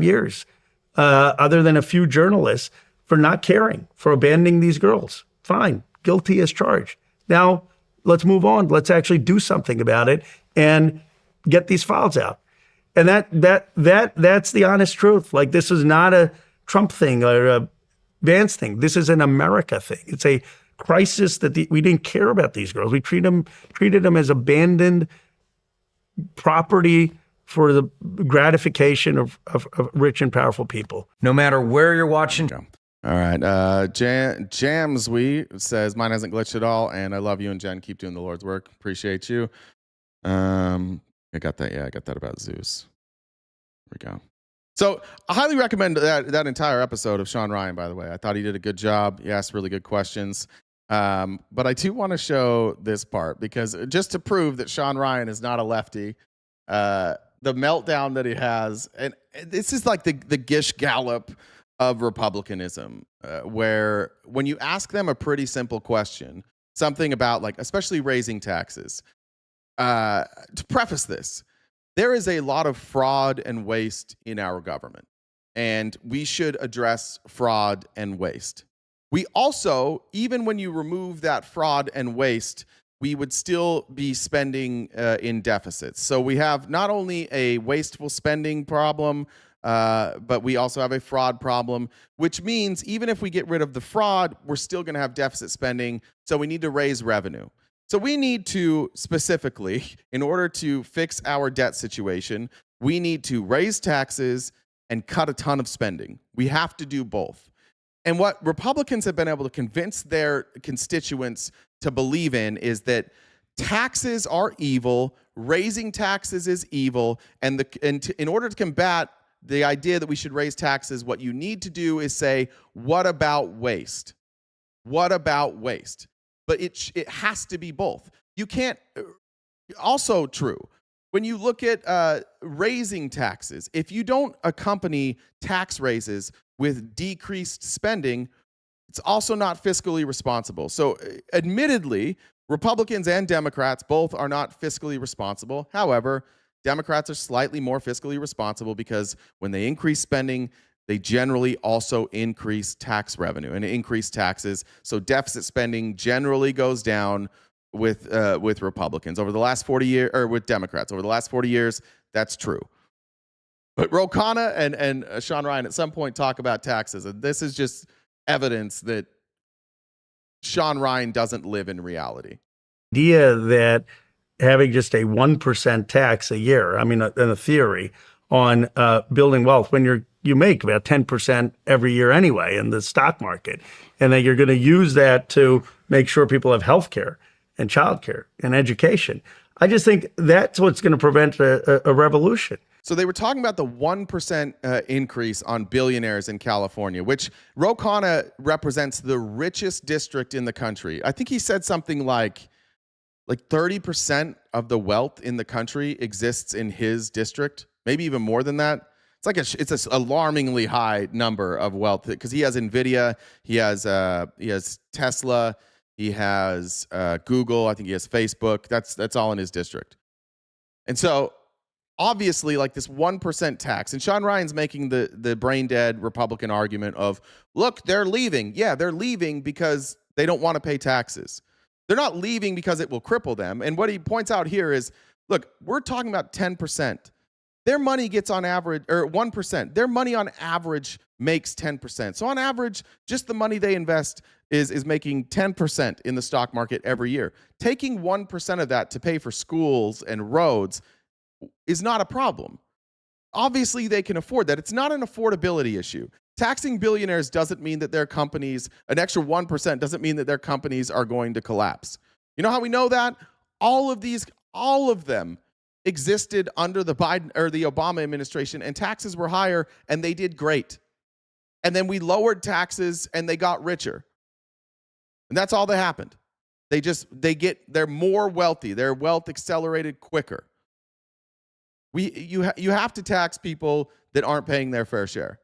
Years, other than a few journalists, for not caring, for abandoning these girls. Fine, guilty as charged. Now, let's move on. Let's actually do something about it and get these files out. And that's the honest truth. Like, this is not a Trump thing or a Vance thing. This is an America thing. It's a crisis that we didn't care about these girls. We treated them as abandoned property for the gratification of rich and powerful people. No matter where you're watching. All right. Jamswe says, mine hasn't glitched at all, and I love you and Jen. Keep doing the Lord's work. Appreciate you. I got that. Yeah, I got that about Zeus. There we go. So I highly recommend that entire episode of Sean Ryan, by the way. I thought he did a good job. He asked really good questions. But I do want to show this part because just to prove that Sean Ryan is not a lefty, the meltdown that he has, and this is like the Gish Gallop of republicanism, where when you ask them a pretty simple question, something about, like, especially raising taxes, to preface this, there is a lot of fraud and waste in our government, and we should address fraud and waste. We also, even when you remove that fraud and waste, we would still be spending in deficits. So we have not only a wasteful spending problem, but we also have a fraud problem, which means even if we get rid of the fraud, we're still going to have deficit spending. So we need to raise revenue. So we need to specifically, in order to fix our debt situation, we need to raise taxes and cut a ton of spending. We have to do both. And what Republicans have been able to convince their constituents to believe in is that taxes are evil, raising taxes is evil, and in order to combat the idea that we should raise taxes, what you need to do is say, what about waste? What about waste? But it has to be both. You can't, also true, when you look at raising taxes, if you don't accompany tax raises with decreased spending, it's also not fiscally responsible. So admittedly, Republicans and Democrats both are not fiscally responsible. However, Democrats are slightly more fiscally responsible because when they increase spending, they generally also increase tax revenue and increase taxes. So deficit spending generally goes down with Republicans over the last 40 years, or with Democrats over the last 40 years. That's true. But Ro Khanna and Sean Ryan at some point talk about taxes, and this is just evidence that Sean Ryan doesn't live in reality. The idea that having just a 1% tax a year, I mean, in a theory, on building wealth when you make about 10% every year anyway in the stock market, and that you're going to use that to make sure people have health care and child care and education. I just think that's what's going to prevent a revolution. So they were talking about the 1% increase on billionaires in California, which Ro Khanna represents the richest district in the country. I think he said something like 30% of the wealth in the country exists in his district, maybe even more than that. it's a alarmingly high number of wealth because he has Nvidia, he has Tesla, he has Google, I think he has Facebook. That's all in his district. And so obviously, like this 1% tax, and Sean Ryan's making the brain dead Republican argument of, look, they're leaving. Yeah, they're leaving because they don't want to pay taxes. They're not leaving because it will cripple them. And what he points out here is, look, we're talking about 10%. Their money gets on average, or 1%. Their money on average makes 10%. So on average, just the money they invest is making 10% in the stock market every year. Taking 1% of that to pay for schools and roads is not a problem. Obviously, they can afford that. It's not an affordability issue. Taxing billionaires doesn't mean that their companies, an extra 1% doesn't mean that their companies are going to collapse. You know how we know that? All of them existed under the Biden or the Obama administration, and taxes were higher and they did great. And then we lowered taxes and they got richer. And that's all that happened. They're more wealthy. Their wealth accelerated quicker. You have to tax people that aren't paying their fair share.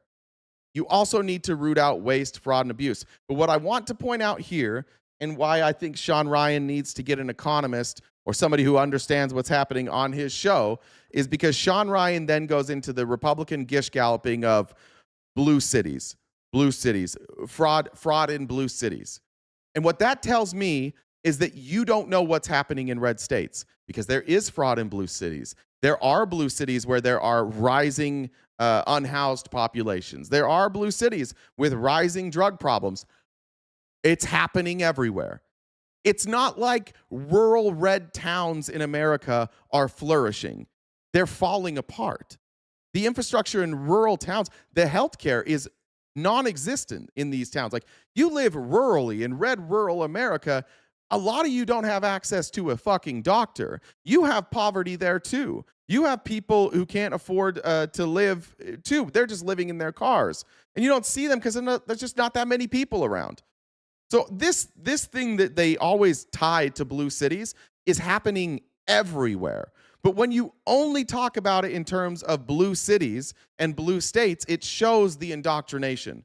You also need to root out waste, fraud, and abuse. But what I want to point out here, and why I think Sean Ryan needs to get an economist or somebody who understands what's happening on his show, is because Sean Ryan then goes into the Republican gish galloping of blue cities, fraud in blue cities. And what that tells me is that you don't know what's happening in red states, because there is fraud in blue cities. There are blue cities where there are rising unhoused populations. There are blue cities with rising drug problems. It's happening everywhere. It's not like rural red towns in America are flourishing. They're falling apart. The infrastructure in rural towns, the healthcare is non-existent in these towns. Like, you live rurally in red rural America, a lot of you don't have access to a fucking doctor. You have poverty there too. You have people who can't afford to live too. They're just living in their cars. And you don't see them because there's just not that many people around. So this thing that they always tie to blue cities is happening everywhere. But when you only talk about it in terms of blue cities and blue states, it shows the indoctrination.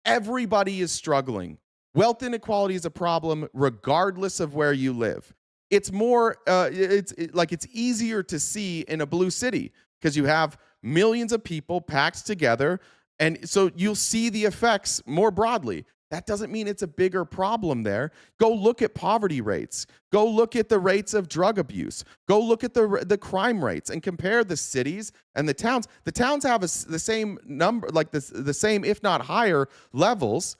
Everybody is struggling. Wealth inequality is a problem regardless of where you live. It's more, it's easier to see in a blue city because you have millions of people packed together, and so you'll see the effects more broadly. That doesn't mean it's a bigger problem there. Go look at poverty rates. Go look at the rates of drug abuse. Go look at the crime rates and compare the cities and the towns. The towns have the same number, like the same, if not higher levels.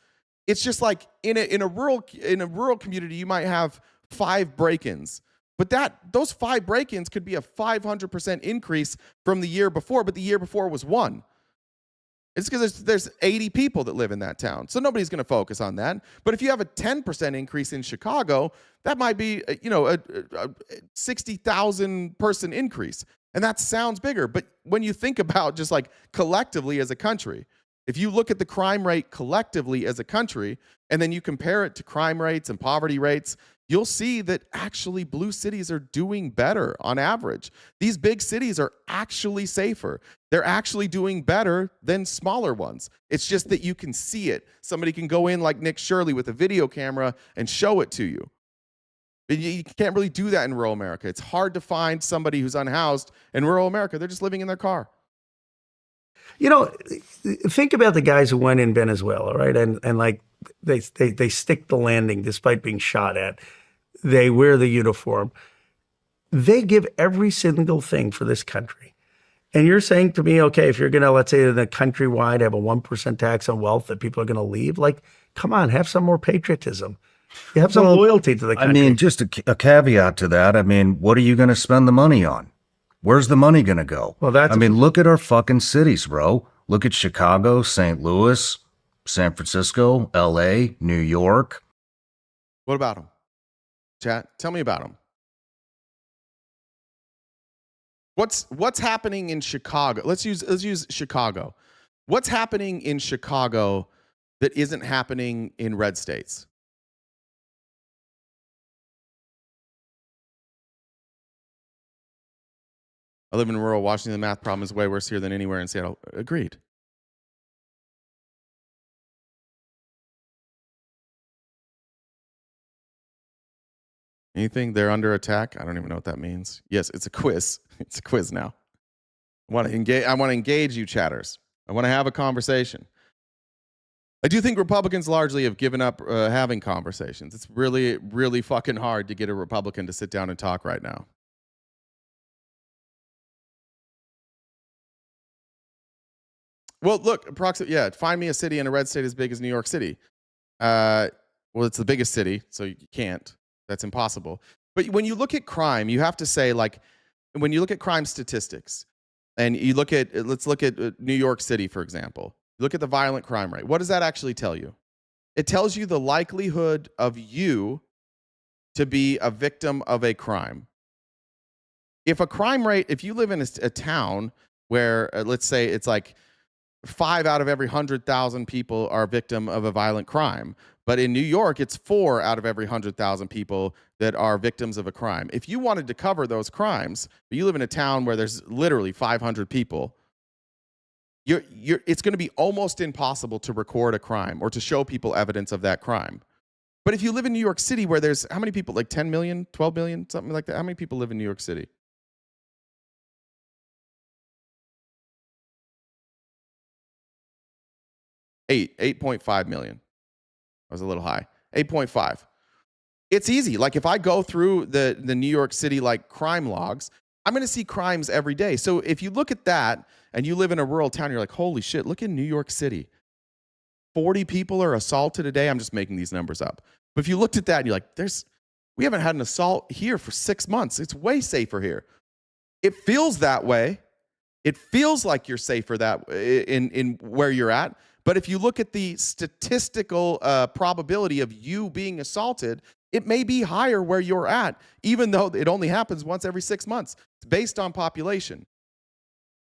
It's just like in a rural community, you might have 5 break-ins, but those 5 break-ins could be a 500% increase from the year before, but the year before was 1. It's because there's 80 people that live in that town, so nobody's going to focus on that. But if you have a 10% increase in Chicago, that might be a 60,000 person increase, and that sounds bigger. But when you think about just like collectively as a country, if you look at the crime rate collectively as a country, and then you compare it to crime rates and poverty rates, you'll see that actually blue cities are doing better on average. These big cities are actually safer. They're actually doing better than smaller ones. It's just that you can see it. Somebody can go in like Nick Shirley with a video camera and show it to you. But you can't really do that in rural America. It's hard to find somebody who's unhoused in rural America. They're just living in their car. You know, think about the guys who went in Venezuela, right? And like they stick the landing despite being shot at. They wear the uniform. They give every single thing for this country. And you're saying to me, okay, if you're going to, let's say, in the countrywide have a 1% tax on wealth that people are going to leave, like, come on, have some more patriotism. You have some loyalty to the country. I mean, just a caveat to that. I mean, what are you going to spend the money on? Where's the money going to go? Well, look at our fucking cities, bro. Look at Chicago, St. Louis, San Francisco, LA, New York. What about them? Chat, tell me about them. What's happening in Chicago? Let's use Chicago. What's happening in Chicago that isn't happening in red states? I live in rural Washington. The math problem is way worse here than anywhere in Seattle. Agreed. Anything? They're under attack? I don't even know what that means. Yes, it's a quiz. It's a quiz now. I want to engage you chatters. I want to have a conversation. I do think Republicans largely have given up having conversations. It's really, really fucking hard to get a Republican to sit down and talk right now. Well, look, find me a city in a red state as big as New York City. Well, it's the biggest city, so you can't. That's impossible. But when you look at crime, you have to say, like, when you look at crime statistics, and you look at, let's look at New York City, for example. Look at the violent crime rate. What does that actually tell you? It tells you the likelihood of you to be a victim of a crime. If you live in a town where, let's say it's like 5 out of every 100,000 people are a victim of a violent crime. But in New York, it's 4 out of every 100,000 people that are victims of a crime. If you wanted to cover those crimes, but you live in a town where there's literally 500 people, it's going to be almost impossible to record a crime or to show people evidence of that crime. But if you live in New York City, where there's how many people, like 10 million, 12 million, something like that? How many people live in New York City? 8.5 million. I was a little high. 8.5. It's easy. Like if I go through the New York City like crime logs, I'm going to see crimes every day. So if you look at that and you live in a rural town, you're like, holy shit, look in New York City. 40 people are assaulted a day. I'm just making these numbers up. But if you looked at that and you're like, we haven't had an assault here for 6 months. It's way safer here. It feels that way. It feels like you're safer in where you're at. But if you look at the statistical probability of you being assaulted, it may be higher where you're at, even though it only happens once every 6 months. It's based on population.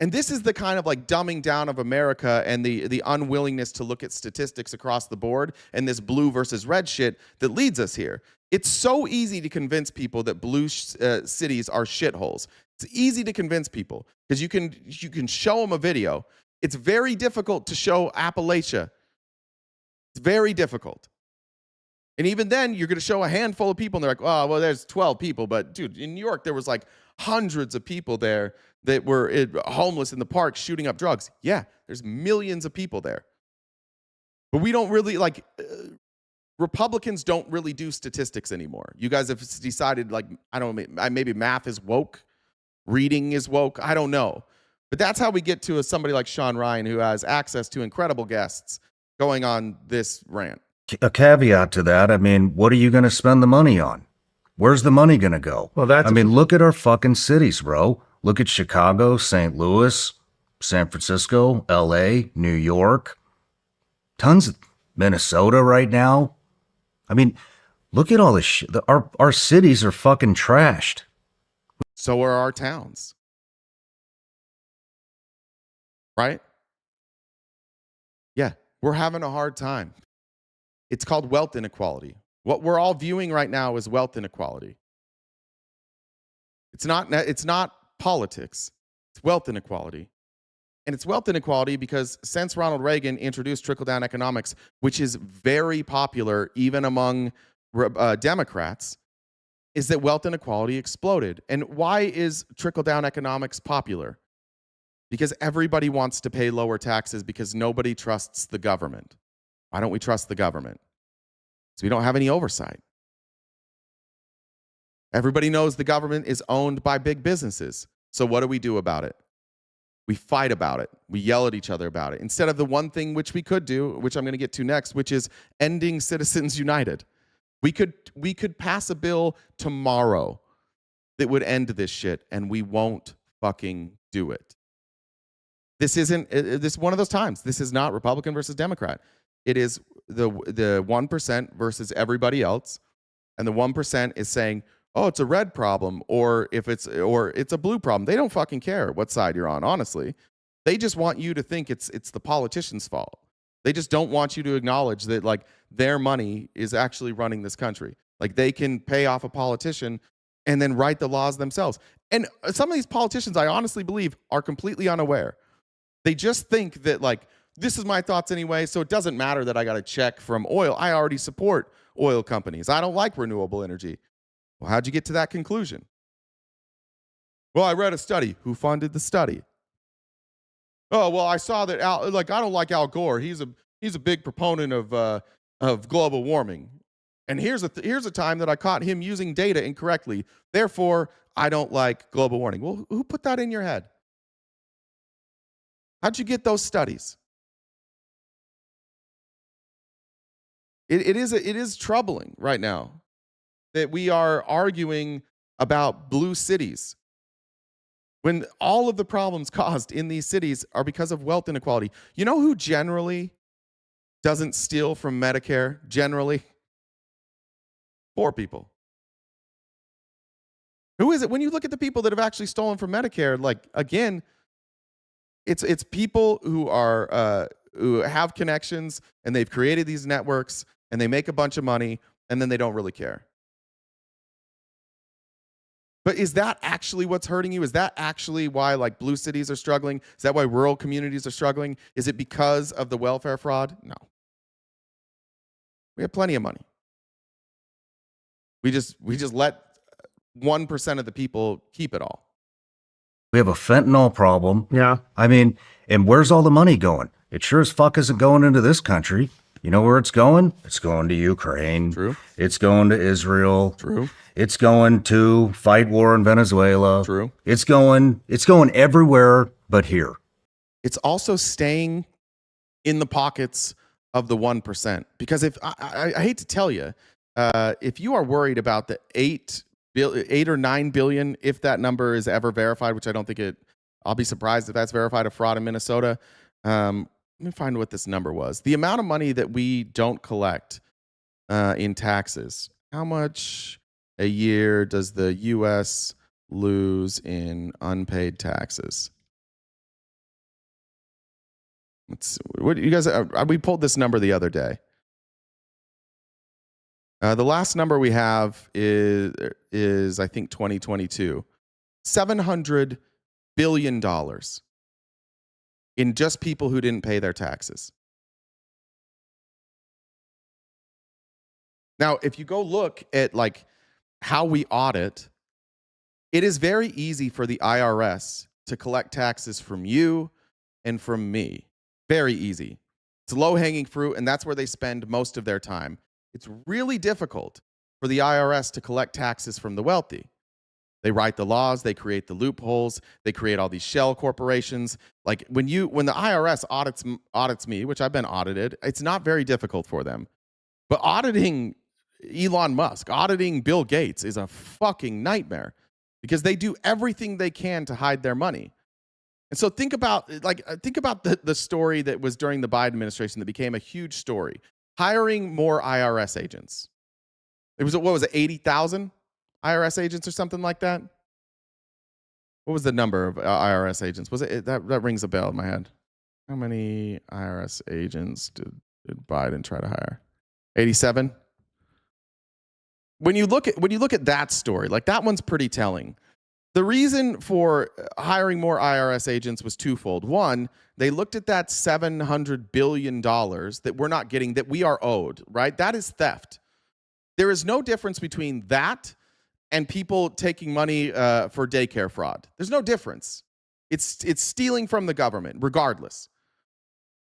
And this is the kind of like dumbing down of America and the unwillingness to look at statistics across the board and this blue versus red shit that leads us here. It's so easy to convince people that blue cities are shitholes. It's easy to convince people because you can show them a video. It's very difficult to show Appalachia. It's very difficult. And even then, you're going to show a handful of people, and they're like, oh, well, there's 12 people. But, dude, in New York, there was like hundreds of people there that were homeless in the park shooting up drugs. Yeah, there's millions of people there. But we don't really, like, Republicans don't really do statistics anymore. You guys have decided, like, I don't know, maybe math is woke, reading is woke. I don't know. But that's how we get to somebody like Sean Ryan, who has access to incredible guests going on this rant. A caveat to that, I mean, what are you going to spend the money on? Where's the money going to go? Well, look at our fucking cities, bro. Look at Chicago, St. Louis, San Francisco, LA, New York. Tons of Minnesota right now. I mean, look at all this shit. Our cities are fucking trashed. So are our towns. Right? Yeah, we're having a hard time. It's called wealth inequality. What we're all viewing right now is wealth inequality. It's not politics. It's wealth inequality. And it's wealth inequality because since Ronald Reagan introduced trickle-down economics, which is very popular even among Democrats, is that wealth inequality exploded. And why is trickle-down economics popular? Because everybody wants to pay lower taxes because nobody trusts the government. Why don't we trust the government? So we don't have any oversight. Everybody knows the government is owned by big businesses. So what do we do about it? We fight about it. We yell at each other about it. Instead of the one thing which we could do, which I'm going to get to next, which is ending Citizens United. We could pass a bill tomorrow that would end this shit, and we won't fucking do it. This is one of those times. This is not Republican versus Democrat. It is the 1% versus everybody else. And the 1% is saying, oh, it's a red problem, or it's a blue problem. They don't fucking care what side you're on, honestly. They just want you to think it's the politician's fault. They just don't want you to acknowledge that like their money is actually running this country. Like they can pay off a politician and then write the laws themselves. And some of these politicians, I honestly believe, are completely unaware. They just think that, like, this is my thoughts anyway, so it doesn't matter that I got a check from oil. I already support oil companies. I don't like renewable energy. Well, how'd you get to that conclusion? Well, I read a study. Who funded the study? Oh, well, I saw that I don't like Al Gore. He's a big proponent of global warming. And here's a time that I caught him using data incorrectly. Therefore, I don't like global warming. Well, who put that in your head? How'd you get those studies? It is troubling right now that we are arguing about blue cities when all of the problems caused in these cities are because of wealth inequality. You know who generally doesn't steal from Medicare? Generally, poor people. Who is it? When you look at the people that have actually stolen from Medicare, like, again, it's people who are who have connections and they've created these networks and they make a bunch of money and then they don't really care. But is that actually what's hurting you? Is that actually why, like, blue cities are struggling? Is that why rural communities are struggling? Is it because of the welfare fraud? No. We have plenty of money. We just let 1% of the people keep it all. We have a fentanyl problem. Yeah. I mean, and where's all the money going? It sure as fuck isn't going into this country. You know where it's going? It's going to Ukraine. True. It's going to Israel. True. It's going to fight war in Venezuela. True. It's going everywhere but here. It's also staying in the pockets of the 1%. Because if I hate to tell you, if you are worried about the 8 or 9 billion, if that number is ever verified, which I don't think I'll be surprised if that's verified, of fraud in Minnesota. Let me find what this number was. The amount of money that we don't collect in taxes. How much a year does the U.S. lose in unpaid taxes? What you guys? We pulled this number the other day. The last number we have is I think 2022, $700 billion in just people who didn't pay their taxes. Now, if you go look at, like, how we audit, it is very easy for the IRS to collect taxes from you and from me. Very easy. It's low-hanging fruit, and that's where they spend most of their time. It's really difficult for the IRS to collect taxes from the wealthy. They write the laws, they create the loopholes, they create all these shell corporations. Like, when the IRS audits me, which I've been audited, it's not very difficult for them. But auditing Elon Musk, auditing Bill Gates is a fucking nightmare because they do everything they can to hide their money. And so think about the story that was during the Biden administration that became a huge story. Hiring more IRS agents. It was, what was it, 80,000 IRS agents or something like that? What was the number of IRS agents? Was it that rings a bell in my head? How many IRS agents did Biden try to hire? 87? When you look at that story, like, that one's pretty telling. The reason for hiring more IRS agents was twofold. One, they looked at that $700 billion that we're not getting, that we are owed, right? That is theft. There is no difference between that and people taking money for daycare fraud. There's no difference. It's stealing from the government, regardless.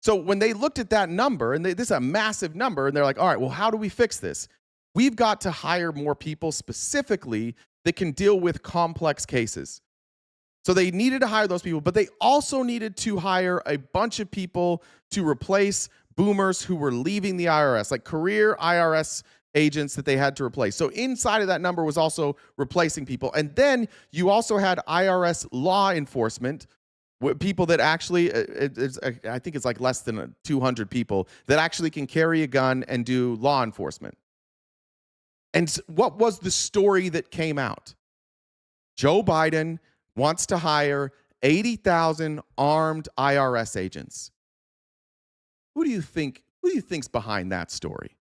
So when they looked at that number, and this is a massive number, and they're like, all right, well, how do we fix this? We've got to hire more people specifically that can deal with complex cases. So they needed to hire those people, but they also needed to hire a bunch of people to replace boomers who were leaving the IRS, like career IRS agents that they had to replace. So inside of that number was also replacing people. And then you also had IRS law enforcement, people that actually, I think it's like less than 200 people that actually can carry a gun and do law enforcement. And what was the story that came out? Joe Biden wants to hire 80,000 armed IRS agents. Who do you think's behind that story?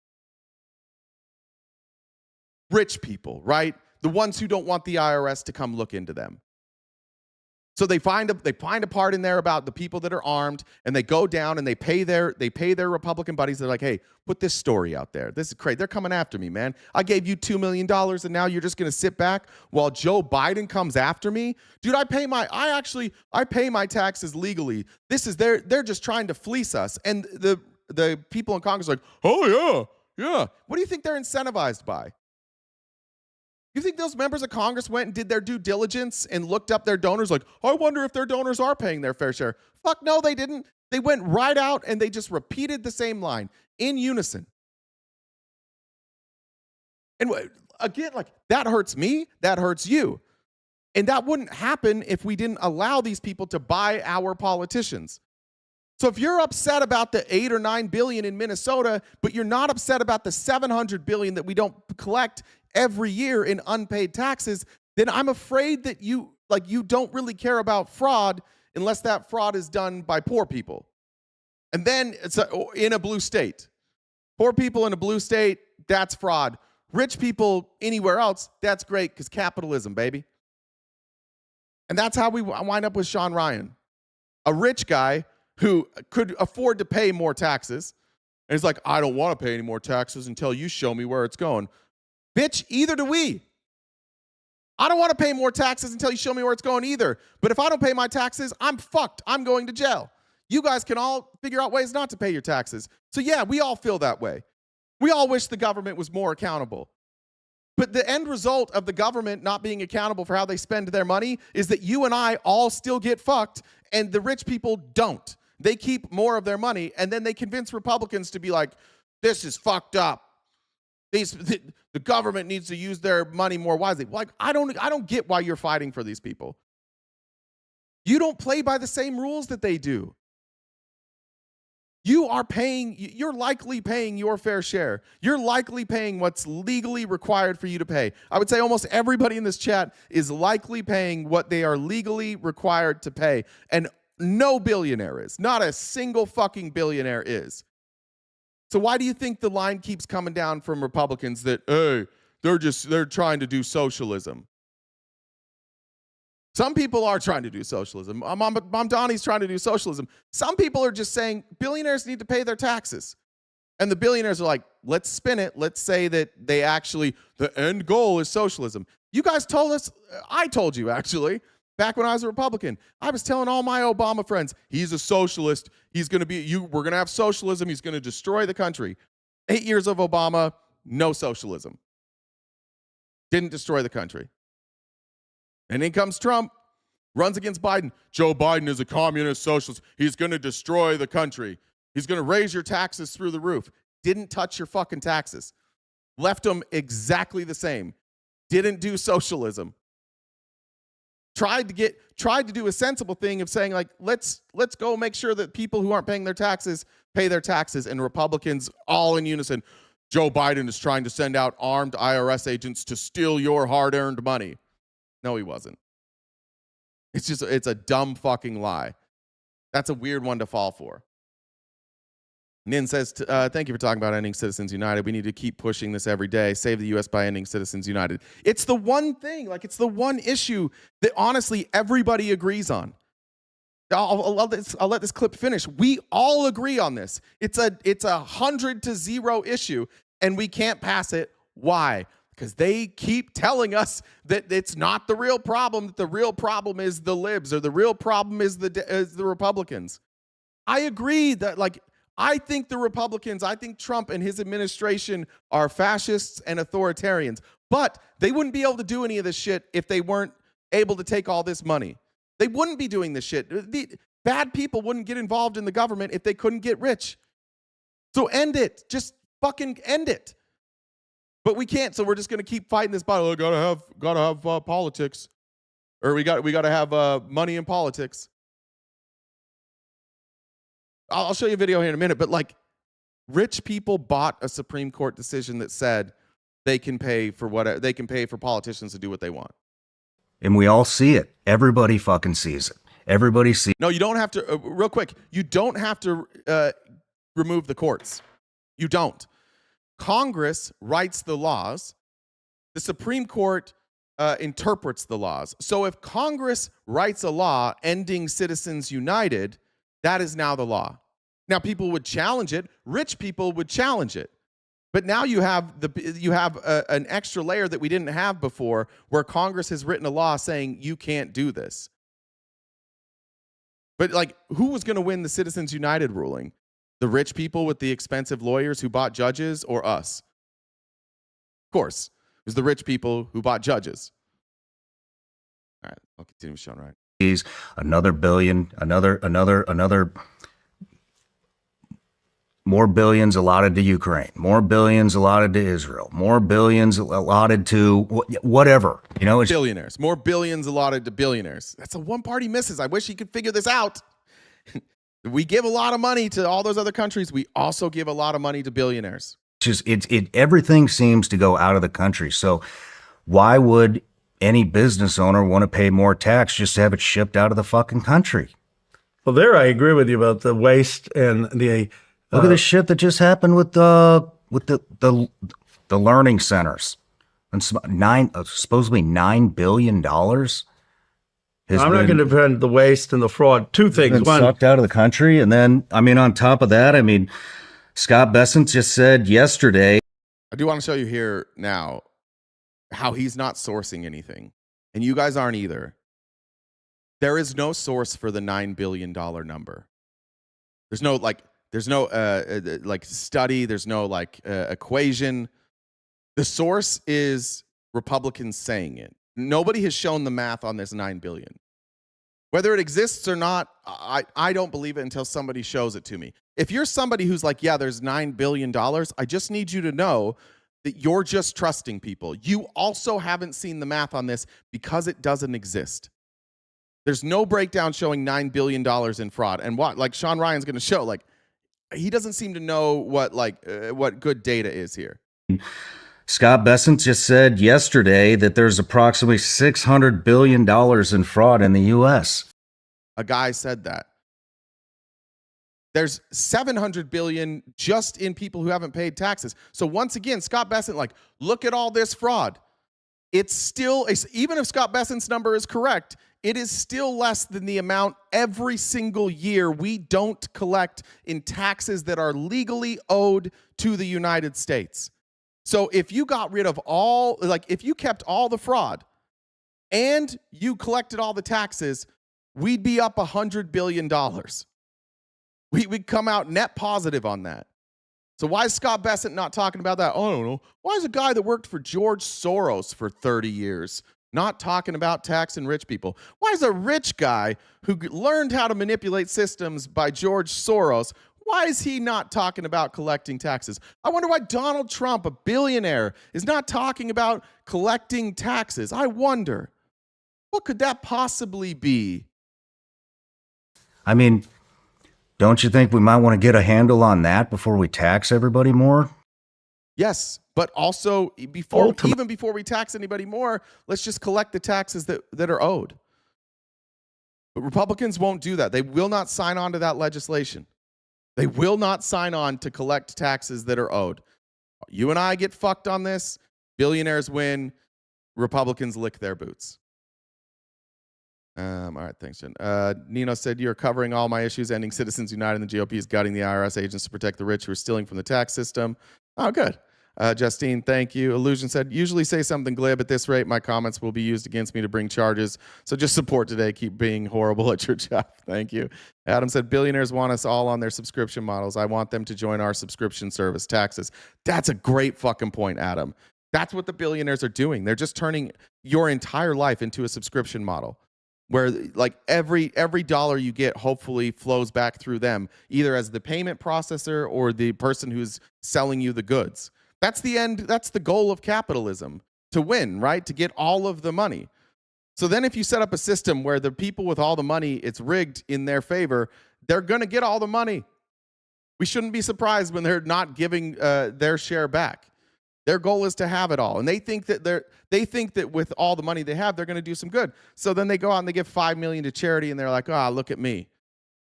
Rich people, right? the ones who don't want the IRS to come look into them. So they find a part in there about the people that are armed, and they go down and they pay their Republican buddies. They're like, hey, put this story out there. This is crazy. They're coming after me, man. I gave you $2 million, and now you're just gonna sit back while Joe Biden comes after me, dude. I pay my taxes legally. They're just trying to fleece us, and the people in Congress are like, oh yeah. What do you think they're incentivized by? You think those members of Congress went and did their due diligence and looked up their donors like, I wonder if their donors are paying their fair share? Fuck no, they didn't. They went right out and they just repeated the same line in unison. And again, like, that hurts me, that hurts you. And that wouldn't happen if we didn't allow these people to buy our politicians. So if you're upset about the 8 or 9 billion in Minnesota, but you're not upset about the 700 billion that we don't collect every year in unpaid taxes, then I'm afraid that you don't really care about fraud unless that fraud is done by poor people. And then it's in a blue state. Poor people in a blue state, that's fraud. Rich people anywhere else, that's great, because capitalism, baby. And that's how we wind up with Sean Ryan, a rich guy who could afford to pay more taxes. And he's like, I don't want to pay any more taxes until you show me where it's going. Bitch, either do we. I don't want to pay more taxes until you show me where it's going either. But if I don't pay my taxes, I'm fucked. I'm going to jail. You guys can all figure out ways not to pay your taxes. So yeah, we all feel that way. We all wish the government was more accountable. But the end result of the government not being accountable for how they spend their money is that you and I all still get fucked, and the rich people don't. They keep more of their money, and then they convince Republicans to be like, this is fucked up. The government needs to use their money more wisely. Like, I don't get why you're fighting for these people. You don't play by the same rules that they do. You're likely paying your fair share. You're likely paying what's legally required for you to pay. I would say almost everybody in this chat is likely paying what they are legally required to pay. And no billionaire is. Not a single fucking billionaire is. So why do you think the line keeps coming down from Republicans that, hey, they're trying to do socialism? Some people are trying to do socialism. Mom Donnie's trying to do socialism. Some people are just saying billionaires need to pay their taxes. And the billionaires are like, let's spin it. Let's say that the end goal is socialism. You guys told us, I told you actually, back when I was a Republican, I was telling all my Obama friends, he's a socialist. We're going to have socialism. He's going to destroy the country. 8 years of Obama, no socialism. Didn't destroy the country. And in comes Trump, runs against Biden. Joe Biden is a communist socialist. He's going to destroy the country. He's going to raise your taxes through the roof. Didn't touch your fucking taxes. Left them exactly the same. Didn't do socialism. Tried to do a sensible thing of saying, like, let's go make sure that people who aren't paying their taxes pay their taxes. And Republicans all in unison, Joe Biden is trying to send out armed IRS agents to steal your hard-earned money. No, he wasn't. It's a dumb fucking lie. That's a weird one to fall for. Nin says, thank you for talking about ending Citizens United. We need to keep pushing this every day. Save the U.S. by ending Citizens United. It's the one thing, it's the one issue that honestly everybody agrees on. I'll let this clip finish. We all agree on this. It's a 100-0 issue, and we can't pass it. Why? Because they keep telling us that it's not the real problem, that the real problem is the libs, or the real problem is the Republicans. I agree that, I think the Republicans, I think Trump and his administration are fascists and authoritarians, but they wouldn't be able to do any of this shit if they weren't able to take all this money. They wouldn't be doing this shit. Bad people wouldn't get involved in the government if they couldn't get rich. So end it. Just fucking end it. But we can't, so we're just going to keep fighting this battle. Oh, gotta have politics, or we got to have money in politics. I'll show you a video here in a minute, but rich people bought a Supreme Court decision that said they can pay for politicians to do what they want. And we all see it. Everybody fucking sees it. Everybody sees. No, you don't have to. Real quick, you don't have to remove the courts. You don't. Congress writes the laws. The Supreme Court interprets the laws. So if Congress writes a law ending Citizens United, that is now the law. Now people would challenge it. Rich people would challenge it. But now you have an extra layer that we didn't have before, where Congress has written a law saying you can't do this. But like, who was going to win the Citizens United ruling? The rich people with the expensive lawyers who bought judges, or us? Of course, it was the rich people who bought judges. All right, I'll continue with Sean Ryan. Another billion, another. More billions allotted to Ukraine, more billions allotted to Israel, more billions allotted to whatever, you know. It's billionaires, more billions allotted to billionaires. That's a one party misses. I wish he could figure this out. We give a lot of money to all those other countries. We also give a lot of money to billionaires. Everything seems to go out of the country. So why would any business owner want to pay more tax just to have it shipped out of the fucking country? Well, there I agree with you about the waste and the. Look at the shit that just happened with the learning centers, and supposedly $9 billion. I'm not going to defend the waste and the fraud. Two things: one, sucked out of the country, and then on top of that, Scott Bessent just said yesterday. I do want to show you here now how he's not sourcing anything, and you guys aren't either. There is no source for the $9 billion number. There's no study. There's no equation. The source is Republicans saying it. Nobody has shown the math on this $9 billion. Whether it exists or not, I don't believe it until somebody shows it to me. If you're somebody who's like, yeah, there's $9 billion, I just need you to know that you're just trusting people. You also haven't seen the math on this because it doesn't exist. There's no breakdown showing $9 billion in fraud. And what, like Sean Ryan's going to show, he doesn't seem to know what good data is here. Scott Bessent just said yesterday that there's approximately $600 billion in fraud in the U.S. A guy said that. There's $700 billion just in people who haven't paid taxes. So once again, Scott Bessent, look at all this fraud. It's still, even if Scott Bessent's number is correct, it is still less than the amount every single year we don't collect in taxes that are legally owed to the United States. So if you got rid of if you kept all the fraud and you collected all the taxes, we'd be up $100 billion. We'd come out net positive on that. So why is Scott Bessent not talking about that? Oh, I don't know. Why is a guy that worked for George Soros for 30 years not talking about taxing rich people? Why is a rich guy who learned how to manipulate systems by George Soros, why is he not talking about collecting taxes? I wonder why Donald Trump, a billionaire, is not talking about collecting taxes. I wonder, what could that possibly be? Don't you think we might want to get a handle on that before we tax everybody more? Yes, but also even before we tax anybody more, let's just collect the taxes that are owed. But Republicans won't do that. They will not sign on to that legislation. They will not sign on to collect taxes that are owed. You and I get fucked on this. Billionaires win. Republicans lick their boots. All right, thanks, Jen. Nino said, you're covering all my issues, ending Citizens United, and the GOP is gutting the IRS agents to protect the rich who are stealing from the tax system. Oh, good. Justine, thank you. Illusion said, usually say something glib. At this rate, my comments will be used against me to bring charges. So just support today. Keep being horrible at your job. Thank you. Adam said, billionaires want us all on their subscription models. I want them to join our subscription service, taxes. That's a great fucking point, Adam. That's what the billionaires are doing. They're just turning your entire life into a subscription model, where every dollar you get hopefully flows back through them, either as the payment processor or the person who's selling you the goods. That's the end. That's the goal of capitalism, to win, right? To get all of the money. So then if you set up a system where the people with all the money, it's rigged in their favor, they're going to get all the money. We shouldn't be surprised when they're not giving their share back. Their goal is to have it all. And they think that with all the money they have, they're going to do some good. So then they go out and they give $5 million to charity, and they're like, look at me.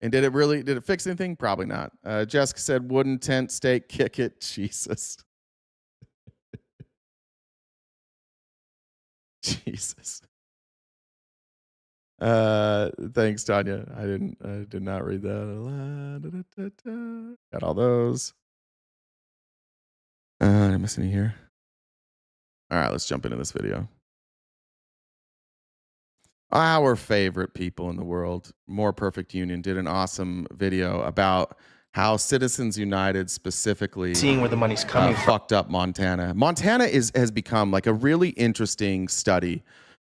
And did it fix anything? Probably not. Jessica said, wooden tent, steak, kick it. Jesus. Jesus. Thanks, Tanya. I did not read that. Got all those. Did I miss any here? All right, let's jump into this video. Our favorite people in the world, More Perfect Union, did an awesome video about how Citizens United specifically seeing where the money's coming from. Fucked up Montana. Montana has become like a really interesting study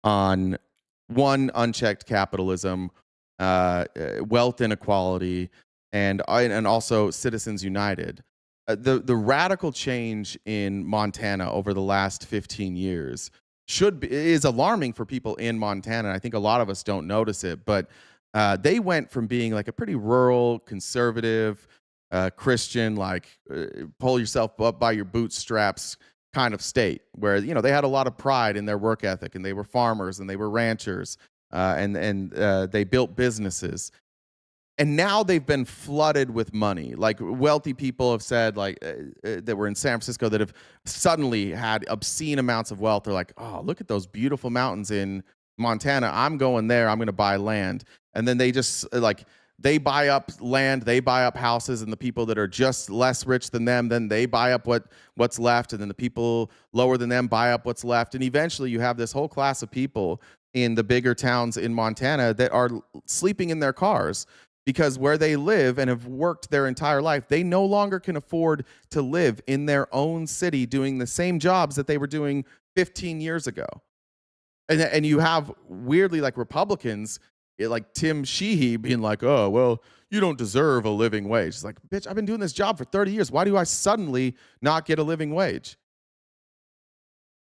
on one, unchecked capitalism, wealth inequality, and also Citizens United. The radical change in Montana over the last 15 years is alarming for people in Montana. I think a lot of us don't notice it, but they went from being like a pretty rural, conservative, Christian, like pull yourself up by your bootstraps kind of state, where they had a lot of pride in their work ethic, and they were farmers and they were ranchers, and they built businesses. And now they've been flooded with money. Like wealthy people have said, like that were in San Francisco, that have suddenly had obscene amounts of wealth. They're like, oh, look at those beautiful mountains in Montana. I'm going there. I'm going to buy land. And then they just they buy up land, they buy up houses, and the people that are just less rich than them, then they buy up what's left, and then the people lower than them buy up what's left. And eventually you have this whole class of people in the bigger towns in Montana that are sleeping in their cars, because where they live and have worked their entire life, they no longer can afford to live in their own city doing the same jobs that they were doing 15 years ago. And you have, weirdly, like Republicans, like Tim Sheehy being like, oh, well, you don't deserve a living wage. It's like, bitch, I've been doing this job for 30 years. Why do I suddenly not get a living wage?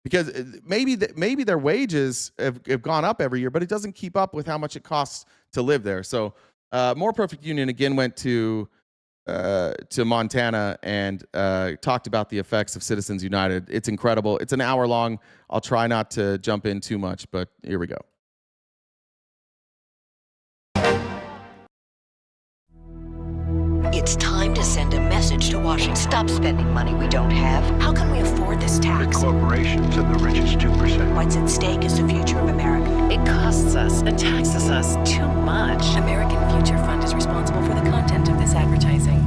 Because maybe their wages have gone up every year, but it doesn't keep up with how much it costs to live there. So More Perfect Union again went to Montana and talked about the effects of Citizens United. It's incredible. It's an hour long. I'll try not to jump in too much, but here we go. It's time to send a message to Washington. Stop spending money we don't have. How can we afford this tax? The corporations are the richest 2%. What's at stake is the future of America. It costs us and taxes us too much. American Future Fund is responsible for the content of this advertising.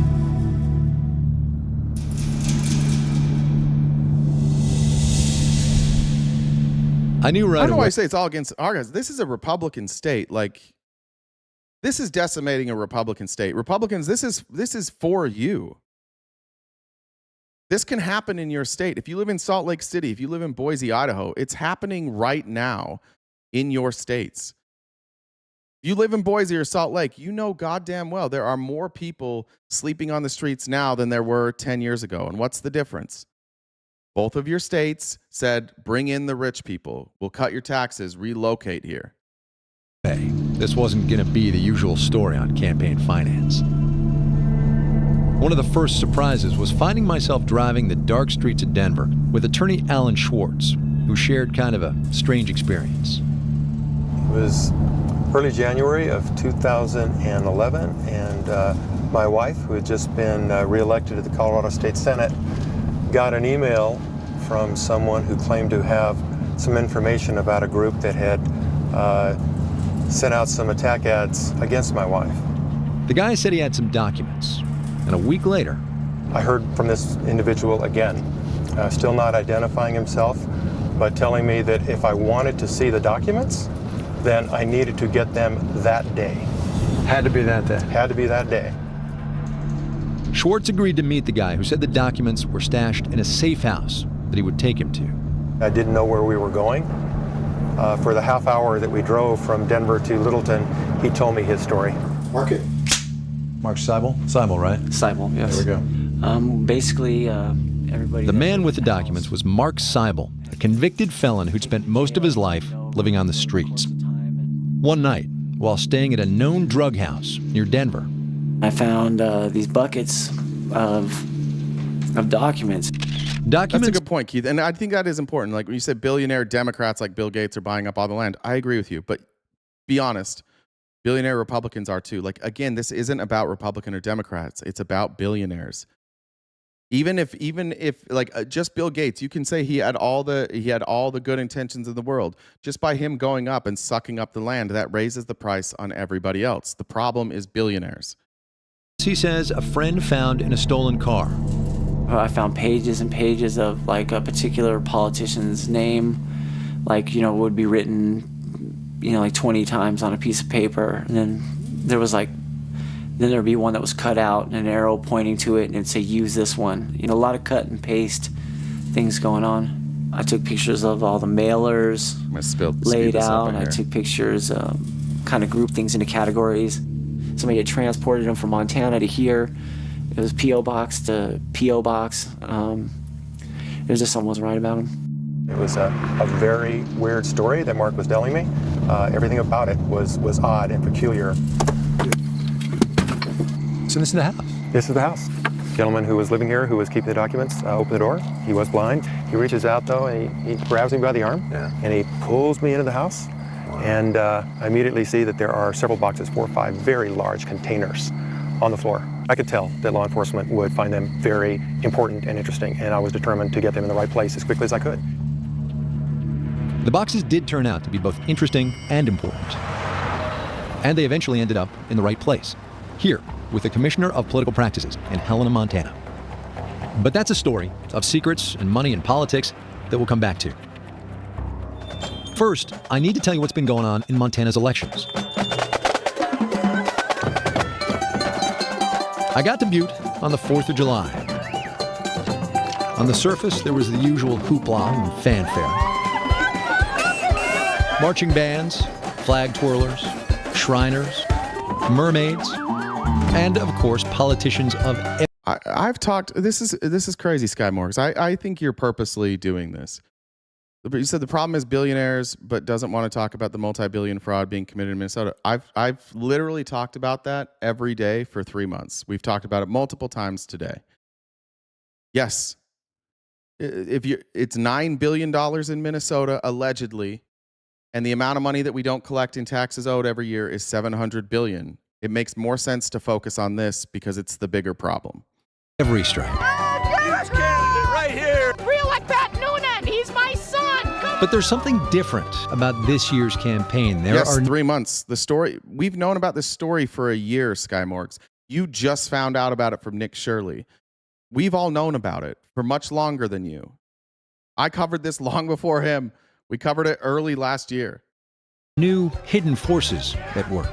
I knew right away. I don't know why I say it's all against our guys. This is a Republican state. Like, this is decimating a Republican state. Republicans, this is for you. This can happen in your state. If you live in Salt Lake City, if you live in Boise, Idaho, it's happening right now in your states. If you live in Boise or Salt Lake, you know goddamn well there are more people sleeping on the streets now than there were 10 years ago. And what's the difference? Both of your states said, bring in the rich people. We'll cut your taxes, relocate here. Hey, this wasn't going to be the usual story on campaign finance. One of the first surprises was finding myself driving the dark streets of Denver with attorney Alan Schwartz, who shared kind of a strange experience. It was early January of 2011, and my wife, who had just been reelected to the Colorado State Senate, got an email from someone who claimed to have some information about a group that had sent out some attack ads against my wife. The guy said he had some documents, and a week later, I heard from this individual again, still not identifying himself, but telling me that if I wanted to see the documents, then I needed to get them that day. Had to be that day. Had to be that day. Schwartz agreed to meet the guy who said the documents were stashed in a safe house that he would take him to. I didn't know where we were going. For the half hour that we drove from Denver to Littleton, he told me his story. Mark it. Mark Seibel? Seibel, right? Seibel, yes. There we go. Basically, everybody... The man with the documents was Mark Seibel, a convicted felon who'd spent most of his life living on the streets. One night, while staying at a known drug house near Denver, I found these buckets of documents. That's a good point, Keith. And I think that is important. Like when you said billionaire Democrats like Bill Gates are buying up all the land, I agree with you. But be honest, billionaire Republicans are too. Like, again, this isn't about Republican or Democrats. It's about billionaires. Even if like just Bill Gates, you can say he had all the good intentions in the world. Just by him going up and sucking up the land, that raises the price on everybody else. The problem is billionaires. He says a friend found in a stolen car. I found pages and pages of like a particular politician's name, like, would be written, like 20 times on a piece of paper. And then there'd be one that was cut out and an arrow pointing to it and it'd say, use this one. A lot of cut and paste things going on. I took pictures of all the mailers laid out. I took pictures, kind of grouped things into categories. Somebody had transported them from Montana to here. It was P.O. box to P.O. box. It was just something wasn't right about him. It was a very weird story that Mark was telling me. Everything about it was odd and peculiar. So this is the house? This is the house. Gentleman who was living here, who was keeping the documents, opened the door. He was blind. He reaches out, though, and he grabs me by the arm, and he pulls me into the house. And I immediately see that there are several boxes, 4 or 5 very large containers on the floor. I could tell that law enforcement would find them very important and interesting, and I was determined to get them in the right place as quickly as I could. The boxes did turn out to be both interesting and important. And they eventually ended up in the right place, here, with the Commissioner of Political Practices in Helena, Montana. But that's a story of secrets and money and politics that we'll come back to. First, I need to tell you what's been going on in Montana's elections. I got to Butte on the 4th of July. On the surface, there was the usual hoopla and fanfare. Marching bands, flag twirlers, Shriners, mermaids, and of course, politicians of. I've talked. This is crazy, Sky Morgs. I think you're purposely doing this. You said the problem is billionaires, but doesn't want to talk about the multi-billion fraud being committed in Minnesota. I've literally talked about that every day for 3 months. We've talked about it multiple times today. Yes, it's $9 billion in Minnesota allegedly, and the amount of money that we don't collect in taxes owed every year is $700 billion. It makes more sense to focus on this because it's the bigger problem. Every strike. This candidate right here. Re-elect Pat Noonan. He's my son. But there's something different about this year's campaign. There are 3 months. The story, we've known about this story for a year, Sky Morgs. You just found out about it from Nick Shirley. We've all known about it for much longer than you. I covered this long before him. We covered it early last year. New hidden forces at work.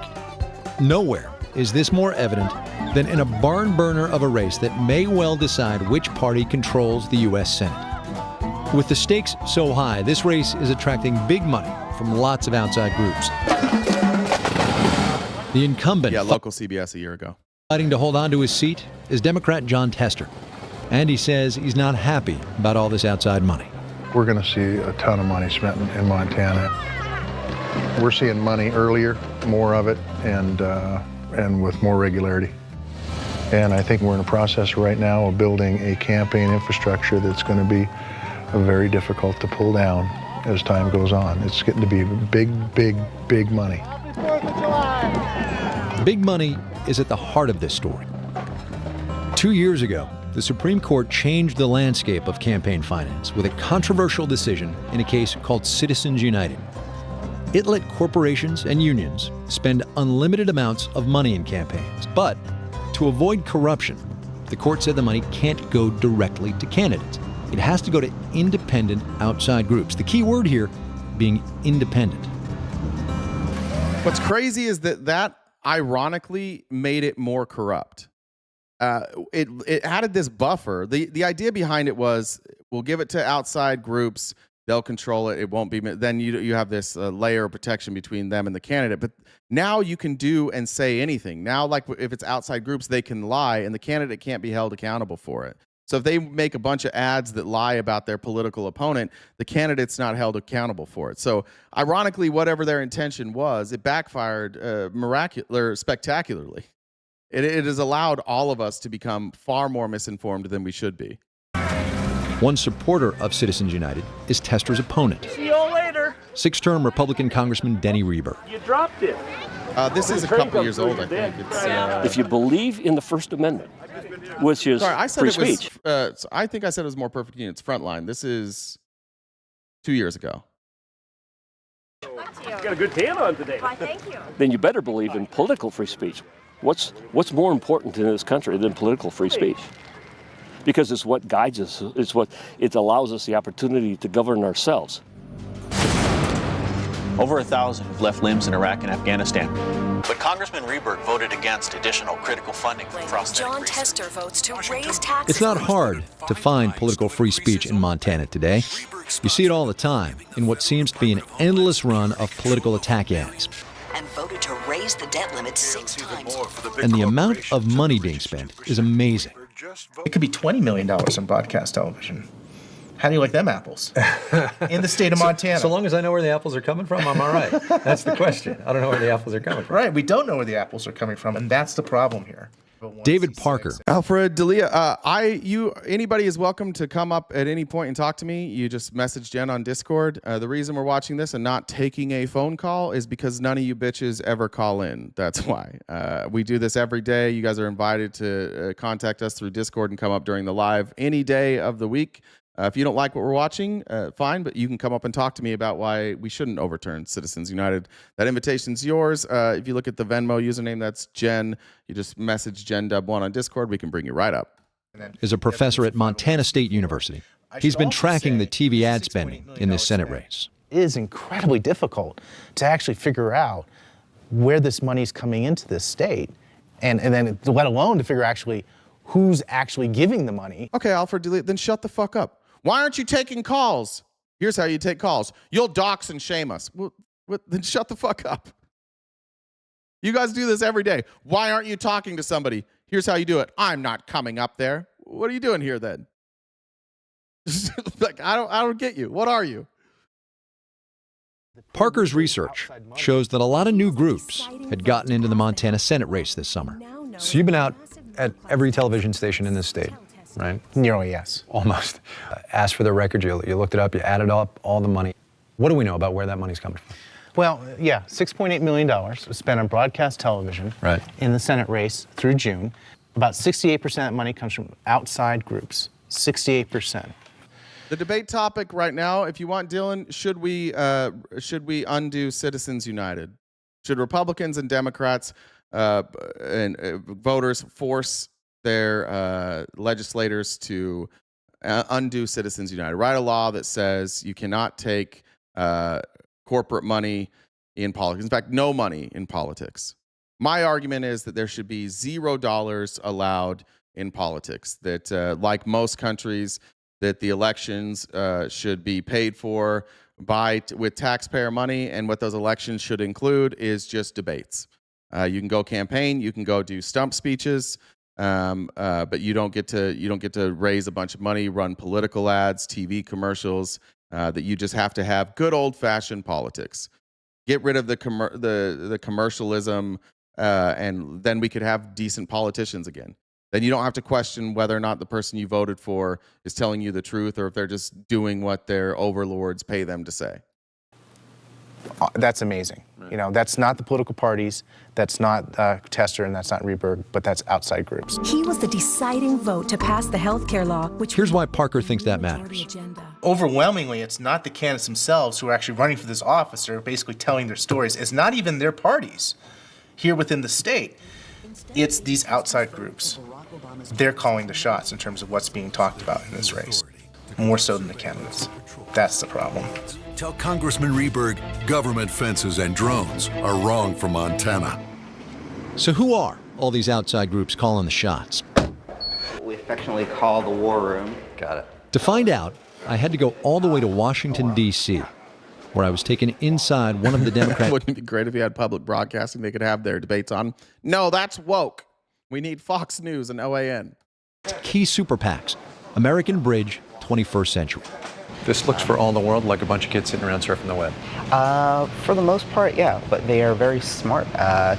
Nowhere is this more evident than in a barn burner of a race that may well decide which party controls the U.S. Senate. With the stakes so high, this race is attracting big money from lots of outside groups. The incumbent, local CBS a year ago, fighting to hold on to his seat is Democrat John Tester. And he says he's not happy about all this outside money. We're going to see a ton of money spent in Montana. We're seeing money earlier, more of it, and with more regularity. And I think we're in a process right now of building a campaign infrastructure that's going to be very difficult to pull down as time goes on. It's getting to be big money. Big money is at the heart of this story. 2 years ago, the Supreme Court changed the landscape of campaign finance with a controversial decision in a case called Citizens United. It let corporations and unions spend unlimited amounts of money in campaigns, but to avoid corruption, the court said the money can't go directly to candidates. It has to go to independent outside groups. The key word here being independent. What's crazy is that ironically made it more corrupt. It added this buffer. The idea behind it was we'll give it to outside groups. They'll control it. It won't be. Then you have this layer of protection between them and the candidate. But now you can do and say anything. Now, like if it's outside groups, they can lie, and the candidate can't be held accountable for it. So if they make a bunch of ads that lie about their political opponent, the candidate's not held accountable for it. So ironically, whatever their intention was, it backfired spectacularly. It has allowed all of us to become far more misinformed than we should be. One supporter of Citizens United is Tester's opponent. See you later. 6th-term Republican Congressman Denny Reber. You dropped it. This is a couple years old, I think. If you believe in the First Amendment, which is Sorry, I said free it was. speech. I think I said it was more perfect union. It's Frontline. This is 2 years ago. You got a good tan on today. Why, thank you. Then you better believe in political free speech. What's more important in this country than political free speech? Because it's what guides us. It allows us the opportunity to govern ourselves. Over 1,000 have left limbs in Iraq and Afghanistan. But Congressman Rehberg voted against additional critical funding for prosthetic John Tester votes to raise taxes. It's not hard to find political free speech in Montana today. You see it all the time in what seems to be an endless run of political attack ads. And voted to raise the debt limit 6 times. And the amount of money being spent is amazing. It could be $20 million on broadcast television. How do you like them apples? In the state of Montana. So long as I know where the apples are coming from, I'm all right. That's the question. I don't know where the apples are coming from. Right, we don't know where the apples are coming from, and that's the problem here. David Parker. Alfred D'Elia, anybody is welcome to come up at any point and talk to me. You just message Jen on Discord. The reason we're watching this and not taking a phone call is because none of you bitches ever call in. That's why. We do this every day. You guys are invited to contact us through Discord and come up during the live any day of the week. If you don't like what we're watching, fine, but you can come up and talk to me about why we shouldn't overturn Citizens United. That invitation's yours. If you look at the Venmo username, that's Jen. You just message JenDub1 on Discord. We can bring you right up. Is a professor at Montana State University. He's been tracking the TV ad spending in this Senate race. It is incredibly difficult to actually figure out where this money's coming into this state, and then let alone to figure actually who's actually giving the money. Okay, Alfred D'Elia, then shut the fuck up. Why aren't you taking calls? Here's how you take calls. You'll dox and shame us. Well, then shut the fuck up. You guys do this every day. Why aren't you talking to somebody? Here's how you do it. I'm not coming up there. What are you doing here then? Like, I don't get you. What are you? Parker's research shows that a lot of new groups had gotten into the Montana Senate race this summer. So you've been out at every television station in this state, right? Nearly, yes. Almost. Asked for the record, you looked it up, you added up all the money. What do we know about where that money's coming from? Well, yeah, $6.8 million was spent on broadcast television in the Senate race through June. About 68% of that money comes from outside groups, 68%. The debate topic right now, if you want, Dylan, should we undo Citizens United? Should Republicans and Democrats and voters force their legislators to undo Citizens United? Write a law that says you cannot take corporate money in politics. In fact, no money in politics. My argument is that there should be $0 allowed in politics. That, like most countries, that the elections should be paid for with taxpayer money, and what those elections should include is just debates. You can go campaign, you can go do stump speeches, but you don't get to raise a bunch of money, run political ads, TV commercials. That you just have to have good old-fashioned politics. Get rid of the commercialism, and then we could have decent politicians again. Then you don't have to question whether or not the person you voted for is telling you the truth, or if they're just doing what their overlords pay them to say. That's amazing. Right. You know, that's not the political parties, that's not Tester, and that's not Rehberg, but that's outside groups. He was the deciding vote to pass the health care law, which... Here's why Parker thinks that matters. Overwhelmingly, it's not the candidates themselves who are actually running for this office or basically telling their stories. It's not even their parties here within the state. It's these outside groups. They're calling the shots in terms of what's being talked about in this race, more so than the candidates. That's the problem. Tell Congressman Rehberg government fences and drones are wrong for Montana. So who are all these outside groups calling the shots? We affectionately call the war room. Got it. To find out, I had to go all the way to Washington, D.C., where I was taken inside one of the Democrat... Wouldn't it be great if you had public broadcasting they could have their debates on? No, that's woke. We need Fox News and OAN. Key super PACs, American Bridge, 21st Century. This looks for all the world like a bunch of kids sitting around surfing the web. For the most part, yeah, but they are very smart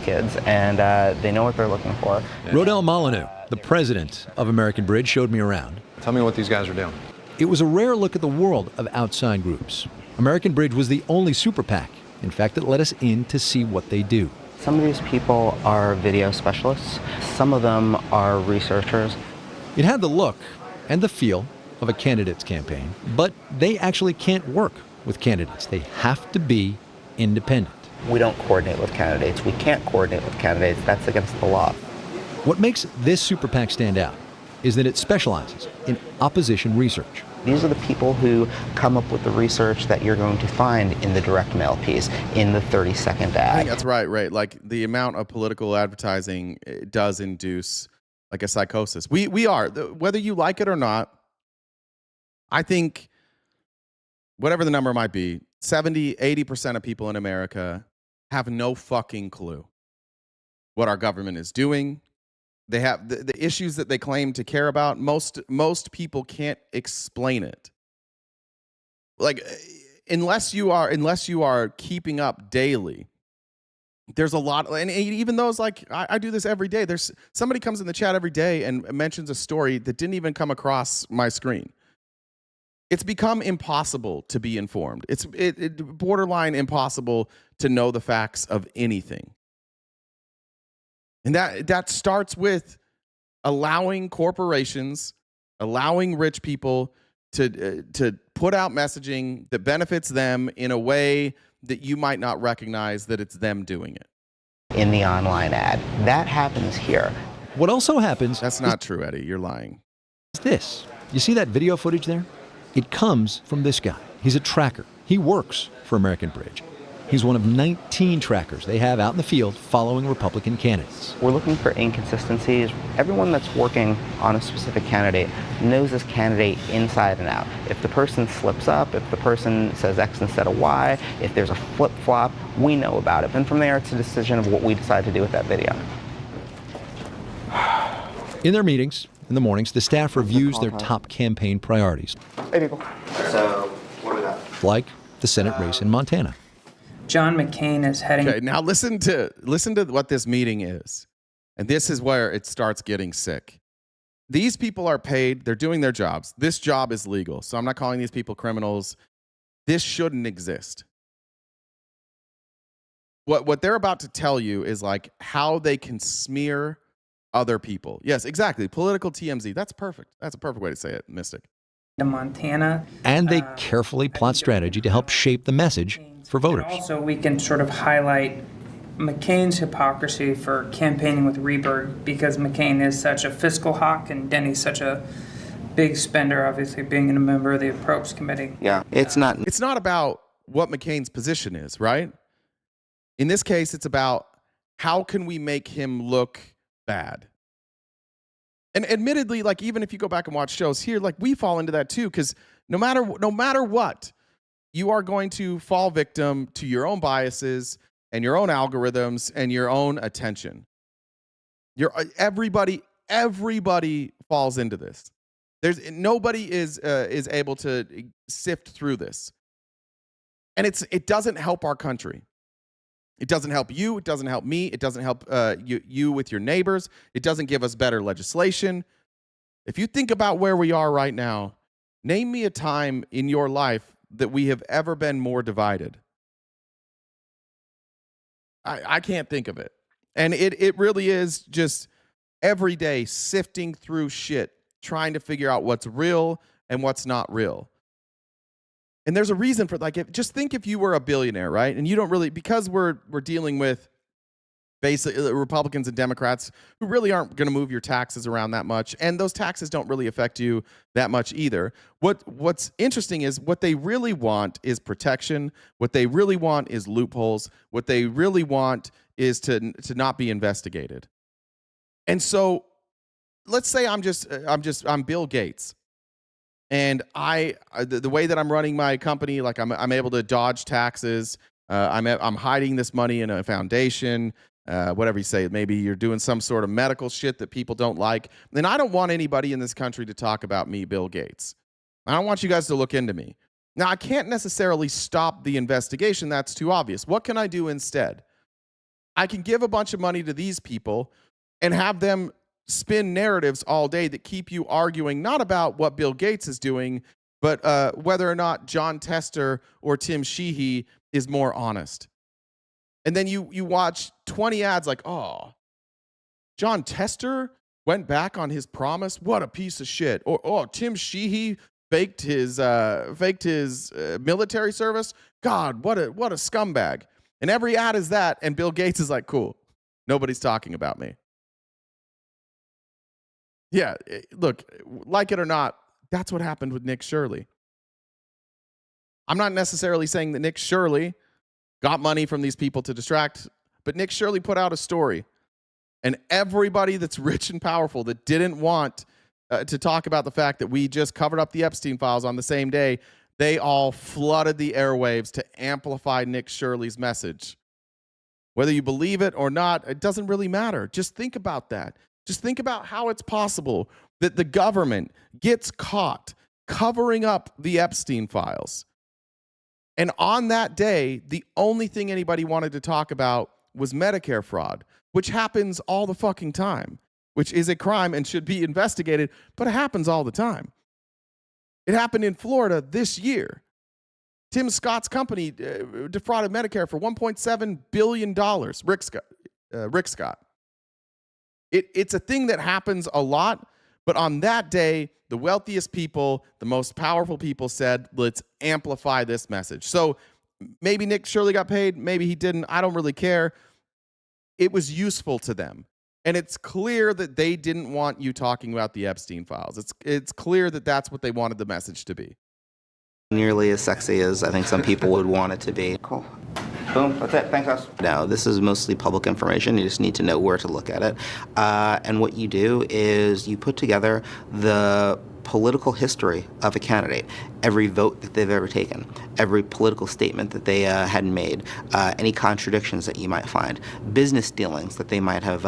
kids, and they know what they're looking for. Rodel Molyneux, the president of American Bridge, showed me around. Tell me what these guys are doing. It was a rare look at the world of outside groups. American Bridge was the only super PAC. In fact, it let us in to see what they do. Some of these people are video specialists. Some of them are researchers. It had the look and the feel of a candidate's campaign, but they actually can't work with candidates. They have to be independent. We don't coordinate with candidates. We can't coordinate with candidates. That's against the law. What makes this super PAC stand out is that it specializes in opposition research. These are the people who come up with the research that you're going to find in the direct mail piece, in the 30-second ad. I think that's right. Like the amount of political advertising does induce like a psychosis. We are, whether you like it or not, I think whatever the number might be, 70, 80% of people in America have no fucking clue what our government is doing. They have the issues that they claim to care about. Most people can't explain it. Like unless you are keeping up daily, there's a lot, and even those like I do this every day. There's somebody comes in the chat every day and mentions a story that didn't even come across my screen. It's become impossible to be informed. It's borderline impossible to know the facts of anything. And that starts with allowing corporations, allowing rich people to put out messaging that benefits them in a way that you might not recognize that it's them doing it. In the online ad. That happens here. What also happens... That's not true, Eddie. You're lying. ...is this. You see that video footage there? It comes from this guy. He's a tracker. He works for American Bridge. He's one of 19 trackers they have out in the field following Republican candidates. We're looking for inconsistencies. Everyone that's working on a specific candidate knows this candidate inside and out. If the person slips up, if the person says X instead of Y, if there's a flip-flop, we know about it. And from there, it's a decision of what we decide to do with that video. In their meetings, in the mornings, the staff reviews their top campaign priorities. Hey, people. So, what do we got? Like the Senate race in Montana. John McCain is heading... Okay, now listen to what this meeting is. And this is where it starts getting sick. These people are paid. They're doing their jobs. This job is legal. So I'm not calling these people criminals. This shouldn't exist. What they're about to tell you is like how they can smear other people. Yes, exactly. Political TMZ. That's perfect. That's a perfect way to say it, Mystic. To Montana. And they carefully plot strategy to help shape the message for voters. And also, we can sort of highlight McCain's hypocrisy for campaigning with Rebirth because McCain is such a fiscal hawk and Denny's such a big spender, obviously being a member of the Approach Committee. Yeah, it's not about what McCain's position is, right? In this case, it's about how can we make him look bad. And admittedly, like even if you go back and watch shows here, like we fall into that too, because no matter what, you are going to fall victim to your own biases and your own algorithms and your own attention. Everybody falls into this. Nobody is able to sift through this, and it doesn't help our country. It doesn't help you. It doesn't help me. It doesn't help you with your neighbors. It doesn't give us better legislation. If you think about where we are right now, name me a time in your life that we have ever been more divided. I can't think of it. And it really is just every day sifting through shit, trying to figure out what's real and what's not real. And there's a reason for just think if you were a billionaire, right? And you don't really, because we're dealing with basically Republicans and Democrats who really aren't going to move your taxes around that much. And those taxes don't really affect you that much either. What's interesting is what they really want is protection. What they really want is loopholes. What they really want is to not be investigated. And so let's say I'm Bill Gates. And the way that I'm running my company, like I'm able to dodge taxes. I'm hiding this money in a foundation, whatever you say. Maybe you're doing some sort of medical shit that people don't like. And I don't want anybody in this country to talk about me, Bill Gates. I don't want you guys to look into me. Now, I can't necessarily stop the investigation. That's too obvious. What can I do instead? I can give a bunch of money to these people and have them spin narratives all day that keep you arguing not about what Bill Gates is doing, but whether or not John Tester or Tim Sheehy is more honest. And then you watch 20 ads like, oh, John Tester went back on his promise. What a piece of shit. Or, oh, Tim Sheehy faked his military service. God, what a scumbag. And every ad is that. And Bill Gates is like, cool. Nobody's talking about me. Yeah, look, like it or not, that's what happened with Nick Shirley. I'm not necessarily saying that Nick Shirley got money from these people to distract, but Nick Shirley put out a story. And everybody that's rich and powerful that didn't want to talk about the fact that we just covered up the Epstein files on the same day, they all flooded the airwaves to amplify Nick Shirley's message. Whether you believe it or not, it doesn't really matter. Just think about that. Just think about how it's possible that the government gets caught covering up the Epstein files. And on that day, the only thing anybody wanted to talk about was Medicare fraud, which happens all the fucking time, which is a crime and should be investigated, but it happens all the time. It happened in Florida this year. Tim Scott's company defrauded Medicare for $1.7 billion, Rick Scott. It's a thing that happens a lot, but on that day, the wealthiest people, the most powerful people said, let's amplify this message. So maybe Nick Shirley got paid, maybe he didn't. I don't really care. It was useful to them. And it's clear that they didn't want you talking about the Epstein files. It's clear that that's what they wanted the message to be. Nearly as sexy as I think some people would want it to be. Cool. Boom, that's it. Thanks, us. Now, this is mostly public information. You just need to know where to look at it. And what you do is you put together the political history of a candidate, every vote that they've ever taken, every political statement that they had made, any contradictions that you might find, business dealings that they might have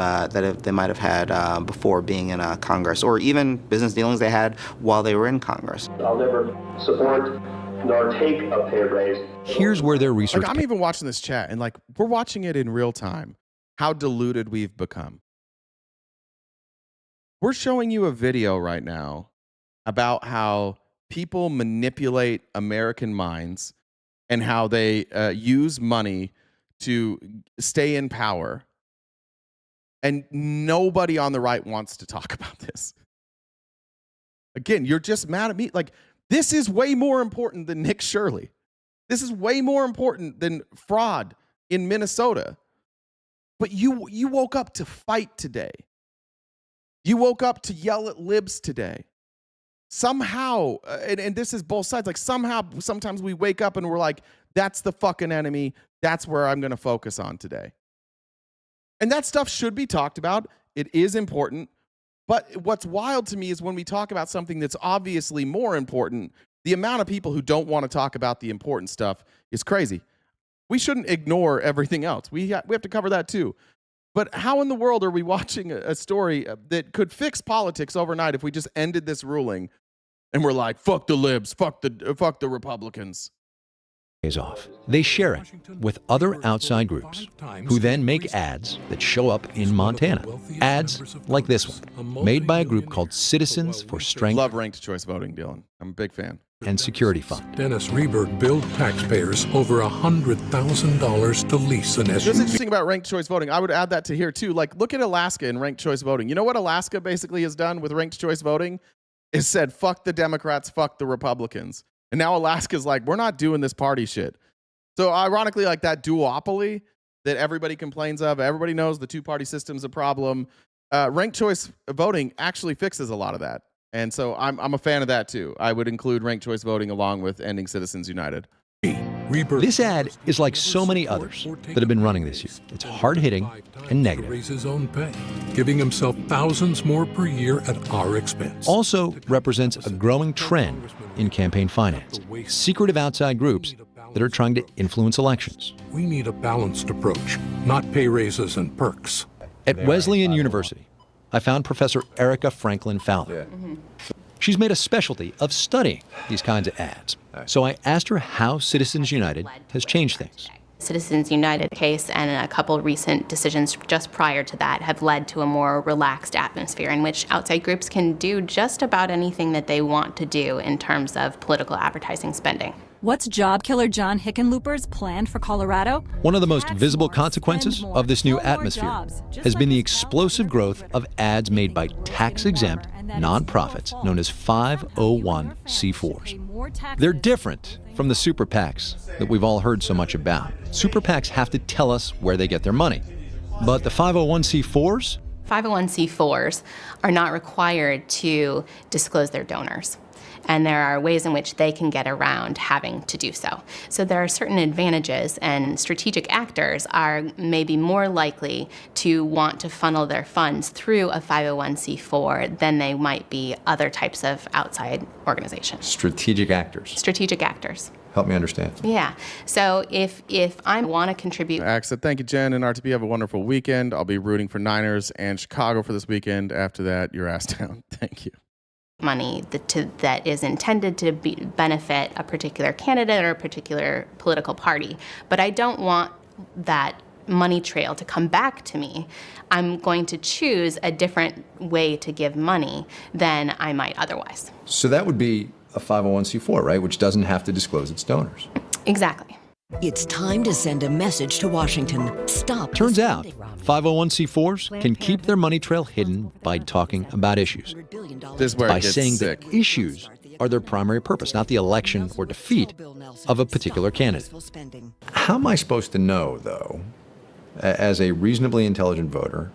had before being in Congress, or even business dealings they had while they were in Congress. I'll never support nor take a pay raise. Here's where their research. Like, I'm even watching this chat, and like we're watching it in real time. How deluded we've become. We're showing you a video right now about how people manipulate American minds and how they use money to stay in power. And nobody on the right wants to talk about this. Again, you're just mad at me. Like, this is way more important than Nick Shirley. This is way more important than fraud in Minnesota. But you woke up to fight today. You woke up to yell at libs today. Somehow, and this is both sides, like sometimes we wake up and we're like, that's the fucking enemy. That's where I'm going to focus on today. And that stuff should be talked about. It is important. But what's wild to me is when we talk about something that's obviously more important, the amount of people who don't want to talk about the important stuff is crazy. We shouldn't ignore everything else. We have to cover that too. But how in the world are we watching a story that could fix politics overnight if we just ended this ruling and we're like, fuck the libs, fuck the Republicans? Off. They share it with other outside groups who then make ads that show up in Montana. Ads like this one, made by a group called Citizens for Strength. Love ranked choice voting, Dylan. I'm a big fan. And Security Fund. Dennis Reberg billed taxpayers over $100,000 to lease an SUV. What's interesting about ranked choice voting, I would add that to here too. Like, look at Alaska and ranked choice voting. You know what Alaska basically has done with ranked choice voting? Is said, fuck the Democrats, fuck the Republicans. And now Alaska's like, we're not doing this party shit. So ironically, like that duopoly that everybody complains of, everybody knows the two-party system's a problem. Ranked choice voting actually fixes a lot of that. And so I'm a fan of that too. I would include ranked choice voting along with ending Citizens United. This ad is like so many others that have been running this year. It's hard-hitting and negative. Raise his own pay, giving himself thousands more per year at our expense. Also represents a growing trend in campaign finance. Secretive outside groups that are trying to influence elections. We need a balanced approach, not pay raises and perks. At Wesleyan University, I found Professor Erica Franklin Fowler. She's made a specialty of studying these kinds of ads. So I asked her how Citizens United has changed things. Citizens United case and a couple recent decisions just prior to that have led to a more relaxed atmosphere in which outside groups can do just about anything that they want to do in terms of political advertising spending. What's job killer John Hickenlooper's plan for Colorado? One of the most visible consequences of this new atmosphere has been the explosive growth of ads made by tax-exempt nonprofits known as 501c4s. They're different from the super PACs that we've all heard so much about. Super PACs have to tell us where they get their money. But the 501c4s? 501c4s are not required to disclose their donors. And there are ways in which they can get around having to do so. So there are certain advantages, and strategic actors are maybe more likely to want to funnel their funds through a 501c4 than they might be other types of outside organizations. Strategic actors. Strategic actors. Help me understand. Yeah. So if I want to contribute. Accent. Thank you, Jen and RTP. Have a wonderful weekend. I'll be rooting for Niners and Chicago for this weekend. After that, your ass down. Thank you. Money that is intended to benefit a particular candidate or a particular political party. But I don't want that money trail to come back to me. I'm going to choose a different way to give money than I might otherwise. So that would be a 501c4, right? Which doesn't have to disclose its donors. Exactly. It's time to send a message to Washington. Stop. Turns out, 501c4s can keep their money trail hidden by talking about issues. This is where by it gets saying sick. that issues are their primary purpose, not the election or defeat of a particular candidate. How am I supposed to know, though, as a reasonably intelligent voter,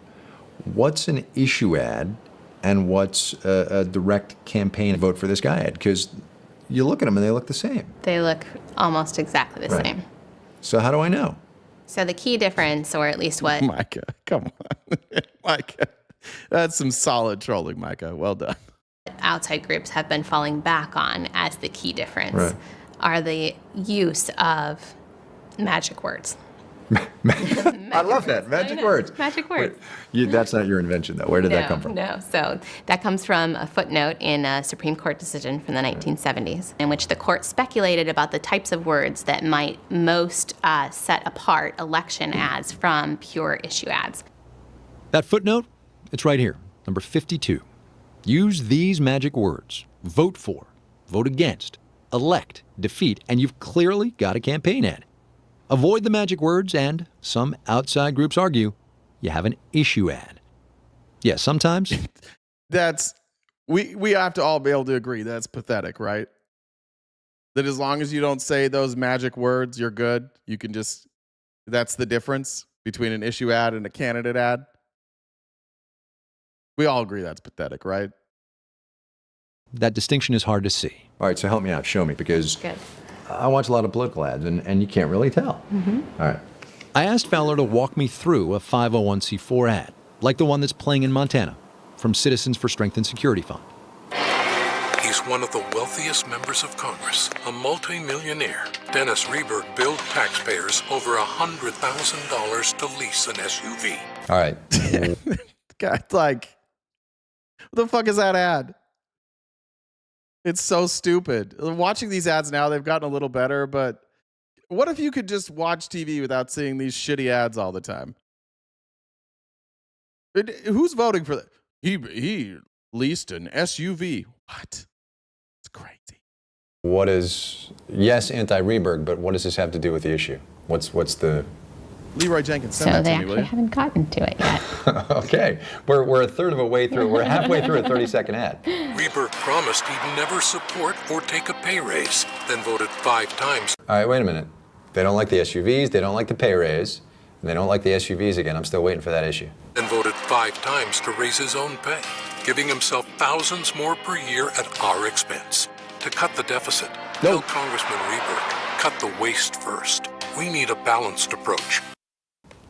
what's an issue ad and what's a direct campaign vote for this guy ad? Because you look at them and they look the same. They look almost exactly the Right. same. So how do I know? So the key difference, or at least what... Micah, come on. Micah, that's some solid trolling, Micah. Well done. outside groups have been falling back on as the key difference Right. are the use of magic words. I love that. Magic words. Magic words. That's not your invention, though. Where did that come from? No. So that comes from a footnote in a Supreme Court decision from the 1970s, in which the court speculated about the types of words that might most set apart election ads from pure issue ads. That footnote, it's right here, number 52. Use these magic words. Vote for, vote against, elect, defeat, and you've clearly got a campaign ad. Avoid the magic words, and some outside groups argue you have an issue ad. Yeah, sometimes. That's we have to all be able to agree that's pathetic, right? That as long as you don't say those magic words, you're good. You can just, that's the difference between an issue ad and a candidate ad. We all agree that's pathetic, right? That distinction is hard to see. All right, so help me out. Show me, because Good. I watch a lot of political ads, and you can't really tell. Mm-hmm. All right. I asked Fowler to walk me through a 501c4 ad, like the one that's playing in Montana, from Citizens for Strength and Security Fund. He's one of the wealthiest members of Congress, a multi-millionaire. Dennis Reberg billed taxpayers over $100,000 to lease an SUV. All right. Guy's like, what the fuck is that ad? It's so stupid. Watching these ads now, they've gotten a little better, but what if you could just watch TV without seeing these shitty ads all the time? Who's voting for that? He leased an SUV. What? It's crazy. What is, yes, anti-Reberg, but what does this have to do with the issue? What's the... Leroy Jenkins, So send they that to me, will actually you? haven't gotten to it yet. Okay, we're a third of a way through. We're halfway through a 30-second ad. Reberg promised he'd never support or take a pay raise, then voted 5 times. All right, wait a minute. They don't like the SUVs, they don't like the pay raise, and they don't like the SUVs again. I'm still waiting for that issue. Then voted 5 times to raise his own pay, giving himself thousands more per year at our expense. To cut the deficit, tell Congressman Reberg, cut the waste first. We need a balanced approach.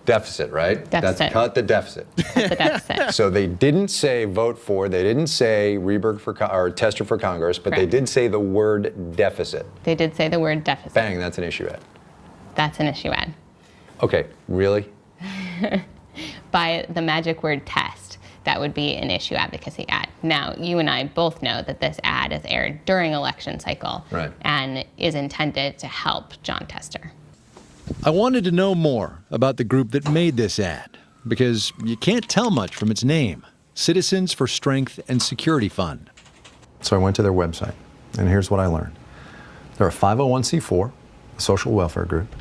Deficit, right? Deficit. That's cut the deficit. Cut the deficit. So they didn't say vote for, they didn't say Reberg for, or Tester for Congress, but they Correct. did say the word deficit. They did say the word deficit. Bang, that's an issue ad. That's an issue ad. Okay, really? By the magic word test, that would be an issue advocacy ad. Now, you and I both know that this ad is aired during election cycle Right. and is intended to help John Tester. I wanted to know more about the group that made this ad, because you can't tell much from its name, Citizens for Strength and Security Fund. So I went to their website, and here's what I learned. They're a 501c4, a social welfare group.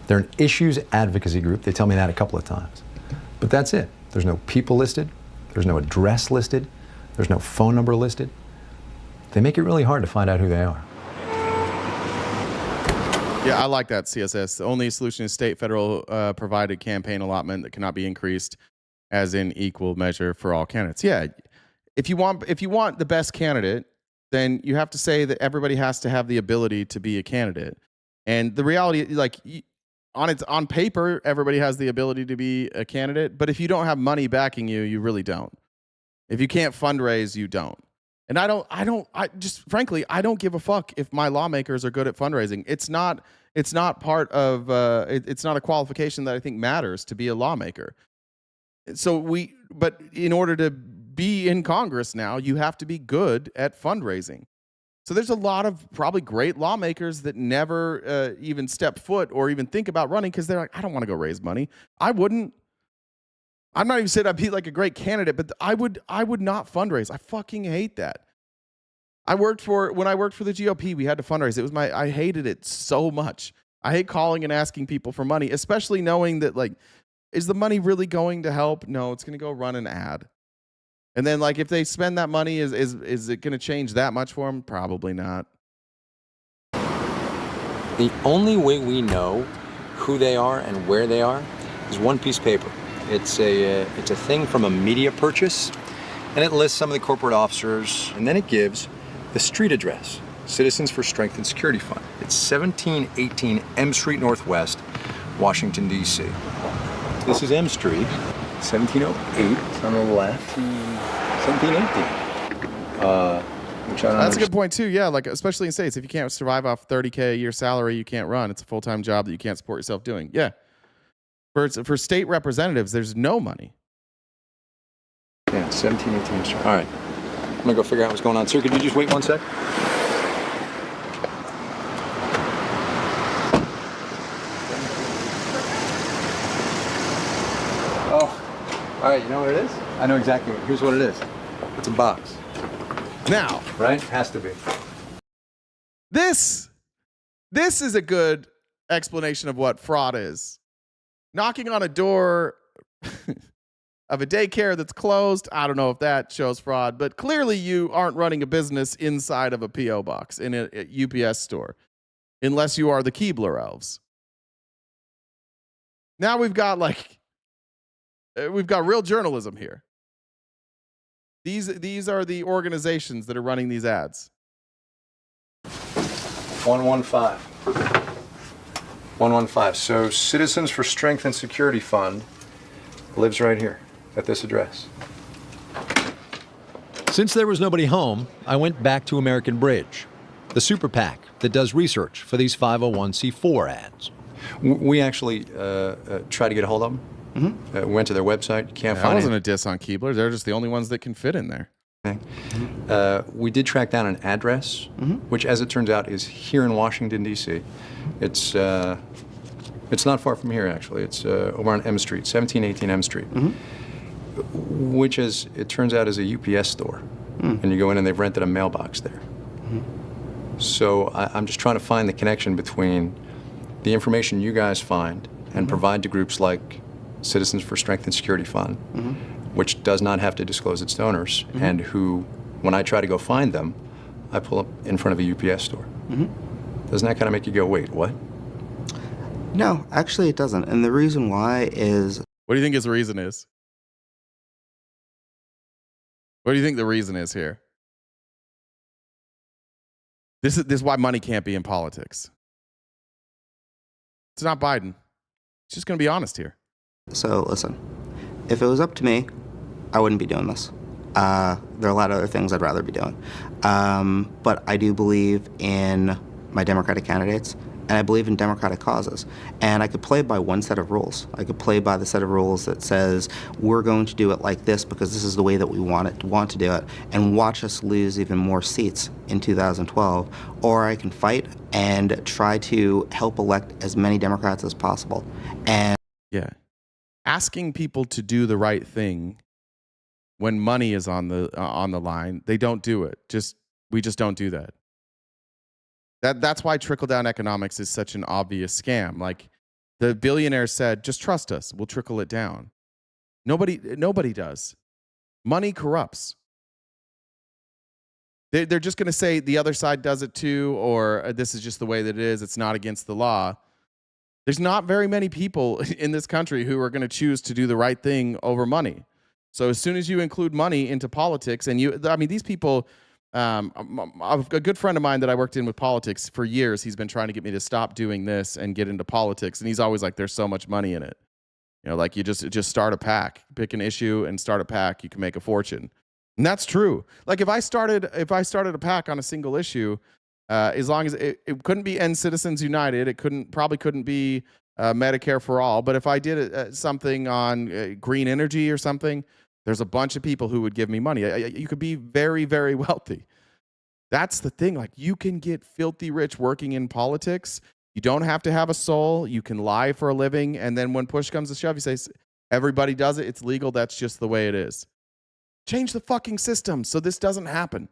They're an issues advocacy group. They tell me that a couple of times. But that's it. There's no people listed. There's no address listed. There's no phone number listed. They make it really hard to find out who they are. Yeah, I like that, CSS. The only solution is state, federal provided campaign allotment that cannot be increased as in equal measure for all candidates. Yeah, if you want the best candidate, then you have to say that everybody has to have the ability to be a candidate. And the reality, like on paper, everybody has the ability to be a candidate. But if you don't have money backing you, you really don't. If you can't fundraise, you don't. And I just frankly, I don't give a fuck if my lawmakers are good at fundraising. It's not part of, it's not a qualification that I think matters to be a lawmaker. But in order to be in Congress now, you have to be good at fundraising. So there's a lot of probably great lawmakers that never even step foot or even think about running because they're like, I don't want to go raise money. I wouldn't. I'm not even saying I'd be like a great candidate, but I would not fundraise. I fucking hate that. When I worked for the GOP, we had to fundraise. I hated it so much. I hate calling and asking people for money, especially knowing that, like, is the money really going to help? No, it's going to go run an ad. And then, like, if they spend that money, is it going to change that much for them? Probably not. The only way we know who they are and where they are is one piece of paper. It's a thing from a media purchase, and it lists some of the corporate officers, and then it gives the street address, Citizens for Strength and Security Fund. It's 1718 M Street Northwest, Washington, D.C. This is M Street, 1708. It's on the left. 1718. That's a good point too. Yeah, like especially in states, if you can't survive off $30K a year salary, you can't run. It's a full-time job that you can't support yourself doing. Yeah. For state representatives, there's no money. Yeah, 1718. All right. I'm going to go figure out what's going on. Sir, could you just wait one sec? Oh, all right. You know what it is? I know exactly what. Here's what it is. It's a box. Now. Right? Has to be. This is a good explanation of what fraud is. Knocking on a door of a daycare that's closed, I don't know if that shows fraud, but clearly you aren't running a business inside of a P.O. box in a UPS store, unless you are the Keebler elves. Now we've got real journalism here. These are the organizations that are running these ads. 115. 115. So Citizens for Strength and Security Fund lives right here at this address. Since there was nobody home, I went back to American Bridge, the super PAC that does research for these 501c4 ads. We actually tried to get a hold of them. Mm-hmm. Went to their website. Can't find it. That wasn't a diss on Keebler. They're just the only ones that can fit in there. We did track down an address, which, as it turns out, is here in Washington, D.C. It's not far from here, actually. It's over on M Street, 1718 M Street, which, as it turns out, is a UPS store. And you go in and they've rented a mailbox there. So I'm just trying to find the connection between the information you guys find and provide to groups like Citizens for Strength and Security Fund, which does not have to disclose its donors, and who, when I try to go find them, I pull up in front of a UPS store. Doesn't that kind of make you go, wait, what? No, actually it doesn't. And the reason why is... What do you think his reason is? What do you think the reason is here? This is why money can't be in politics. It's not Biden. It's just going to be honest here. So listen, if it was up to me, I wouldn't be doing this. There are a lot of other things I'd rather be doing. But I do believe in my Democratic candidates, and I believe in democratic causes. And I could play by one set of rules. I could play by the set of rules that says, we're going to do it like this because this is the way that we want to do it, and watch us lose even more seats in 2012. Or I can fight and try to help elect as many Democrats as possible. And yeah. Asking people to do the right thing when money is on the line, they don't do it. We just don't do that. That's why trickle-down economics is such an obvious scam. Like, the billionaires said, just trust us, we'll trickle it down. Nobody does. Money corrupts. They're just going to say the other side does it too, or this is just the way that it is. It's not against the law. There's not very many people in this country who are going to choose to do the right thing over money. So as soon as you include money into politics, and these people, a good friend of mine that I worked in with politics for years, he's been trying to get me to stop doing this and get into politics. And he's always like, there's so much money in it. You know, like you just start a PAC, pick an issue and start a PAC, you can make a fortune. And that's true. Like if I started a PAC on a single issue, as long as it couldn't be End Citizens United, it probably couldn't be Medicare for all. But if I did something on green energy or something, there's a bunch of people who would give me money. You could be very, very wealthy. That's the thing. Like you can get filthy rich working in politics. You don't have to have a soul. You can lie for a living. And then when push comes to shove, you say, everybody does it. It's legal. That's just the way it is. Change the fucking system so this doesn't happen.